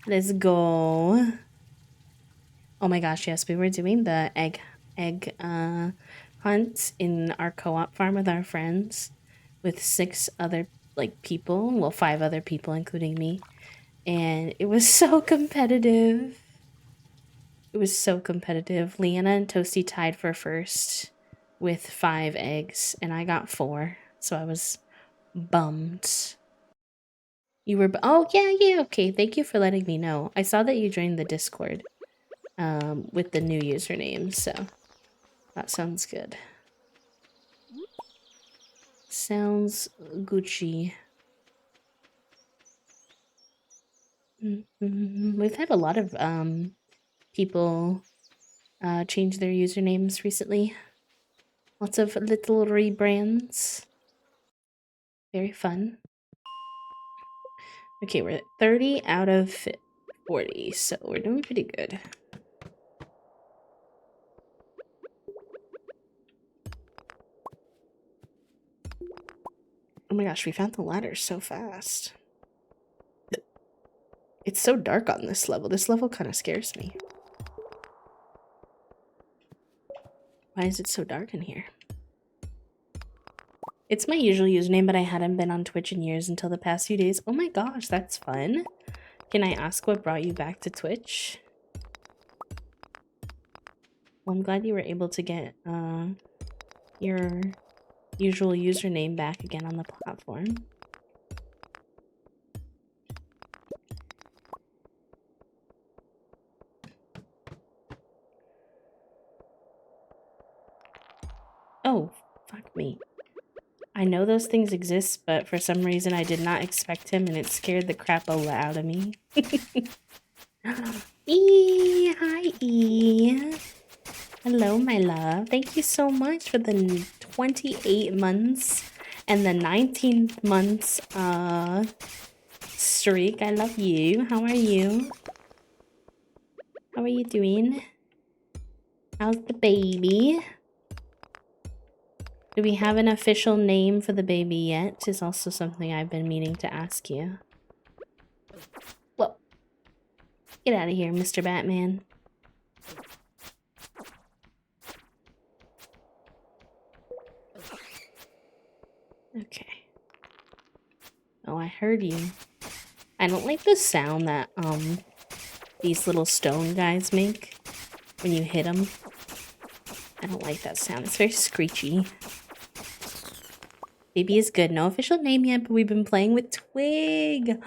Let's go. Oh my gosh, yes, we were doing the egg hunt in our co-op farm with our friends with 6 other people, well 5 other people including me, and it was so competitive. It was so competitive. Leanna and Toasty tied for first with 5 eggs, and I got 4, so I was bummed. You were oh yeah, okay, thank you for letting me know. I saw that you joined the Discord with the new username, so that sounds good. Sounds Gucci. We've had a lot of people change their usernames recently. Lots of little rebrands. Very fun. Okay, we're at 30 out of 40, so we're doing pretty good. Oh my gosh, we found the ladder so fast. It's so dark on this level. This level kind of scares me. Why is it so dark in here? It's my usual username, but I hadn't been on Twitch in years until the past few days. Oh my gosh, that's fun. Can I ask what brought you back to Twitch? Well, I'm glad you were able to get your usual username back again on the platform. Oh, fuck me. I know those things exist, but for some reason I did not expect him and it scared the crap out of me. E, hi E. Hello, my love. Thank you so much for the 28 months and the 19th month's streak. I love you. How are you? How are you doing? How's the baby? Do we have an official name for the baby yet? Is also something I've been meaning to ask you. Whoa. Get out of here, Mr. Batman. Okay. Oh, I heard you. I don't like the sound that these little stone guys make when you hit them. I don't like that sound. It's very screechy. Baby is good. No official name yet, but we've been playing with Twig.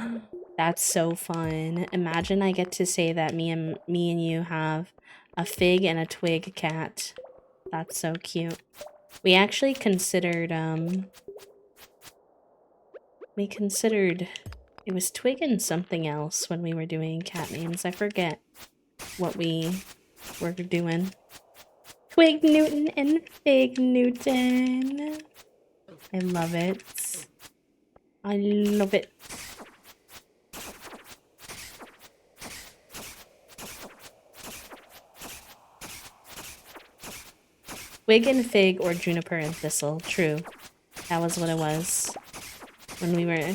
That's so fun. Imagine I get to say that me and you have a Fig and a Twig cat. That's so cute. We actually considered it was Twig and something else when we were doing cat names. I forget what we were doing. Twig Newton and Fig Newton. I love it. I love it. Twig and Fig or Juniper and Thistle. True. That was what it was when we were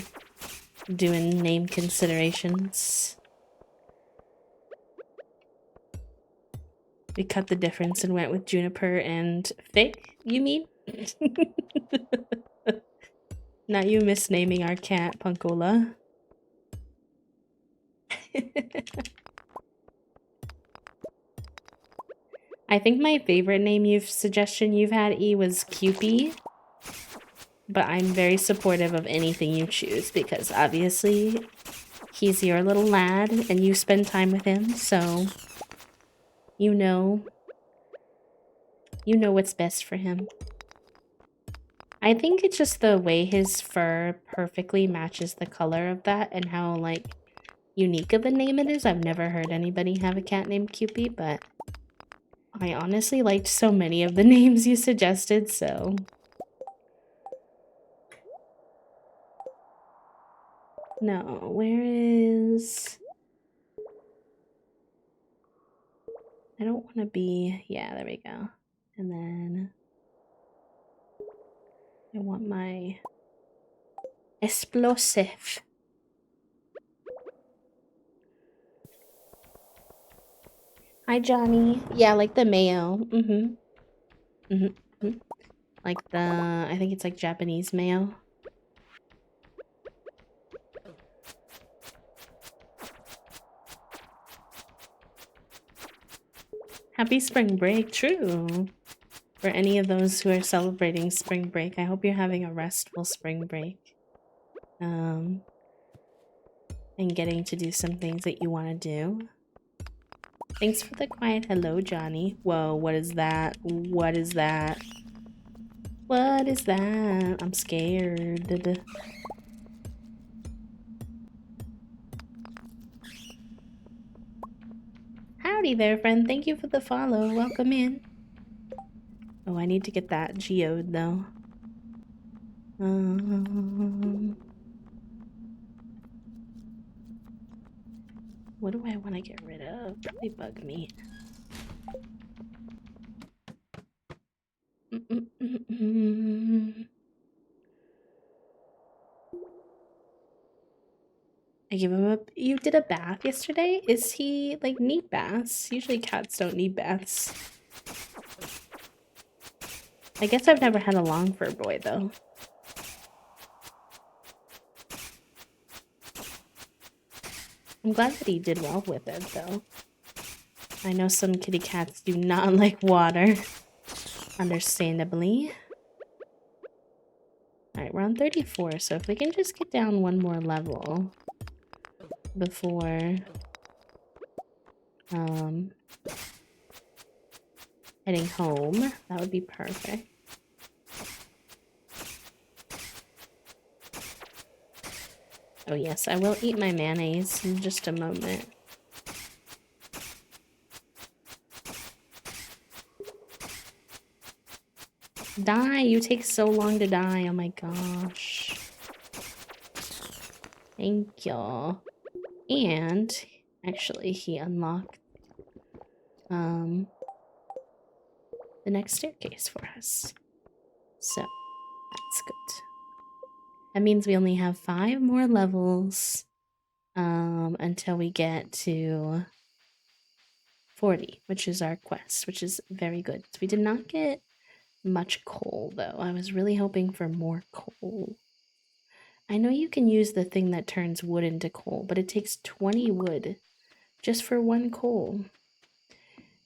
doing name considerations. We cut the difference and went with Juniper and Fig, you mean? Not you misnaming our cat, Punkola. I think my favorite name suggestion you've had, E, was Cupie. But I'm very supportive of anything you choose because obviously he's your little lad and you spend time with him, so you know what's best for him. I think it's just the way his fur perfectly matches the color of that and how, like, unique of a name it is. I've never heard anybody have a cat named Cupid, but I honestly liked so many of the names you suggested, so... No, where is... I don't want to be... Yeah, there we go. And then... I want my... Explosive. Hi, Johnny. Yeah, like the mayo. Like the... I think it's like Japanese mayo. Happy spring break. True. For any of those who are celebrating spring break, I hope you're having a restful spring break. And getting to do some things that you want to do. Thanks for the quiet hello, Johnny. Whoa, what is that? What is that? What is that? I'm scared. Howdy there, friend. Thank you for the follow. Welcome in. Oh, I need to get that geode, though. What do I want to get rid of? Probably bug meat. I give him a... You did a bath yesterday? Is he, like, need baths? Usually cats don't need baths. I guess I've never had a long fur boy, though. I'm glad that he did well with it, though. I know some kitty cats do not like water. Understandably. Alright, we're on 34, so if we can just get down one more level before heading home, that would be perfect. Oh yes, I will eat my mayonnaise in just a moment. Die! You take so long to die, oh my gosh. Thank you. And, actually, he unlocked, the next staircase for us. So, that's good. That means we only have 5 more levels, until we get to 40, which is our quest, which is very good. So we did not get much coal, though. I was really hoping for more coal. I know you can use the thing that turns wood into coal, but it takes 20 wood just for one coal.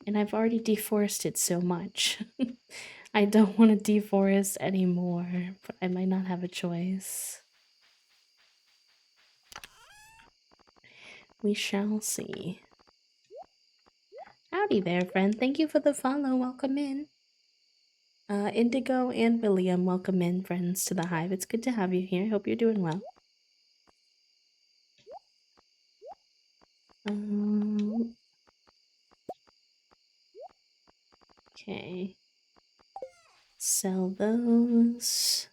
And I've already deforested so much. I don't want to deforest anymore, but I might not have a choice. We shall see. Howdy there, friend. Thank you for the follow. Welcome in. Indigo and William, welcome in, friends, to the hive. It's good to have you here. Hope you're doing well. Okay. Sell those.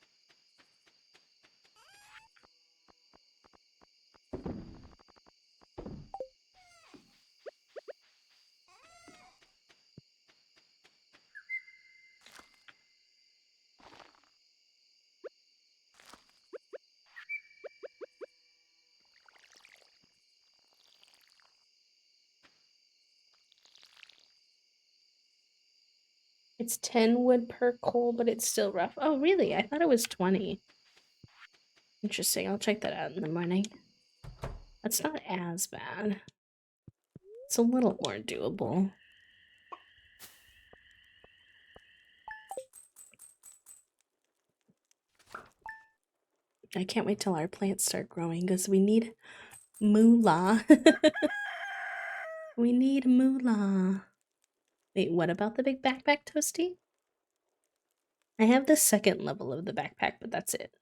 It's 10 wood per coal, but it's still rough. Oh, really? I thought it was 20. Interesting. I'll check that out in the morning. That's not as bad. It's a little more doable. I can't wait till our plants start growing because we need moolah. We need moolah. Wait, what about the big backpack, Toasty? I have the second level of the backpack, but that's it.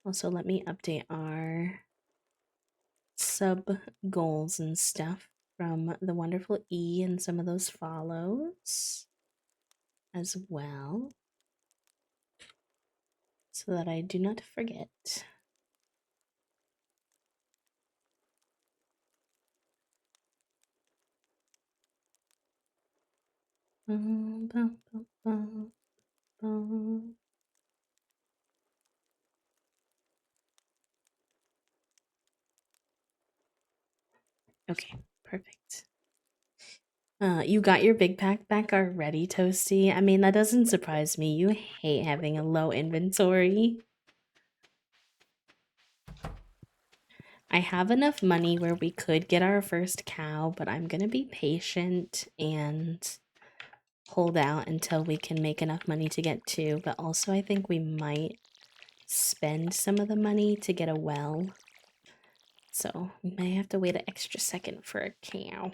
Also, let me update our sub goals and stuff from the wonderful E and some of those follows as well, so that I do not forget. Okay, perfect. You got your big pack back already, Toasty? I mean, that doesn't surprise me. You hate having a low inventory. I have enough money where we could get our first cow, but I'm gonna be patient and hold out until we can make enough money to get two. But also, I think we might spend some of the money to get a well. So we may have to wait an extra second for a cow.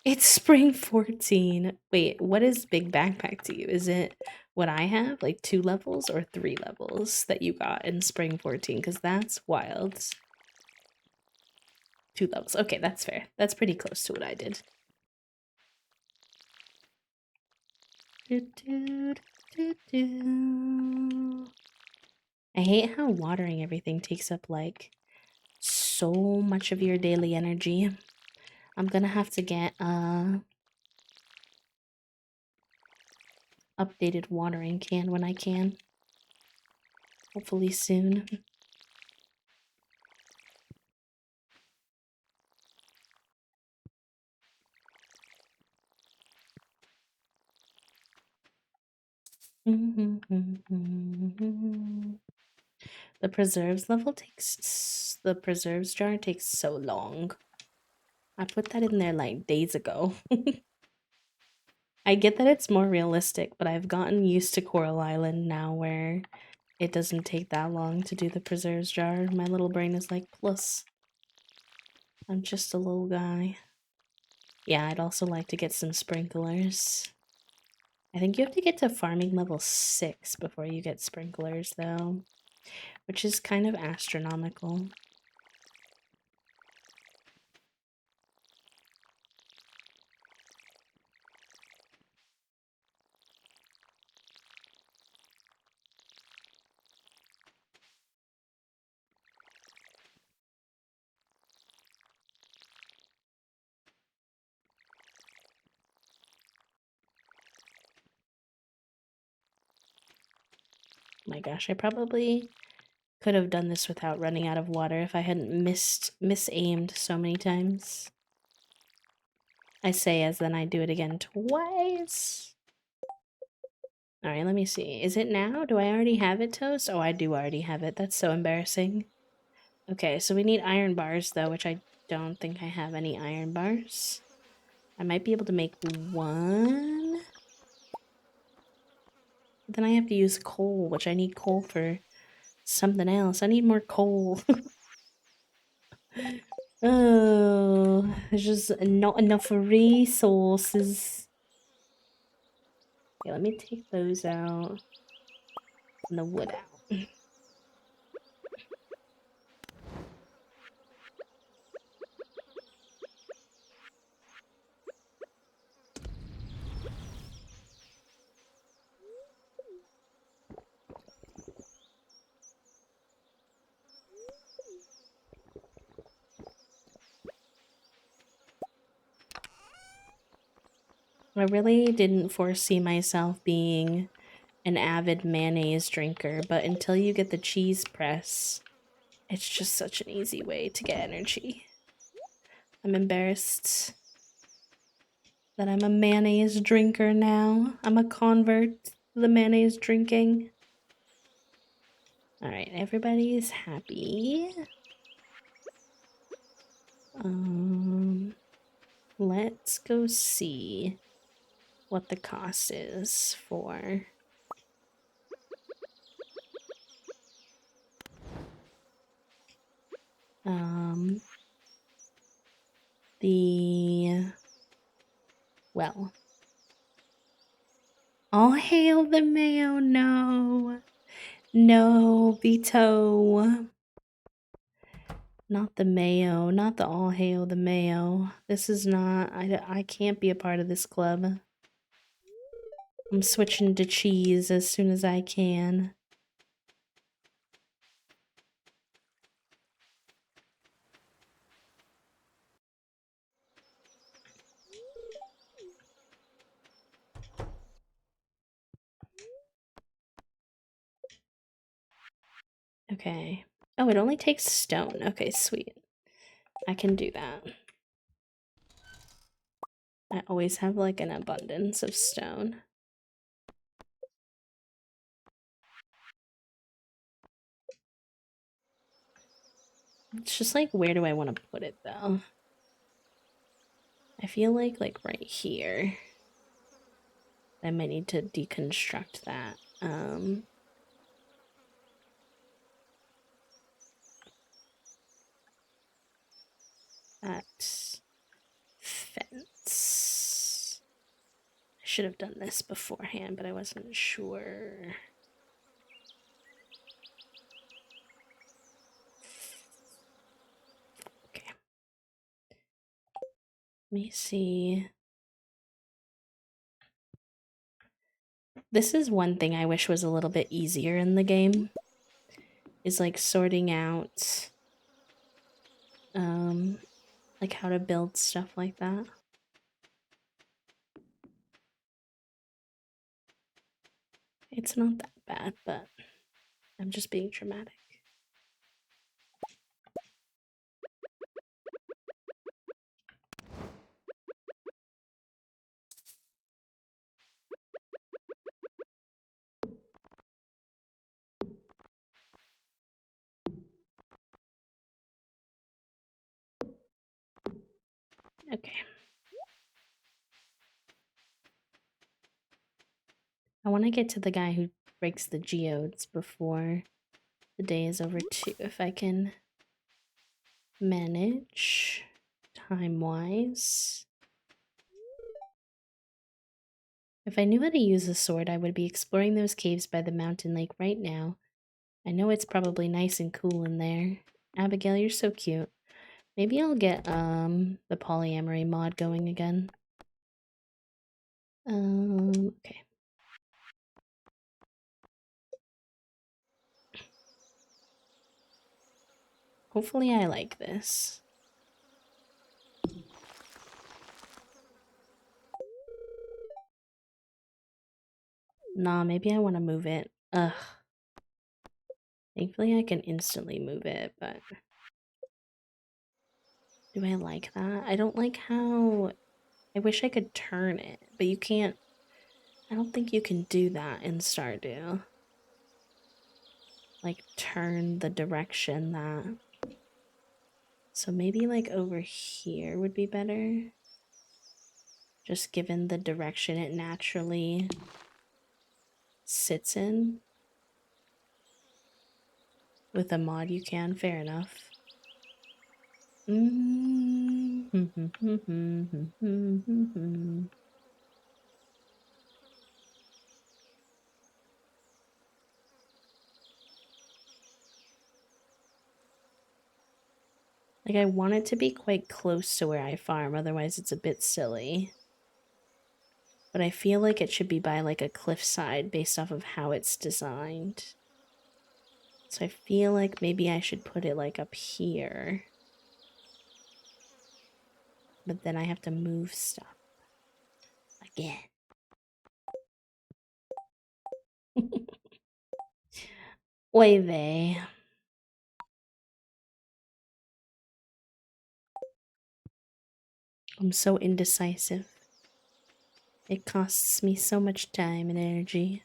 It's spring 14. Wait, what is big backpack to you? Is it what I have, like 2 levels or 3 levels that you got in spring 14? Because that's wild. 2 levels. Okay, that's fair. That's pretty close to what I did. I hate how watering everything takes up like so much of your daily energy. I'm gonna have to get updated watering can when I can. Hopefully soon. The preserves level takes the preserves jar takes so long. I put that in there like days ago. I get that it's more realistic, but I've gotten used to Coral Island now where it doesn't take that long to do the preserves jar. My little brain is like, plus, I'm just a little guy. Yeah, I'd also like to get some sprinklers. I think you have to get to farming level 6 before you get sprinklers, though, which is kind of astronomical. My gosh, I probably could have done this without running out of water if I hadn't misaimed so many times. I say as then I do it again twice. Alright, let me see. Is it now? Do I already have it, Toast? Oh, I do already have it. That's so embarrassing. Okay, so we need iron bars, though, which I don't think I have any iron bars. I might be able to make one. But then I have to use coal, which I need coal for something else. I need more coal. Oh, there's just not enough resources. Okay, let me take those out and the wood out. I really didn't foresee myself being an avid mayonnaise drinker, but until you get the cheese press, it's just such an easy way to get energy. I'm embarrassed that I'm a mayonnaise drinker now. I'm a convert to the mayonnaise drinking. Alright, everybody's happy. Let's go see what the cost is for the well. All hail the mayo, no. No, veto. Not the mayo, not the all hail the mayo. This is not, I can't be a part of this club. I'm switching to cheese as soon as I can. Okay. Oh, it only takes stone. Okay, sweet. I can do that. I always have like an abundance of stone. It's just like, where do I want to put it though? I feel like right here. I might need to deconstruct that. That fence. I should have done this beforehand, but I wasn't sure. Okay. Let me see. This is one thing I wish was a little bit easier in the game. Is like sorting out like how to build stuff like that. It's not that bad, but I'm just being dramatic. Okay. I want to get to the guy who breaks the geodes before the day is over too, if I can manage time-wise. If I knew how to use a sword, I would be exploring those caves by the mountain lake right now. I know it's probably nice and cool in there. Abigail, you're so cute. Maybe I'll get the polyamory mod going again. Okay. Hopefully I like this. Nah, maybe I want to move it. Ugh. Thankfully I can instantly move it, but do I like that? I don't like how I wish I could turn it, but you can't. I don't think you can do that in Stardew. Like, turn the direction that. So maybe, like, over here would be better. Just given the direction it naturally sits in. With a mod, you can. Fair enough. Like, I want it to be quite close to where I farm, otherwise it's a bit silly. But I feel like it should be by, like, a cliffside based off of how it's designed. So I feel like maybe I should put it, like, up here. But then I have to move stuff. Again. Oy vey. I'm so indecisive. It costs me so much time and energy.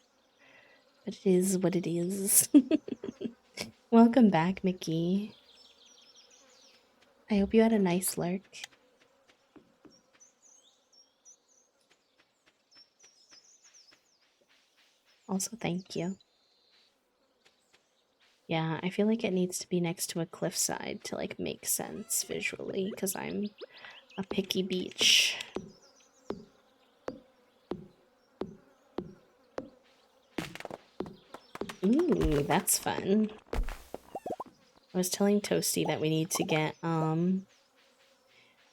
But it is what it is. Welcome back, Mickey. I hope you had a nice lurk. Also, thank you. Yeah, I feel like it needs to be next to a cliffside to, like, make sense visually, because I'm a picky beach. Ooh, that's fun. I was telling Toasty that we need to get,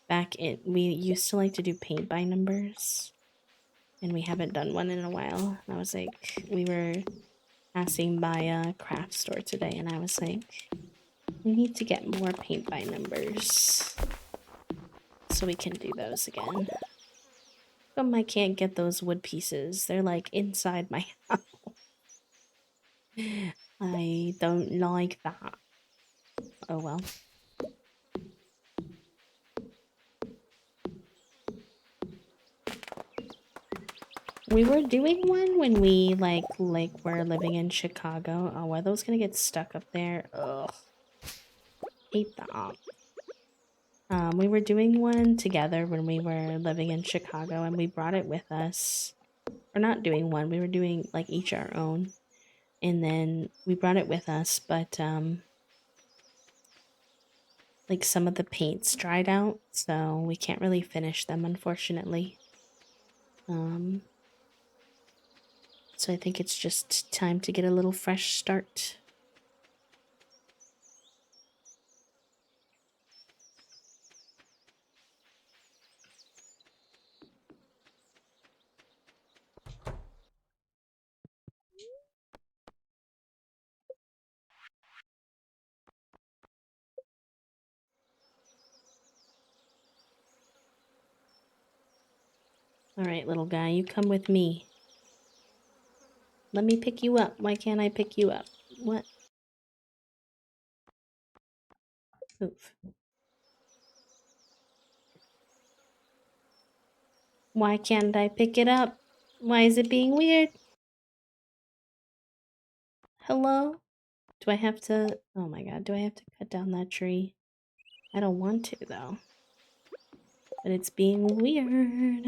back in. We used to like to do paint by numbers, and we haven't done one in a while. And I was like, we were passing by a craft store today, and I was like, we need to get more paint by numbers so we can do those again. I can't get those wood pieces. They're like inside my house. I don't like that. Oh well. We were doing one when we were living in Chicago. Oh, are those gonna get stuck up there? Ugh. Hate that. We were doing one together when we were living in Chicago, and we brought it with us. We're not doing one. We were doing like each our own, and then we brought it with us. But like some of the paints dried out, so we can't really finish them, unfortunately. So I think it's just time to get a little fresh start. All right, little guy, you come with me. Let me pick you up. Why can't I pick you up? What? Oof. Why can't I pick it up? Why is it being weird? Hello? Do I have to... Oh my god, do I have to cut down that tree? I don't want to, though. But it's being weird.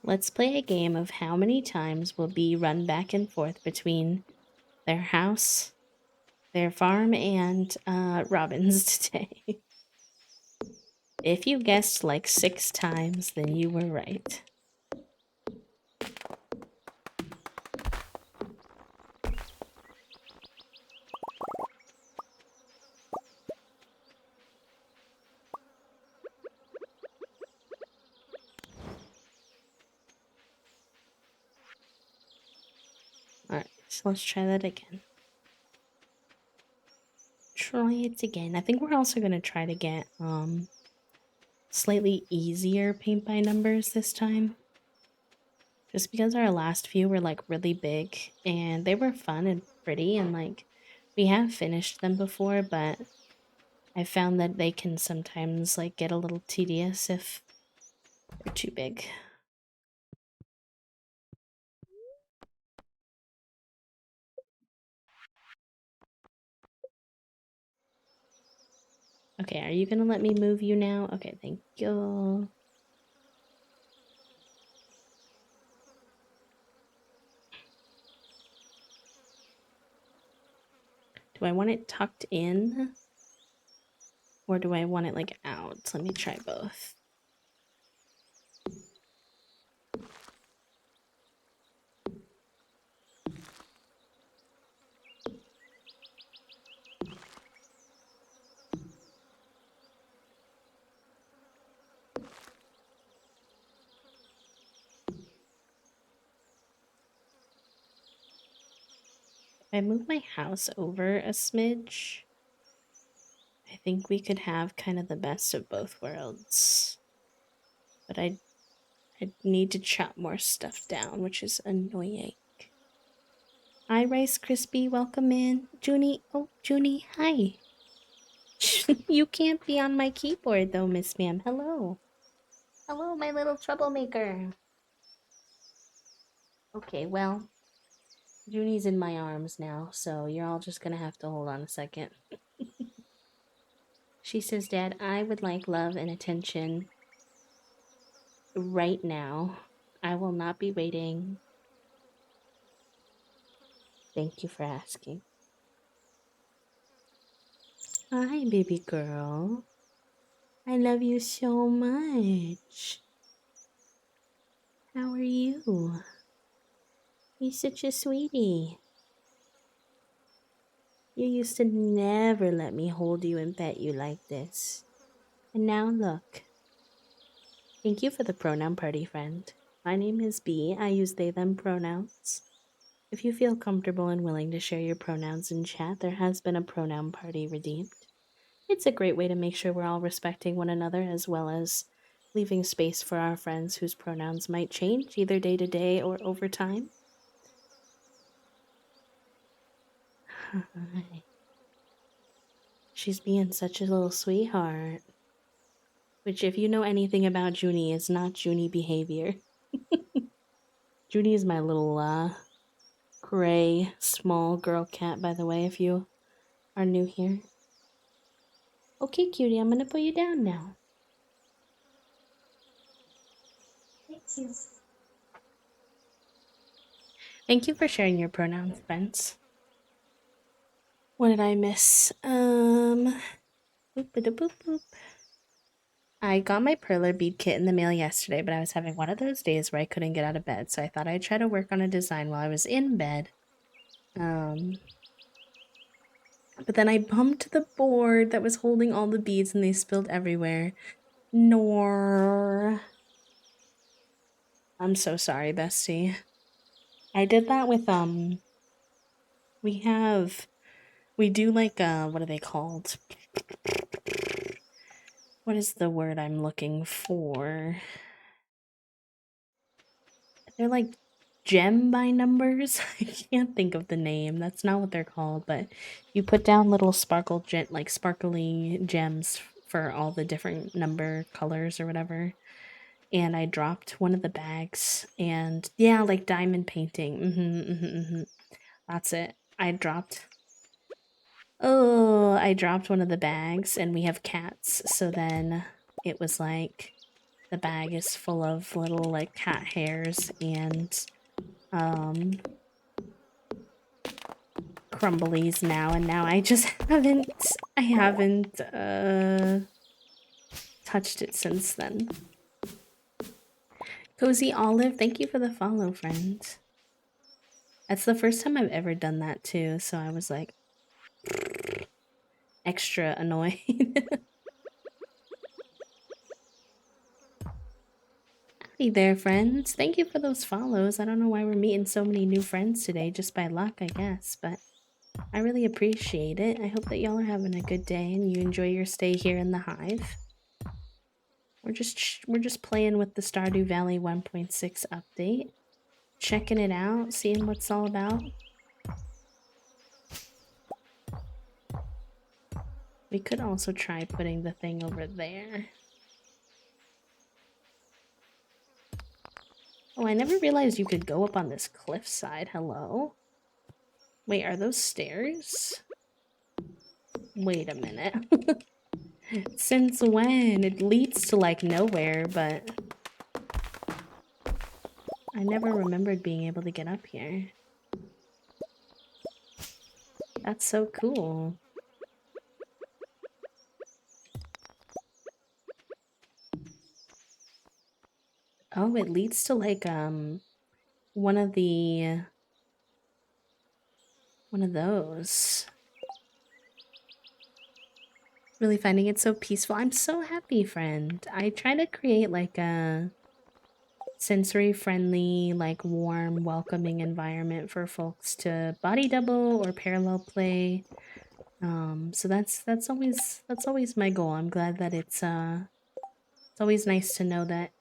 Let's play a game of how many times will Bee run back and forth between their house, their farm, and Robin's today. If you guessed like 6 times, then you were right. Alright, so let's try that again. Try it again. I think we're also going to try to get slightly easier paint by numbers this time. Just because our last few were like really big and they were fun and pretty, and like we have finished them before, but I found that they can sometimes like get a little tedious if they're too big. Okay, are you gonna let me move you now? Okay, thank you. Do I want it tucked in? Or do I want it like out? Let me try both. If I move my house over a smidge, I think we could have kind of the best of both worlds. But I need to chop more stuff down, which is annoying. Hi, Rice Krispie. Welcome in. Junie. Oh, Junie. Hi. You can't be on my keyboard, though, Miss Ma'am. Hello. Hello, my little troublemaker. Okay, well, Junie's in my arms now, so you're all just gonna have to hold on a second. She says, Dad, I would like love and attention right now. I will not be waiting. Thank you for asking. Hi, baby girl. I love you so much. How are you? You're such a sweetie. You used to never let me hold you and pet you like this. And now look. Thank you for the pronoun party, friend. My name is B. I use they, them pronouns. If you feel comfortable and willing to share your pronouns in chat, there has been a pronoun party redeemed. It's a great way to make sure we're all respecting one another as well as leaving space for our friends whose pronouns might change either day to day or over time. She's being such a little sweetheart. Which, if you know anything about Junie, is not Junie behavior. Junie is my little, gray, small girl cat, by the way, if you are new here. Okay, cutie, I'm gonna put you down now. Thank you. Thank you for sharing your pronouns, friends. What did I miss? Boop, boop, boop, boop. I got my perler bead kit in the mail yesterday, but I was having one of those days where I couldn't get out of bed, so I thought I'd try to work on a design while I was in bed. But then I bumped the board that was holding all the beads and they spilled everywhere. Nor. I'm so sorry, bestie. I did that with, we do like, what are they called? What is the word I'm looking for? They're like gem by numbers. I can't think of the name. That's not what they're called, but you put down little sparkly gems for all the different number colors or whatever. And I dropped one of the bags, and yeah, like diamond painting. That's it. I dropped one of the bags, and we have cats, so then it was like the bag is full of little like cat hairs and crumblies now, and now I just haven't touched it since then. Cozy Olive, thank you for the follow, friend. That's the first time I've ever done that too, so I was like extra annoyed. Howdy there, friends. Thank you for those follows. I don't know why we're meeting so many new friends today, just by luck, I guess, but I really appreciate it. I hope that y'all are having a good day and you enjoy your stay here in the hive. We're just playing with the Stardew Valley 1.6 update, checking it out, seeing what it's all about. We could also try putting the thing over there. Oh, I never realized you could go up on this cliffside. Hello? Wait, are those stairs? Wait a minute. Since when? It leads to like nowhere, but I never remembered being able to get up here. That's so cool. Oh, it leads to like one of those. Really finding it so peaceful. I'm so happy, friend. I try to create like a sensory friendly, like warm, welcoming environment for folks to body double or parallel play. So that's always my goal. I'm glad that it's always nice to know that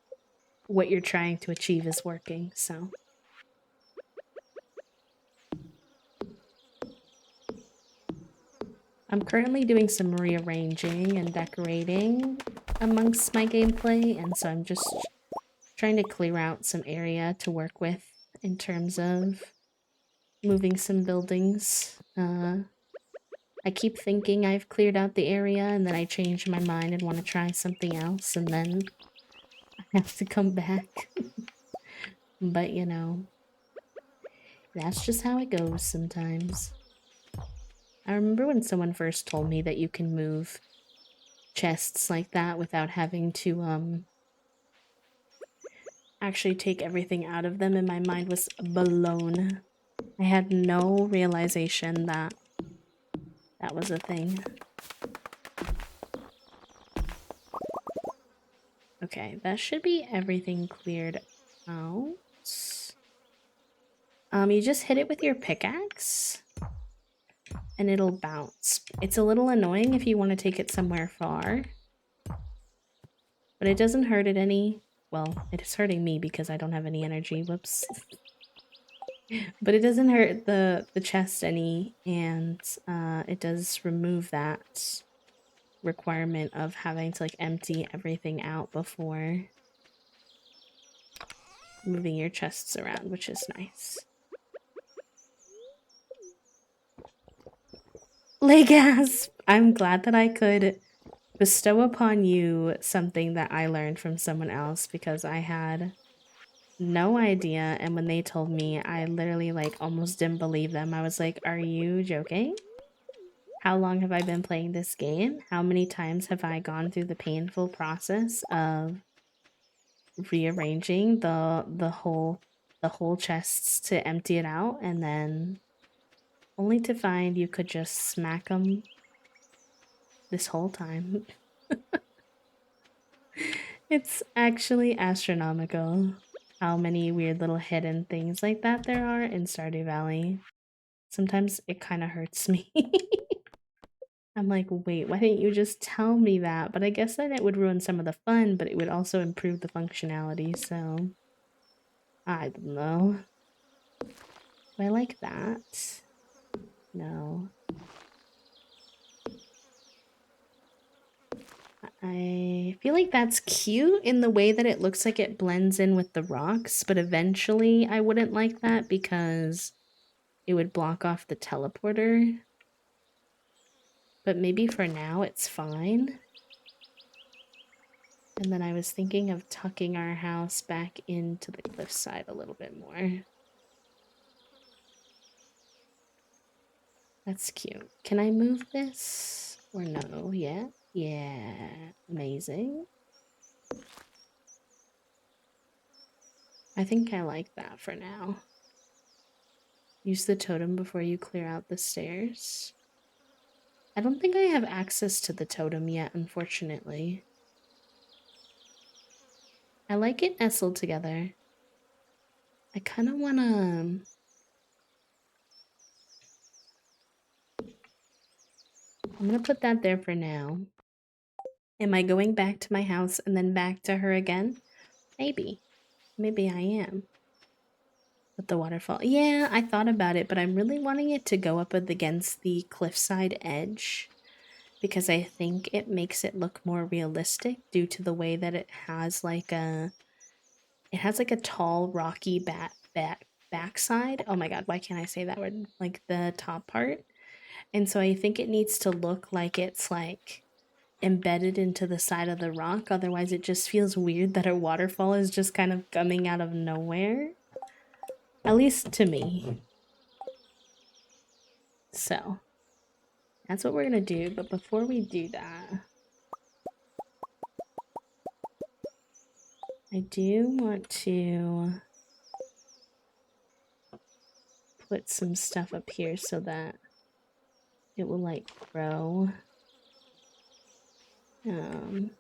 what you're trying to achieve is working. So I'm currently doing some rearranging and decorating amongst my gameplay, and so I'm just trying to clear out some area to work with in terms of moving some buildings. I keep thinking I've cleared out the area, and then I change my mind and want to try something else, and then I have to come back. But you know, that's just how it goes sometimes. I remember when someone first told me that you can move chests like that without having to actually take everything out of them, and my mind was blown. I had no realization that that was a thing. Okay, that should be everything cleared out. You just hit it with your pickaxe and it'll bounce. It's a little annoying if you want to take it somewhere far, but it doesn't hurt it any. Well, it's hurting me because I don't have any energy. Whoops. But it doesn't hurt the chest any, and it does remove that requirement of having to like empty everything out before moving your chests around, which is nice. Legasp! I'm glad that I could bestow upon you something that I learned from someone else, because I had no idea, and when they told me, I literally like almost didn't believe them. I was like, are you joking? How long have I been playing this game? How many times have I gone through the painful process of rearranging the whole chests to empty it out, and then only to find you could just smack them this whole time. It's actually astronomical how many weird little hidden things like that there are in Stardew Valley. Sometimes it kind of hurts me. I'm like, wait, why didn't you just tell me that? But I guess then it would ruin some of the fun, but it would also improve the functionality, so I don't know. Do I like that? No. I feel like that's cute in the way that it looks like it blends in with the rocks, but eventually I wouldn't like that because it would block off the teleporter. But maybe for now it's fine. And then I was thinking of tucking our house back into the cliffside a little bit more. That's cute. Can I move this? Or no? Yeah? Yeah. Amazing. I think I like that for now. Use the totem before you clear out the stairs. I don't think I have access to the totem yet, unfortunately. I like it nestled together. I kind of want to... I'm going to put that there for now. Am I going back to my house and then back to her again? Maybe. Maybe I am. With the waterfall. Yeah, I thought about it, but I'm really wanting it to go up against the cliffside edge. because I think it makes it look more realistic due to the way that it has like a tall rocky backside. Oh my god, why can't I say that word? Like the top part. And so I think it needs to look like it's like embedded into the side of the rock. Otherwise, it just feels weird that a waterfall is just kind of coming out of nowhere. At least to me. So that's what we're gonna do. But before we do that, I do want to put some stuff up here so that it will like grow. To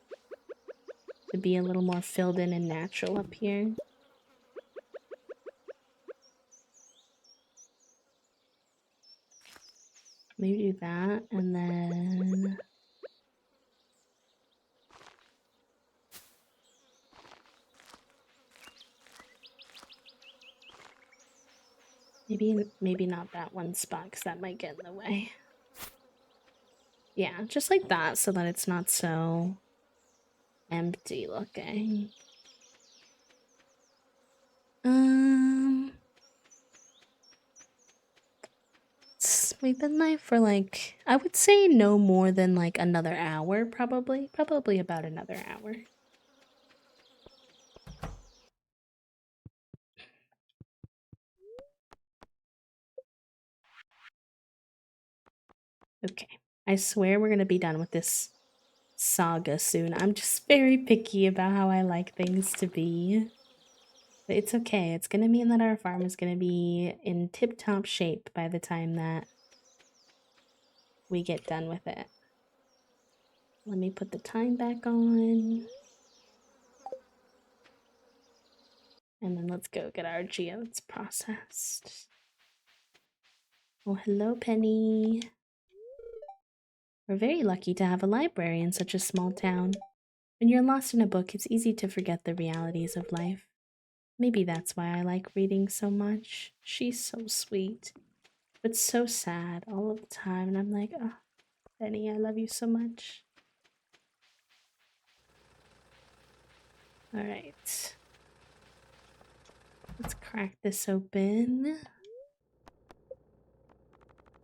be a little more filled in and natural up here. Maybe do that, and then maybe not that one spot because that might get in the way. Yeah, just like that so that it's not so empty looking. We've been live for like, I would say no more than like another hour, probably. Probably about another hour. Okay, I swear we're gonna be done with this saga soon. I'm just very picky about how I like things to be. But it's okay. It's gonna mean that our farm is gonna be in tip-top shape by the time that we get done with it. Let me put the time back on. And then let's go get our geodes processed. Oh, hello, Penny. We're very lucky to have a library in such a small town. When you're lost in a book, it's easy to forget the realities of life. Maybe that's why I like reading so much. She's so sweet, but so sad all of the time. And I'm like, oh, Penny, I love you so much. Alright. Let's crack this open.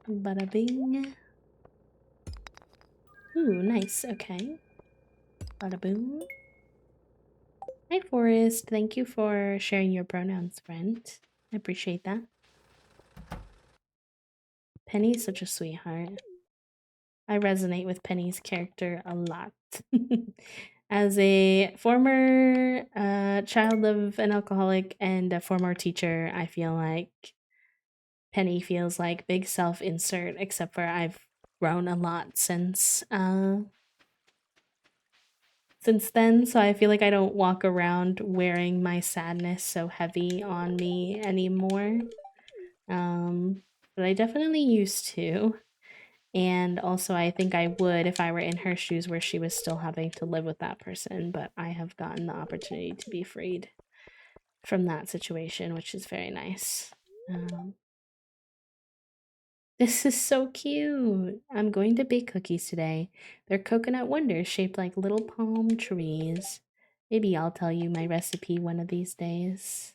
Bada bing. Ooh, nice. Okay. Bada boom. Hi, Forest. Thank you for sharing your pronouns, friend. I appreciate that. Penny's such a sweetheart. I resonate with Penny's character a lot. As a former child of an alcoholic and a former teacher, I feel like Penny feels like big self-insert, except for I've grown a lot since then, so I feel like I don't walk around wearing my sadness so heavy on me anymore. But I definitely used to. And also, I think I would if I were in her shoes where she was still having to live with that person, but I have gotten the opportunity to be freed from that situation, which is very nice. This is so cute. I'm going to bake cookies today. They're coconut wonders shaped like little palm trees. Maybe I'll tell you my recipe one of these days.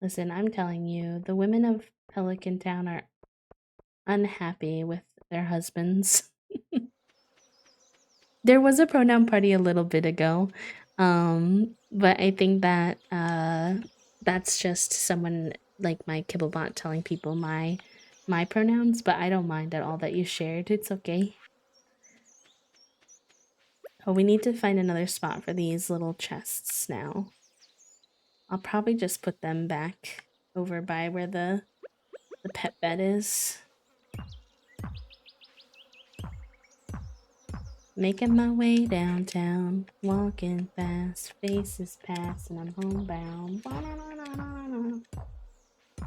Listen, I'm telling you, the women of Pelican Town are unhappy with their husbands. There was a pronoun party a little bit ago, but I think that that's just someone like my Kibblebot telling people my pronouns, but I don't mind at all that you shared. It's okay. Oh, we need to find another spot for these little chests now. I'll probably just put them back over by where the pet bed is. Making my way downtown, walking fast, faces pass, and I'm homebound.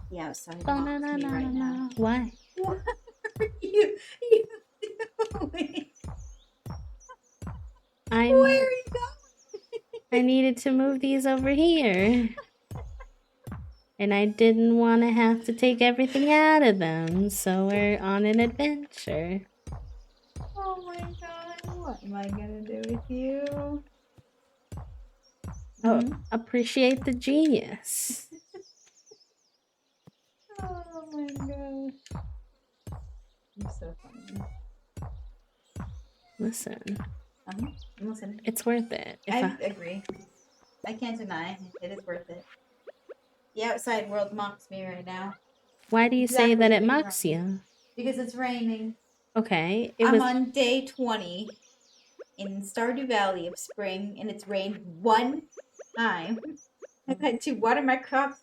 Yeah, outside mocks me right now. Why? What are you doing? Where are you going? I needed to move these over here. And I didn't want to have to take everything out of them, so we're on an adventure. Oh my god, what am I gonna do with you? Oh, Mhm. appreciate the genius. Oh my gosh. You're so funny. Listen, I'm listening. it's worth it. I agree. I can't deny it is worth it. The outside world mocks me right now. Why do you say Exactly that as it you're mocks wrong. you? Because it's raining. Okay, it I'm was. on day 20 in Stardew Valley of spring, and it's rained one time. I've had to water my crops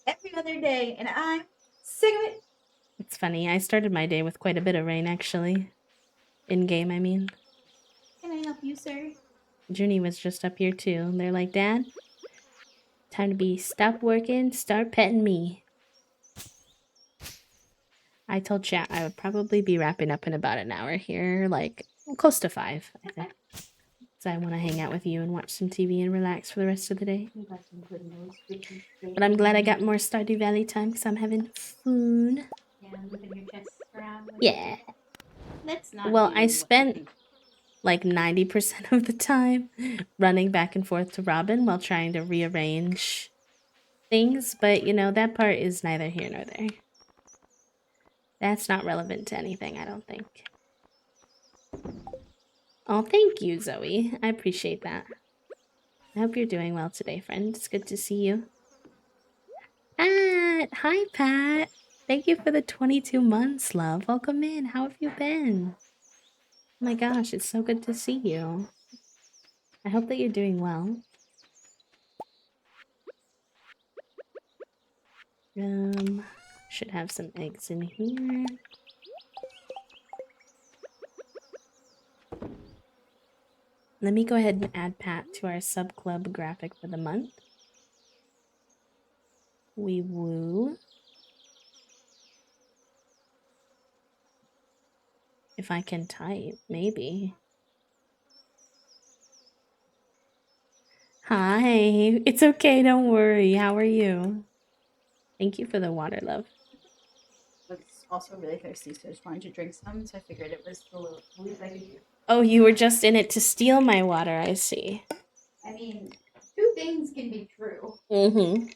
every other day, and I'm sick of it. It's funny. I started my day with quite a bit of rain, actually. In game, I mean. Can I help you, sir? Junie was just up here too. They're like, Dad, time to be stop working, start petting me. I told chat I would probably be wrapping up in about an hour here, like close to 5, I think. So I want to hang out with you and watch some TV and relax for the rest of the day. But I'm glad I got more Stardew Valley time because I'm having fun. Yeah, moving your chest around. Yeah. Let's not Well, do I what you spent think. like 90% of the time running back and forth to Robin while trying to rearrange things, but you know, that part is neither here nor there. That's not relevant to anything, I don't think. Oh, thank you, Zoe. I appreciate that. I hope you're doing well today, friend. It's good to see you. Pat! Hi, Pat! Thank you for the 22 months, love. Welcome in. How have you been? Oh my gosh, it's so good to see you. I hope that you're doing well. Should have some eggs in here. Let me go ahead and add Pat to our sub club graphic for the month. Wee woo. If I can type, maybe. Hi. It's okay, don't worry. How are you? Thank you for the water, love. I was also really thirsty, so I just wanted to drink some, so I figured it was the least I could do. Oh, you were just in it to steal my water, I see. I mean, two things can be true. Mm-hmm.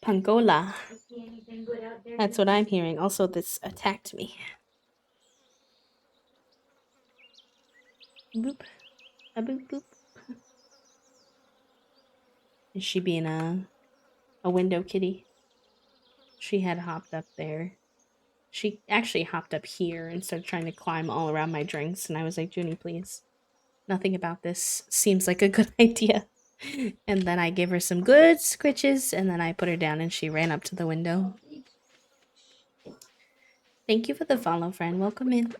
Pangola. I see anything good out there? That's what I'm hearing. Also, this attacked me. Boop. A boop boop. Is she being a window kitty? She had hopped up there. She actually hopped up here and started trying to climb all around my drinks, and I was like, Junie, please. Nothing about this seems like a good idea. And then I gave her some good scritches, and then I put her down, and she ran up to the window. Thank you for the follow, friend. Welcome in.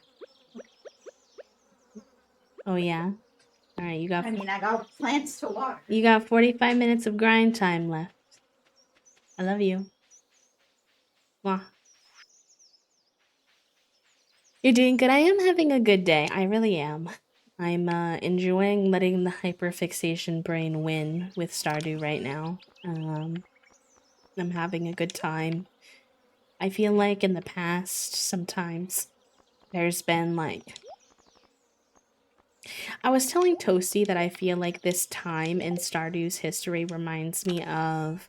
Oh, yeah? Alright, you got... I mean, I got plants to water. You got 45 minutes of grind time left. I love you. Mwah. You're doing good. I am having a good day. I really am. I'm enjoying letting the hyperfixation brain win with Stardew right now. I'm having a good time. I feel like in the past, sometimes there's been like... I was telling Toasty that I feel like this time in Stardew's history reminds me of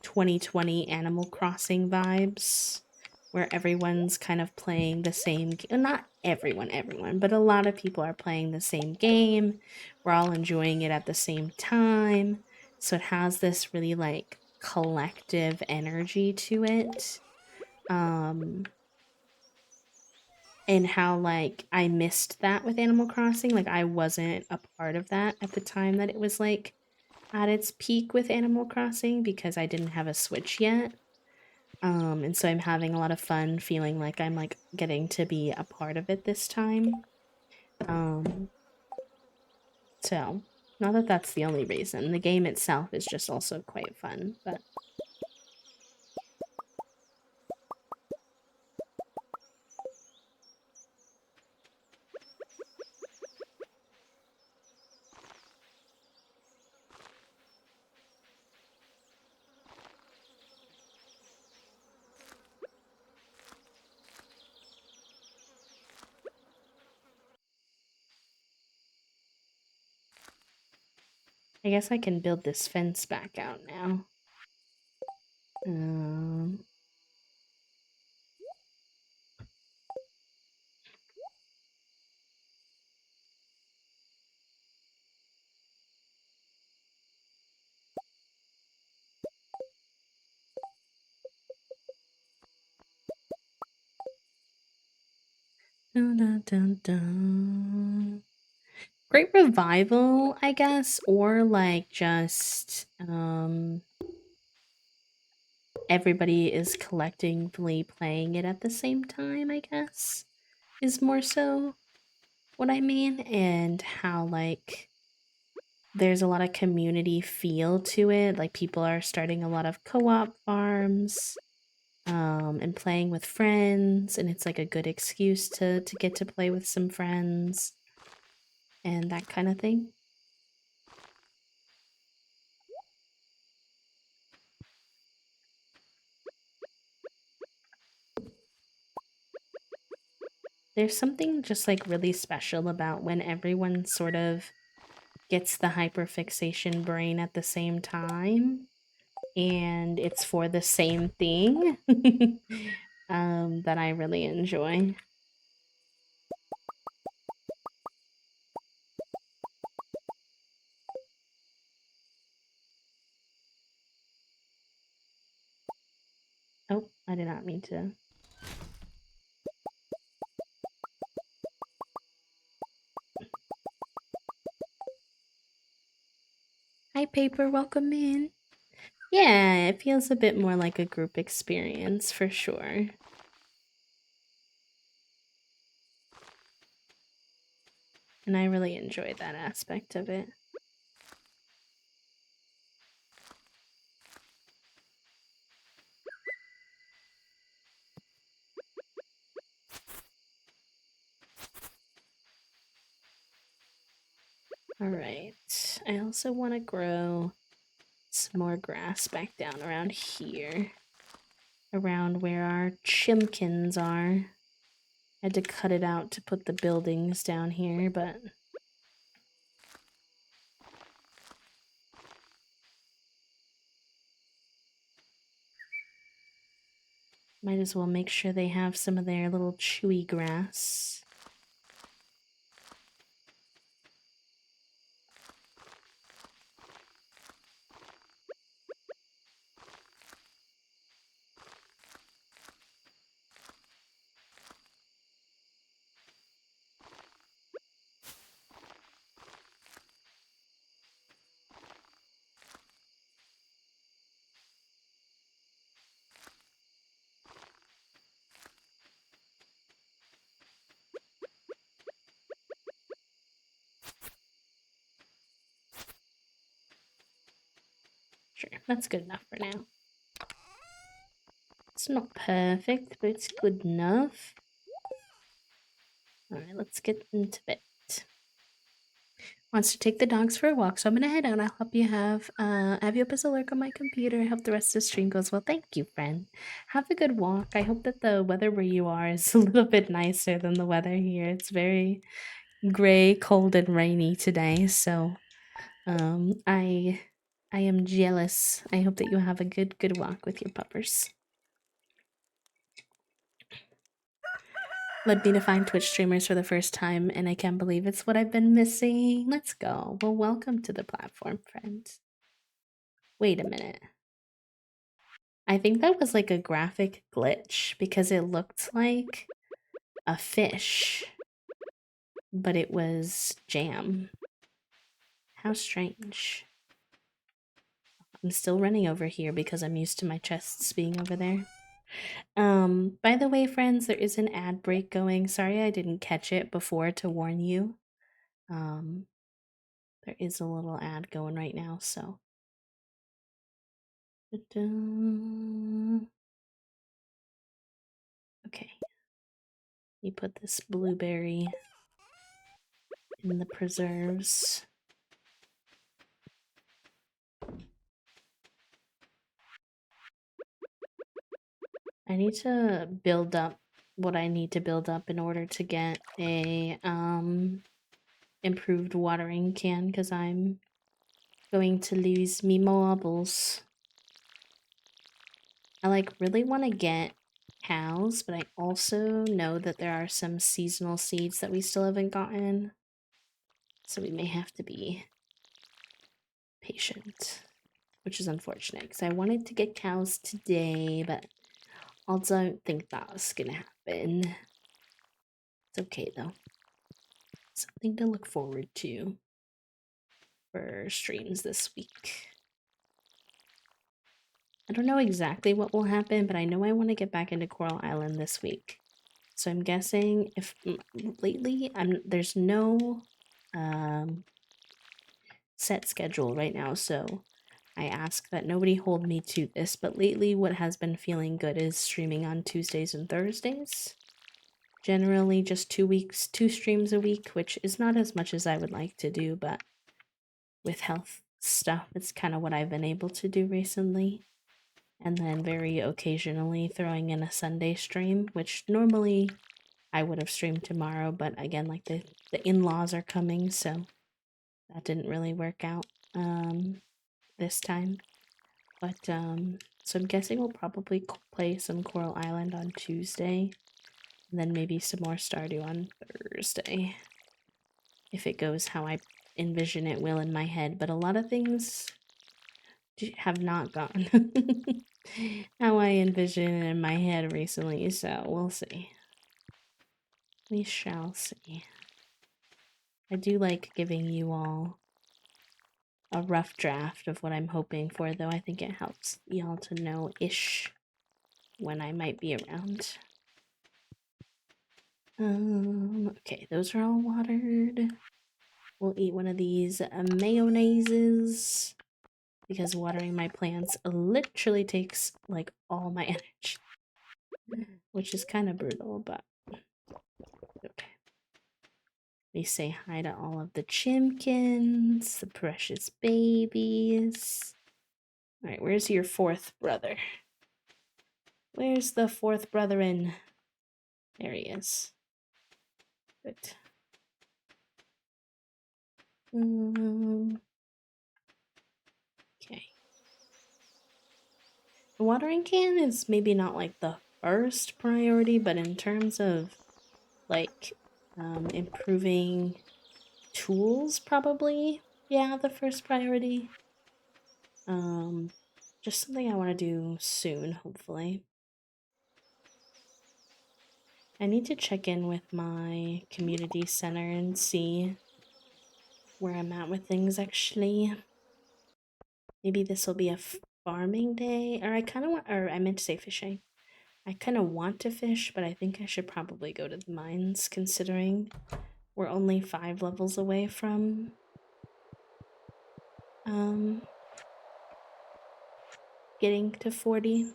2020 Animal Crossing vibes, where everyone's kind of playing the same game. Not everyone, but a lot of people are playing the same game. We're all enjoying it at the same time. So it has this really like collective energy to it. And how like I missed that with Animal Crossing. Like I wasn't a part of that at the time that it was like at its peak with Animal Crossing because I didn't have a Switch yet. And so I'm having a lot of fun feeling like I'm like getting to be a part of it this time. So not that that's the only reason. The game itself is just also quite fun, but I guess I can build this fence back out now. Dun, dun, dun, dun. Great revival, I guess, or like just everybody is collectively playing it at the same time, I guess, is more so what I mean, and how like there's a lot of community feel to it. Like people are starting a lot of co-op farms and playing with friends, and it's like a good excuse to get to play with some friends and that kind of thing. There's something just like really special about when everyone sort of gets the hyperfixation brain at the same time and it's for the same thing that I really enjoy. Oh, I did not mean to. Hi, Paper, welcome in. Yeah, it feels a bit more like a group experience for sure. And I really enjoy that aspect of it. All right. I also want to grow some more grass back down around here. Around where our chimkins are. I had to cut it out to put the buildings down here, but might as well make sure they have some of their little chewy grass. Sure, that's good enough for now. It's not perfect, but it's good enough. Alright, let's get into bed. Wants to take the dogs for a walk, so I'm gonna head out. I'll help you have you up as a lurk on my computer. I hope the rest of the stream goes well. Thank you, friend. Have a good walk. I hope that the weather where you are is a little bit nicer than the weather here. It's very gray, cold, and rainy today, so I am jealous. I hope that you have a good walk with your puppers. Led me to find Twitch streamers for the first time, and I can't believe it's what I've been missing. Let's go. Well, welcome to the platform, friends. Wait a minute. I think that was like a graphic glitch because it looked like a fish, but it was jam. How strange. I'm still running over here because I'm used to my chests being over there. By the way, friends, there is an ad break going. Sorry I didn't catch it before to warn you. There is a little ad going right now, so. Okay. You put this blueberry in the preserves. I need to build up what I need to build up in order to get a improved watering can because I'm going to lose me marbles. I like really want to get cows, but I also know that there are some seasonal seeds that we still haven't gotten. So we may have to be patient, which is unfortunate because I wanted to get cows today, but I don't think that's gonna happen. It's okay though. Something to look forward to for streams this week. I don't know exactly what will happen, but I know I want to get back into Coral Island this week. So I'm guessing if lately there's no set schedule right now, so I ask that nobody hold me to this, but lately what has been feeling good is streaming on Tuesdays and Thursdays. Generally just 2 streams a week, which is not as much as I would like to do, but with health stuff, it's kind of what I've been able to do recently. And then very occasionally throwing in a Sunday stream, which normally I would have streamed tomorrow, but again, like the in-laws are coming, so that didn't really work out this time. But so I'm guessing we'll probably play some Coral Island on Tuesday, and then maybe some more Stardew on Thursday, if it goes how I envision it will in my head. But a lot of things have not gone how I envision it in my head recently, so we'll see. We shall see. I do like giving you all a rough draft of what I'm hoping for, though. I think it helps y'all to know-ish when I might be around. Okay, those are all watered. We'll eat one of these mayonnaises because watering my plants literally takes like all my energy, which is kind of brutal, but okay. We say hi to all of the chimkins, the precious babies. All right, where's your fourth brother? Where's the fourth brother-in? There he is. Good. Okay. The watering can is maybe not like the first priority, but in terms of like improving tools, probably, yeah, the first priority. Just something I want to do soon, hopefully. I need to check in with my community center and see where I'm at with things, actually. Maybe this will be a farming day, or I meant to say fishing. I kind of want to fish, but I think I should probably go to the mines, considering we're only 5 levels away from getting to 40.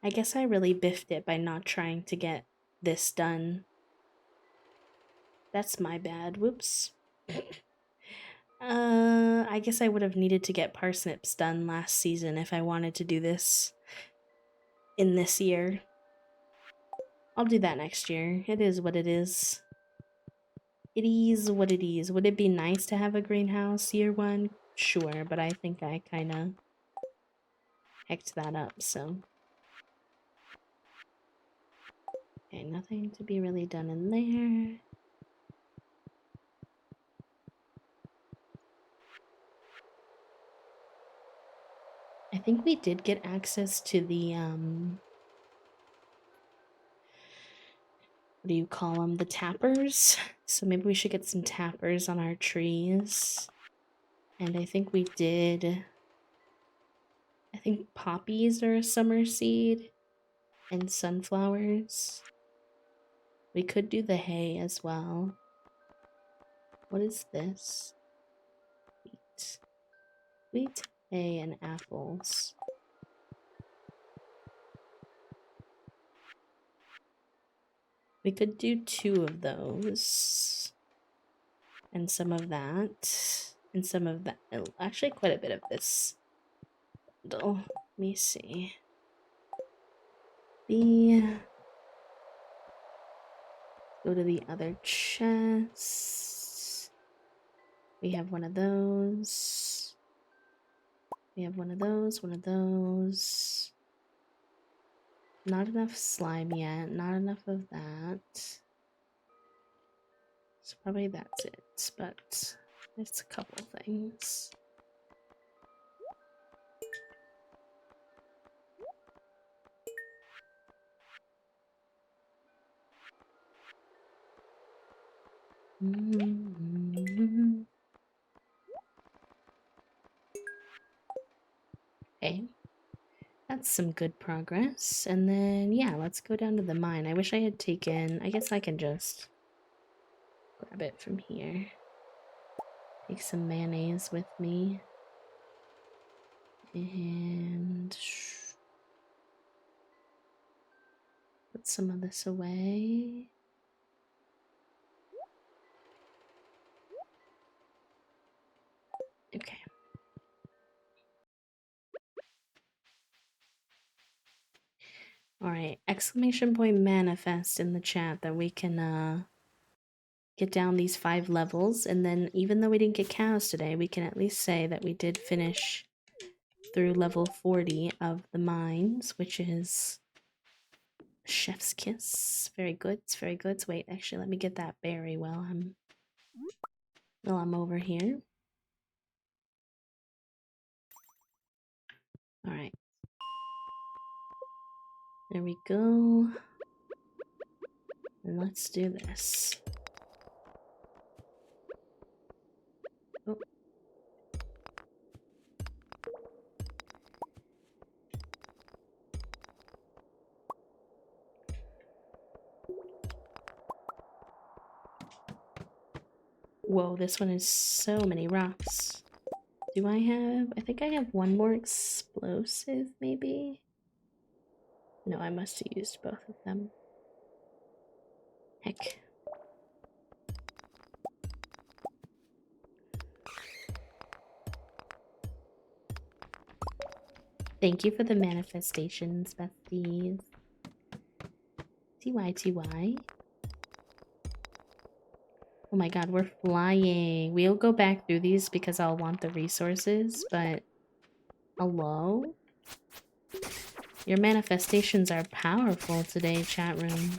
I guess I really biffed it by not trying to get this done. That's my bad. Whoops. I guess I would have needed to get parsnips done last season if I wanted to do this in this year. I'll do that next year. It is what it is. It is what it is. Would it be nice to have a greenhouse year 1? Sure, but I think I kind of hecked that up, so. Okay, nothing to be really done in there. I think we did get access to the, what do you call them? The tappers. So maybe we should get some tappers on our trees. And I think we did. I think poppies are a summer seed. And sunflowers. We could do the hay as well. What is this? Wheat. Wheat, hay, and apples. We could do 2 of those. And some of that. And some of that. Oh, actually, quite a bit of this. Let me see. Go to the other chest. We have one of those. We have one of those, one of those. Not enough slime yet, not enough of that. So probably that's it, but it's a couple things. Okay. That's some good progress. And then, yeah, let's go down to the mine. I wish I had taken... I guess I can just grab it from here. Take some mayonnaise with me. And... put some of this away. Okay. Alright, exclamation point manifest in the chat that we can, get down these 5 levels, and then even though we didn't get cows today, we can at least say that we did finish through level 40 of the mines, which is chef's kiss. Very good, it's very good. So wait, actually, let me get that berry while I'm over here. Alright. There we go. And let's do this. Oh. Whoa, this one is so many rocks. Do I have... I think I have one more explosive, maybe? No, I must have used both of them. Heck. Thank you for the manifestations, besties. TY. Oh my god, we're flying. We'll go back through these because I'll want the resources, but... hello? Your manifestations are powerful today, chat room.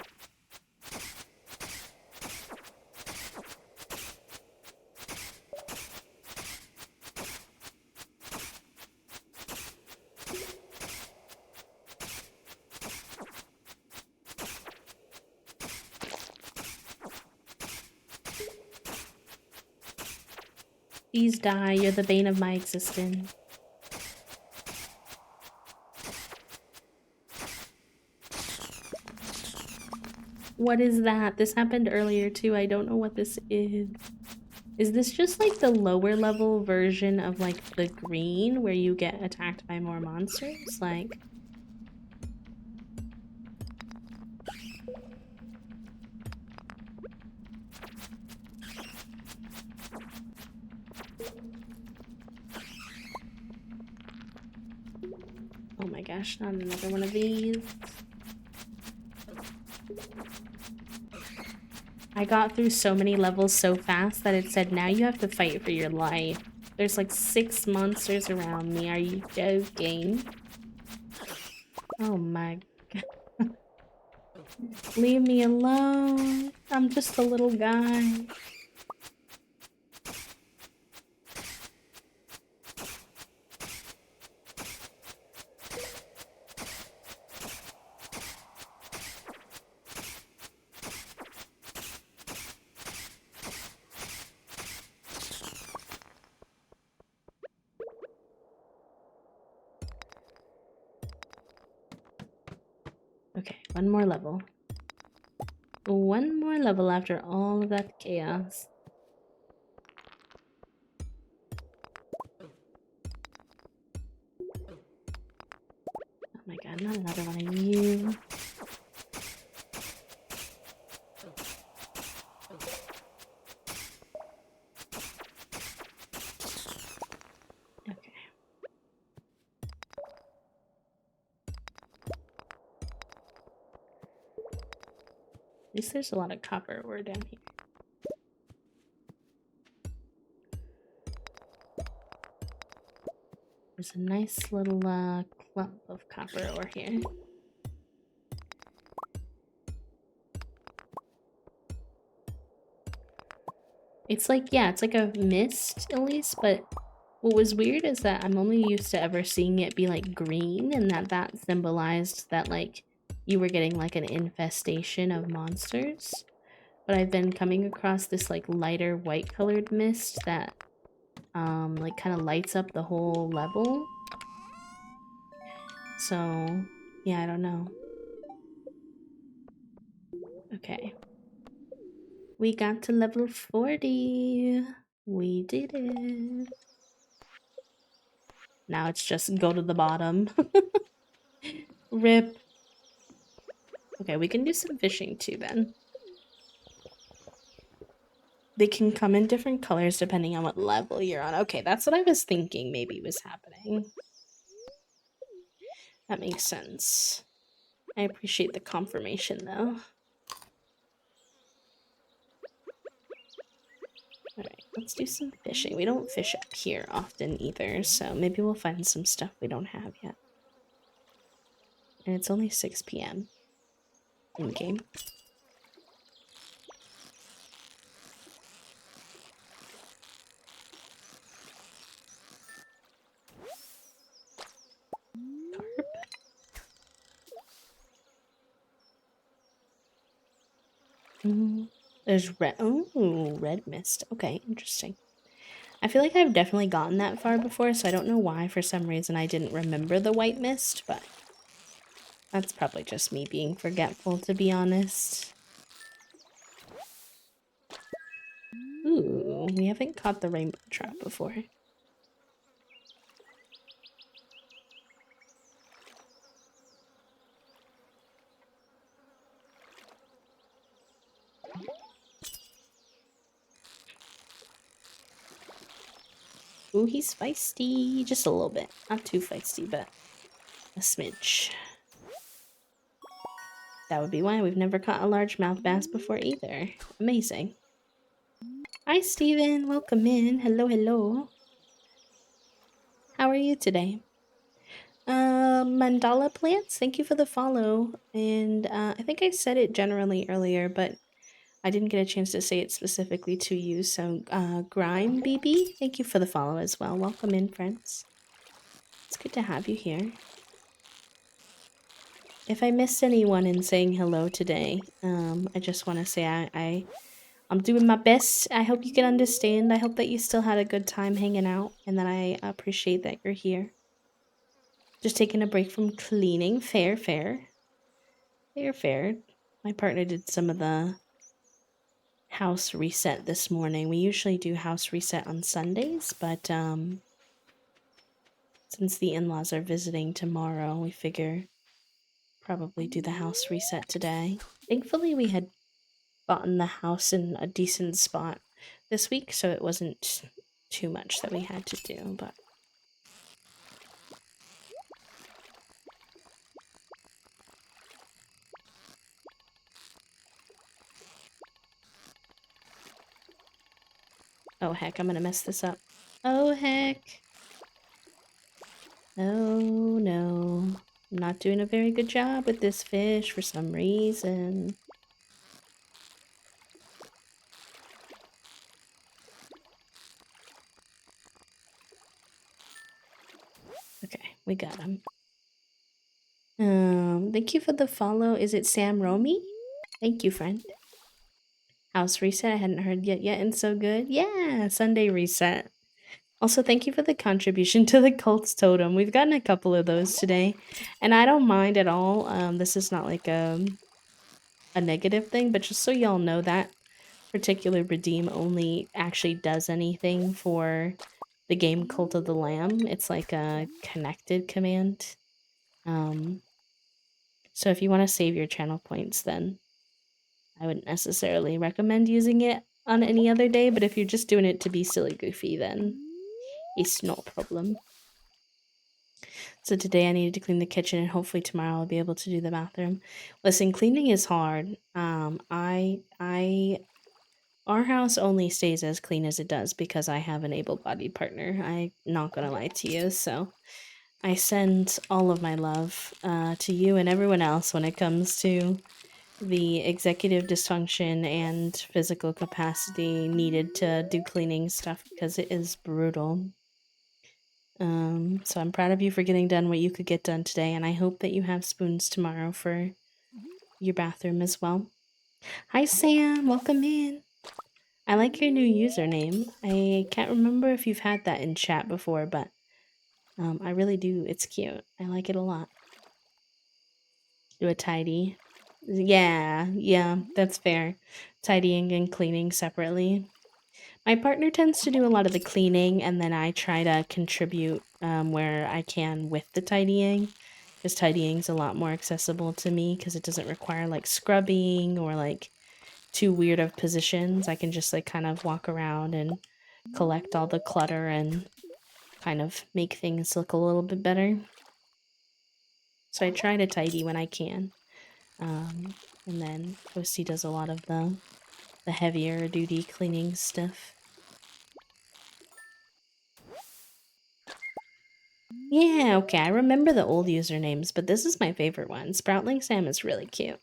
Please die, you're the bane of my existence. What is that? This happened earlier too, I don't know what this is. Is this just like the lower level version of like the green where you get attacked by more monsters? Like... oh my gosh, not another one of these. I got through so many levels so fast that it said now you have to fight for your life. There's like 6 monsters around me. Are you joking? Oh my god. Leave me alone. I'm just a little guy. Okay, one more level. One more level after all of that chaos. Oh my god, not another one of you. Okay. least there's a lot of copper ore down here. There's a nice little clump of copper ore here. It's like, yeah, it's like a mist at least, but what was weird is that I'm only used to ever seeing it be like green, and that symbolized that like you were getting like an infestation of monsters. But I've been coming across this like lighter white colored mist that like kind of lights up the whole level. So yeah, I don't know. Okay. We got to level 40. We did it. Now it's just go to the bottom. Rip. Okay, we can do some fishing too then. They can come in different colors depending on what level you're on. Okay, that's what I was thinking maybe was happening. That makes sense. I appreciate the confirmation though. Alright, let's do some fishing. We don't fish up here often either, so maybe we'll find some stuff we don't have yet. And it's only 6 p.m. in game. Carp. There's red. Oh, red mist. Okay, interesting. I feel like I've definitely gotten that far before, so I don't know why for some reason I didn't remember the white mist, but that's probably just me being forgetful, to be honest. Ooh, we haven't caught the rainbow trout before. Ooh, he's feisty. Just a little bit. Not too feisty, but a smidge. That would be why we've never caught a largemouth bass before either. Amazing. Hi, Steven. Welcome in. Hello, hello. How are you today? Mandala Plants, thank you for the follow. And I think I said it generally earlier, but I didn't get a chance to say it specifically to you. So, Grime BB, thank you for the follow as well. Welcome in, friends. It's good to have you here. If I missed anyone in saying hello today, I just want to say I'm doing my best. I hope you can understand. I hope that you still had a good time hanging out, and that I appreciate that you're here. Just taking a break from cleaning. Fair, fair. Fair, fair. My partner did some of the house reset this morning. We usually do house reset on Sundays, but since the in-laws are visiting tomorrow, we figure probably do the house reset today. Thankfully, we had bought the house in a decent spot this week, so it wasn't too much that we had to do, but oh heck, I'm gonna mess this up. Oh heck. Oh no. I'm not doing a very good job with this fish for some reason. Okay, we got him. Thank you for the follow. Is it Sam Romy? Thank you, friend. House reset, I hadn't heard yet, and so good. Yeah, Sunday reset. Also, thank you for the contribution to the cult's totem. We've gotten a couple of those today, and I don't mind at all. This is not like a negative thing, but just so y'all know, that particular redeem only actually does anything for the game Cult of the Lamb. It's like a connected command. So if you want to save your channel points, then I wouldn't necessarily recommend using it on any other day, but if you're just doing it to be silly goofy, then it's no problem. So today I needed to clean the kitchen, and hopefully tomorrow I'll be able to do the bathroom. Listen, cleaning is hard. Our house only stays as clean as it does because I have an able-bodied partner. I'm not gonna lie to you, so I send all of my love to you and everyone else when it comes to the executive dysfunction and physical capacity needed to do cleaning stuff because it is brutal. So I'm proud of you for getting done what you could get done today, and I hope that you have spoons tomorrow for your bathroom as well. Hi, Sam. Welcome in. I like your new username. I can't remember if you've had that in chat before, but I really do. It's cute. I like it a lot. Do a tidy. Yeah, that's fair. Tidying and cleaning separately. My partner tends to do a lot of the cleaning, and then I try to contribute where I can with the tidying. Because tidying's a lot more accessible to me because it doesn't require like scrubbing or like too weird of positions. I can just like kind of walk around and collect all the clutter and kind of make things look a little bit better. So I try to tidy when I can. And then Toasty does a lot of the heavier duty cleaning stuff. Yeah, okay, I remember the old usernames, but this is my favorite one. Sproutling Sam is really cute.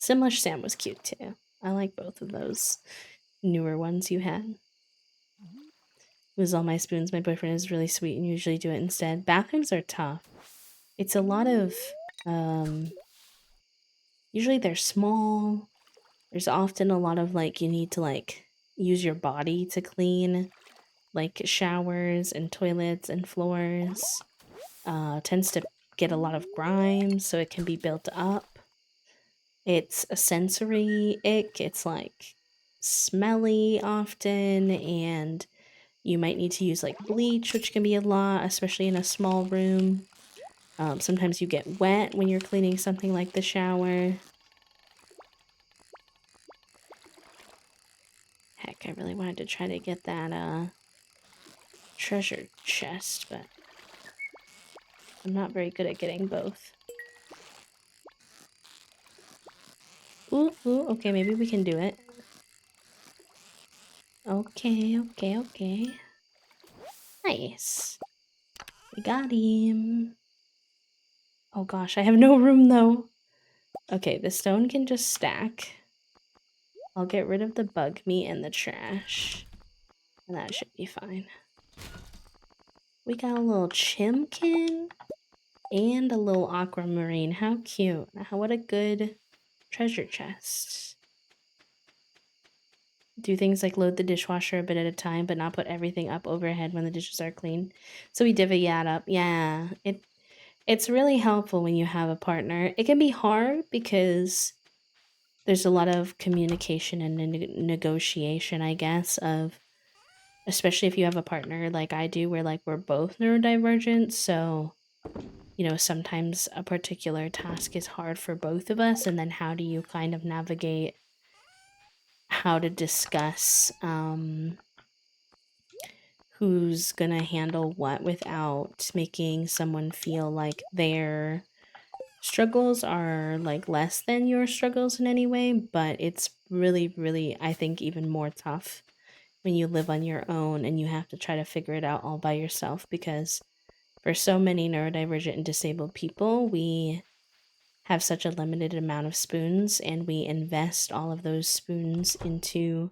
Simlish Sam was cute too. I like both of those newer ones you had. Lose all my spoons. My boyfriend is really sweet and usually do it instead. Bathrooms are tough. It's a lot of usually they're small. There's often a lot of like you need to like use your body to clean, like showers and toilets and floors. Tends to get a lot of grime, so it can be built up. It's a sensory ick. It's like smelly often, and you might need to use like bleach, which can be a lot, especially in a small room. Sometimes you get wet when you're cleaning something like the shower. Heck, I really wanted to try to get that treasure chest, but I'm not very good at getting both. Ooh, okay, maybe we can do it. Okay. Nice. We got him. Oh gosh, I have no room though. Okay, the stone can just stack. I'll get rid of the bug meat and the trash. And that should be fine. We got a little chimkin and a little aquamarine. How cute. What a good treasure chest. Do things like load the dishwasher a bit at a time, but not put everything up overhead when the dishes are clean. So we divvy that up. Yeah, it's really helpful when you have a partner. It can be hard because there's a lot of communication and negotiation, I guess, of especially if you have a partner like I do, where like we're both neurodivergent. So, you know, sometimes a particular task is hard for both of us, and then how do you kind of navigate how to discuss who's gonna handle what without making someone feel like their struggles are like less than your struggles in any way. But it's really, I think, even more tough when you live on your own and you have to try to figure it out all by yourself, because for so many neurodivergent and disabled people, we have such a limited amount of spoons, and we invest all of those spoons into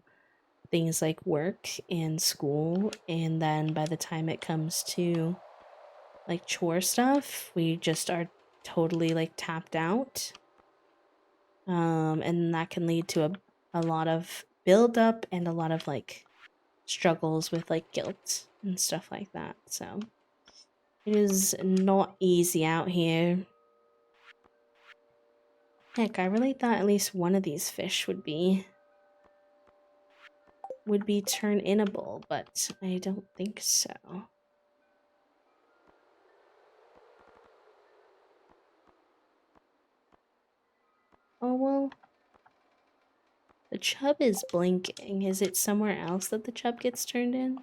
things like work and school, and then by the time it comes to like chore stuff, we just are totally like tapped out. And that can lead to a lot of buildup and a lot of like struggles with like guilt and stuff like that. So it is not easy out here. Heck, I really thought at least one of these fish would be turn-inable, but I don't think so. Oh well. The chub is blinking. Is it somewhere else that the chub gets turned in?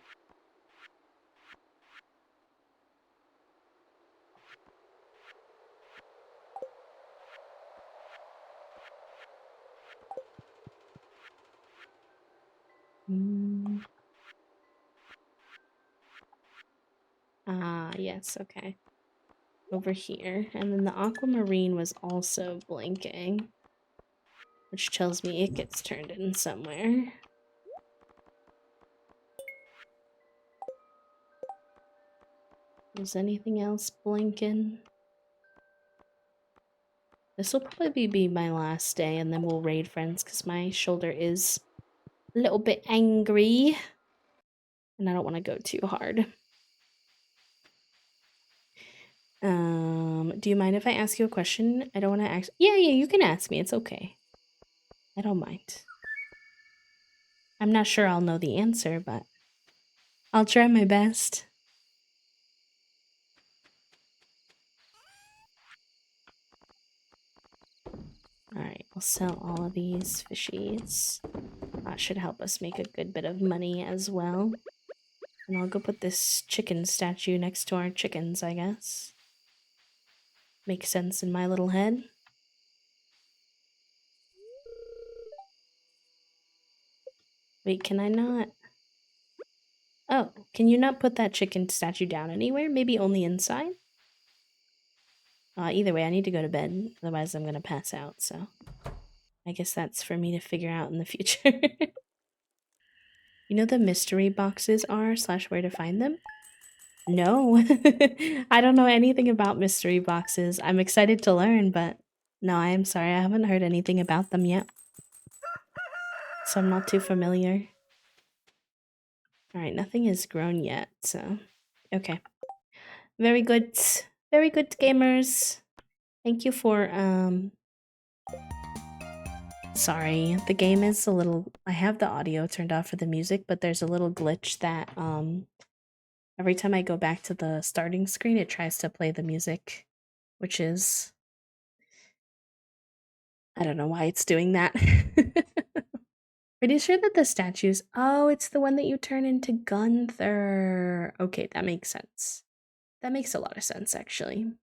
yes, okay. Over here. And then the aquamarine was also blinking, which tells me it gets turned in somewhere. Is anything else blinking? This will probably be my last day, and then we'll raid friends because my shoulder is a little bit angry. And I don't want to go too hard. Do you mind if I ask you a question? I don't want to ask. Yeah, you can ask me. It's okay. I don't mind. I'm not sure I'll know the answer, but I'll try my best. Alright, I'll sell all of these fishies. That should help us make a good bit of money as well. And I'll go put this chicken statue next to our chickens, I guess. Makes sense in my little head. Wait, can I not? Oh, can you not put that chicken statue down anywhere? Maybe only inside? Either way, I need to go to bed. Otherwise, I'm going to pass out, so... I guess that's for me to figure out in the future. You know the mystery boxes are / where to find them? No. I don't know anything about mystery boxes. I'm excited to learn, but no, I am sorry. I haven't heard anything about them yet. So I'm not too familiar. Alright, nothing has grown yet, so... Okay. Very good. Very good, gamers. Thank you for, Sorry, the game is a little... I have the audio turned off for the music, but there's a little glitch that, every time I go back to the starting screen, it tries to play the music, which is... I don't know why it's doing that. Pretty sure that the statues... Oh, it's the one that you turn into Gunther. Okay, that makes sense. That makes a lot of sense, actually.